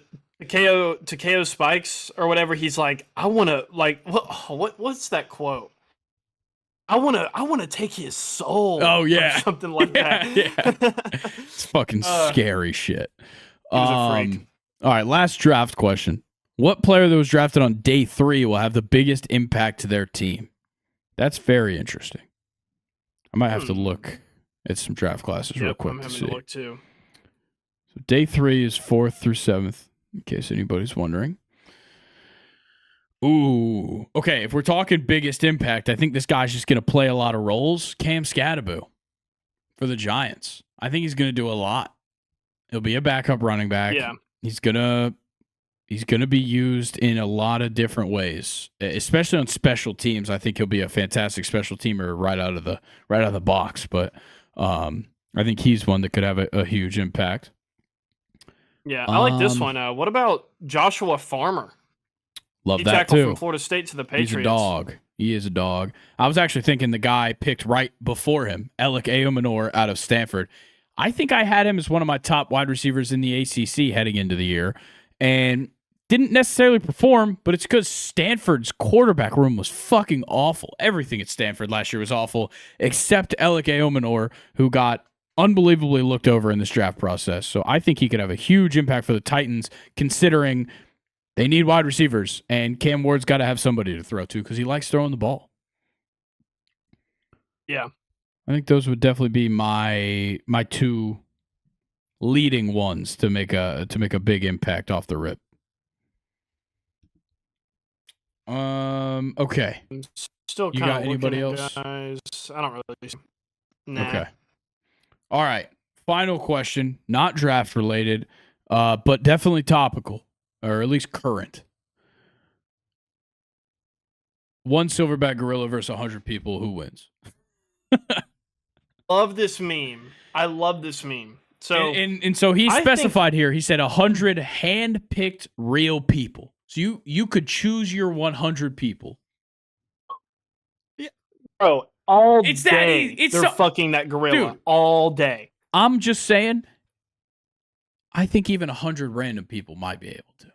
KO Spikes or whatever. He's like, I want to like what's that quote? I want to take his soul. Oh yeah, or something like that. Yeah. It's fucking scary shit. He was a freak. All right, last draft question. What player that was drafted on day 3 will have the biggest impact to their team? That's very interesting. I might have to look at some draft classes real quick. I'm having to look too. So day 3 is 4th through 7th, in case anybody's wondering. Ooh. Okay, if we're talking biggest impact, I think this guy's just going to play a lot of roles. Cam Scadaboo for the Giants. I think he's going to do a lot. He'll be a backup running back. Yeah. He's going to He's going to be used in a lot of different ways, especially on special teams. I think he'll be a fantastic special teamer right out of the box. But I think he's one that could have a huge impact. Yeah, I like this one. What about Joshua Farmer? Love he that tackled too. From Florida State to the Patriots. He's a dog. He is a dog. I was actually thinking the guy picked right before him, Alec Aomanor out of Stanford. I think I had him as one of my top wide receivers in the ACC heading into the year, and didn't necessarily perform, but it's because Stanford's quarterback room was fucking awful. Everything at Stanford last year was awful, except Alec Aomanor, who got unbelievably looked over in this draft process. So I think he could have a huge impact for the Titans, considering they need wide receivers, and Cam Ward's got to have somebody to throw to because he likes throwing the ball. Yeah. I think those would definitely be my two leading ones to make a big impact off the rip. Okay. I'm still you kind got of anybody looking else? At guys. I don't really. Nah. Okay. All right. Final question, not draft related, but definitely topical, or at least current. One silverback gorilla versus 100 people. Who wins? Love this meme. I love this meme. So and so he specified here. He said 100 hand-picked real people. So you could choose your 100 people. Yeah, bro. All day they're fucking that gorilla. Dude, all day. I'm just saying. I think even 100 random people might be able to.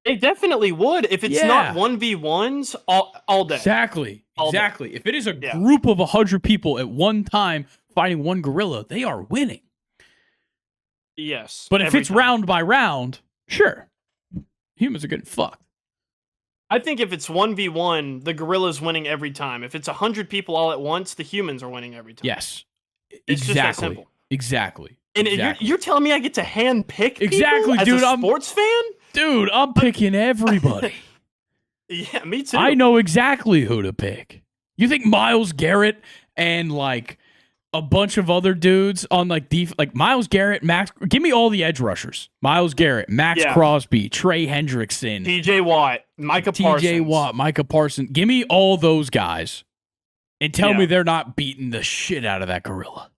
They definitely would if it's not 1v1s all day. Exactly. Exactly. If it is a group of 100 people at one time fighting one gorilla, they are winning. Yes. But if it's round by round, sure. Humans are getting fucked. I think if it's 1v1, the gorilla's winning every time. If it's 100 people all at once, the humans are winning every time. Yes. It's just that simple. Exactly. And you're telling me I get to hand pick people dude, as a sports fan? Dude, I'm picking everybody. Yeah, me too. I know exactly who to pick. You think Myles Garrett and like a bunch of other dudes on like Myles Garrett, Max, give me all the edge rushers. Myles Garrett, Max Crosby, Trey Hendrickson, TJ Watt, Micah Parsons. Give me all those guys and tell me they're not beating the shit out of that gorilla.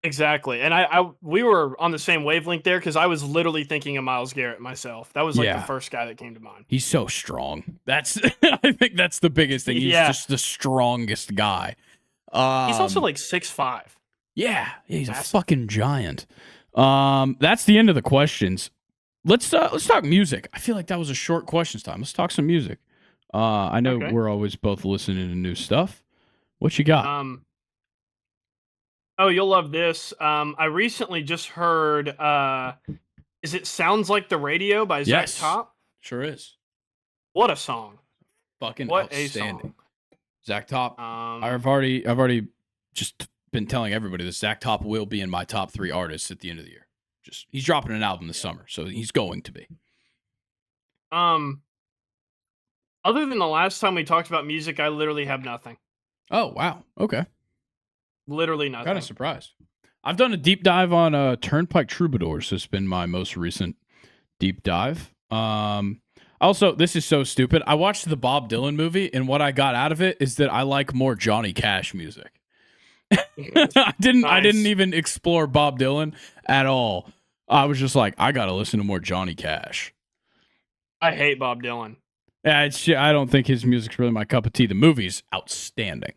Exactly. And we were on the same wavelength there because I was literally thinking of Myles Garrett myself. That was like the first guy that came to mind. He's so strong. I think that's the biggest thing. He's just the strongest guy. He's also like 6'5". Yeah, he's a fucking giant. That's the end of the questions. Let's talk music. I feel like that was a short questions time. Let's talk some music. I know we're always both listening to new stuff. What you got? Oh, you'll love this. I recently just heard, is it Sounds Like the Radio by Zach Top? Sure is. What a song. Fucking outstanding. Zach Top. I've already just been telling everybody this. Zach Top will be in my top 3 artists at the end of the year. He's dropping an album this summer, so he's going to be. Other than the last time we talked about music, I literally have nothing. Oh, wow. Okay. Literally nothing. Kind of surprised. I've done a deep dive on Turnpike Troubadours. Has been my most recent deep dive. Also, this is so stupid. I watched the Bob Dylan movie, and what I got out of it is that I like more Johnny Cash music. I didn't even explore Bob Dylan at all. I was just like, I gotta listen to more Johnny Cash. I hate Bob Dylan. Yeah, I don't think his music's really my cup of tea. The movie's outstanding.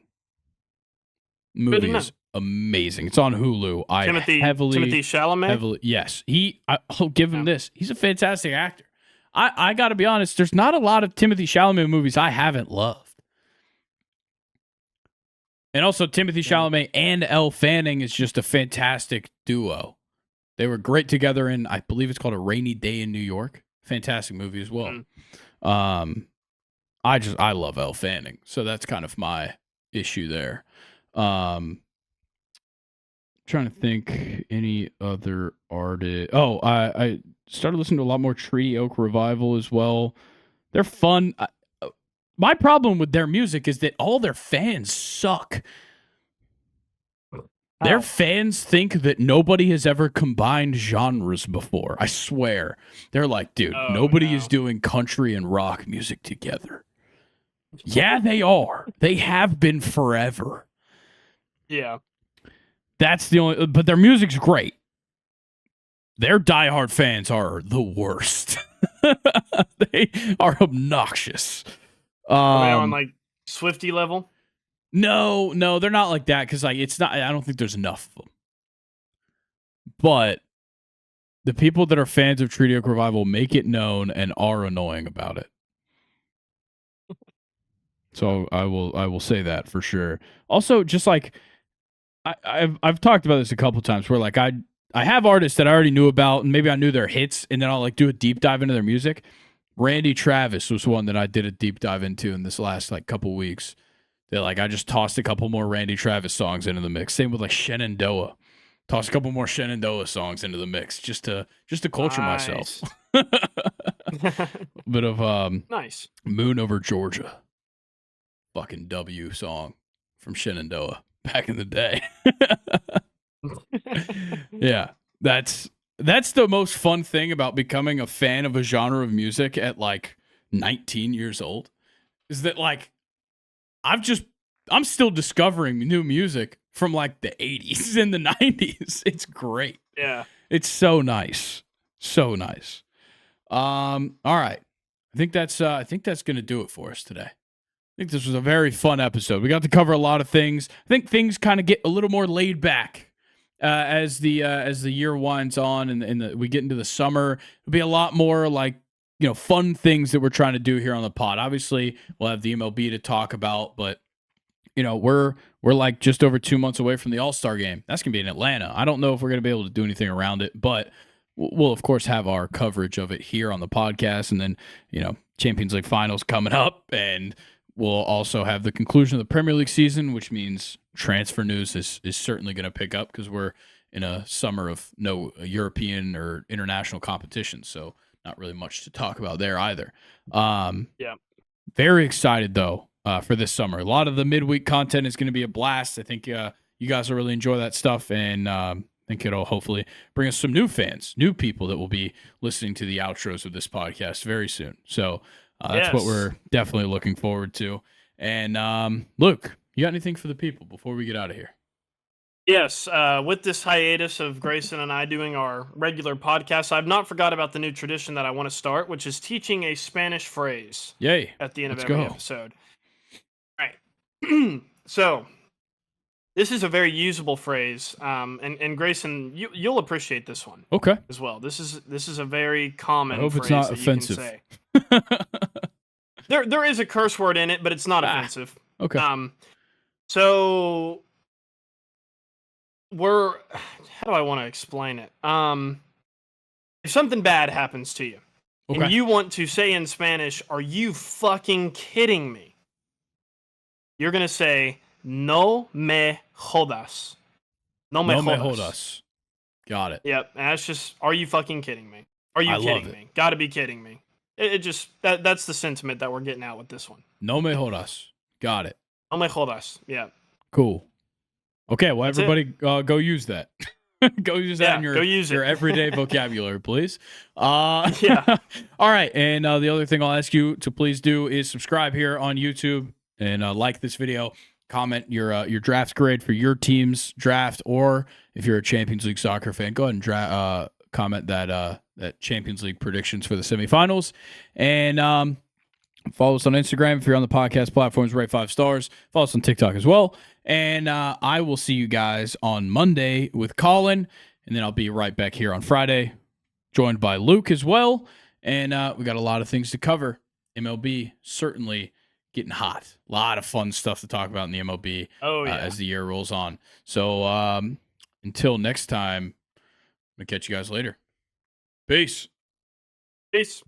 Movie is amazing. It's on Hulu. Timothy Chalamet. Yes, I'll give him this. He's a fantastic actor. I got to be honest. There's not a lot of Timothy Chalamet movies I haven't loved. And also, Timothy Chalamet and Elle Fanning is just a fantastic duo. They were great together in, I believe it's called A Rainy Day in New York. Fantastic movie as well. I love Elle Fanning, so that's kind of my issue there. Trying to think any other artist. Oh, I started listening to a lot more Treaty Oak Revival as well. They're fun. My problem with their music is that all their fans suck. Their fans think that nobody has ever combined genres before. I swear. They're like, dude, nobody is doing country and rock music together. Yeah, they are. They have been forever. Yeah. That's the only, but their music's great. Their diehard fans are the worst. They are obnoxious. Are they on like Swiftie level? No, they're not like that because like it's not. I don't think there's enough of them. But the people that are fans of Treaty Oak Revival make it known and are annoying about it. So I will say that for sure. Also, just like I've talked about this a couple times, where like I have artists that I already knew about, and maybe I knew their hits, and then I'll like do a deep dive into their music. Randy Travis was one that I did a deep dive into in this last like couple weeks. That like I just tossed a couple more Randy Travis songs into the mix. Same with like Shenandoah. Toss a couple more Shenandoah songs into the mix just to culture myself. Bit of nice Moon Over Georgia. Fucking W song from Shenandoah back in the day. Yeah. That's the most fun thing about becoming a fan of a genre of music at like 19 years old is that like I'm still discovering new music from like the 80s and the 90s. It's great. Yeah. It's so nice. So nice. All right. I think that's going to do it for us today. I think this was a very fun episode. We got to cover a lot of things. I think things kind of get a little more laid back as the year winds on and we get into the summer. It'll be a lot more like, you know, fun things that we're trying to do here on the pod. Obviously, we'll have the MLB to talk about, but you know, we're like just over 2 months away from the All-Star game. That's going to be in Atlanta. I don't know if we're going to be able to do anything around it, but we'll of course have our coverage of it here on the podcast, and then, you know, Champions League finals coming up, and we'll also have the conclusion of the Premier League season, which means transfer news is certainly going to pick up because we're in a summer of no European or international competition, so not really much to talk about there either. Yeah. Very excited though for this summer. A lot of the midweek content is going to be a blast. I think you guys will really enjoy that stuff, and I think it'll hopefully bring us some new fans, new people that will be listening to the outros of this podcast very soon. So that's what we're definitely looking forward to. And Luke, you got anything for the people before we get out of here? Yes, with this hiatus of Grayson and I doing our regular podcast, I've not forgot about the new tradition that I want to start, which is teaching a Spanish phrase. Yay. At the end of every episode. All right. So, this is a very usable phrase, and Grayson, you'll appreciate this one. Okay. As well. This is a very common phrase. I hope it's not offensive. You can say. There is a curse word in it, but it's not offensive. Okay. So how do I want to explain it? If something bad happens to you, and you want to say in Spanish, "Are you fucking kidding me?" You're gonna say, "No me jodas." No me jodas. Got it. Yep. And that's just, "Are you fucking kidding me? Are you kidding me? Gotta be kidding me." It just that's the sentiment that we're getting out with this one. No me jodas. Got it. No me jodas. Yeah. Cool. Okay, well, everybody go use that. Go use that in your everyday vocabulary, please. Yeah. All right, and the other thing I'll ask you to please do is subscribe here on YouTube and like this video. Comment your draft grade for your team's draft, or if you're a Champions League soccer fan, go ahead and comment that Champions League predictions for the semifinals. And follow us on Instagram if you're on the podcast platforms. Rate 5 stars. Follow us on TikTok as well. And I will see you guys on Monday with Colin, and then I'll be right back here on Friday, joined by Luke as well. And we got a lot of things to cover. MLB certainly getting hot. A lot of fun stuff to talk about in the MLB as the year rolls on. So until next time, I'm going to catch you guys later. Peace. Peace.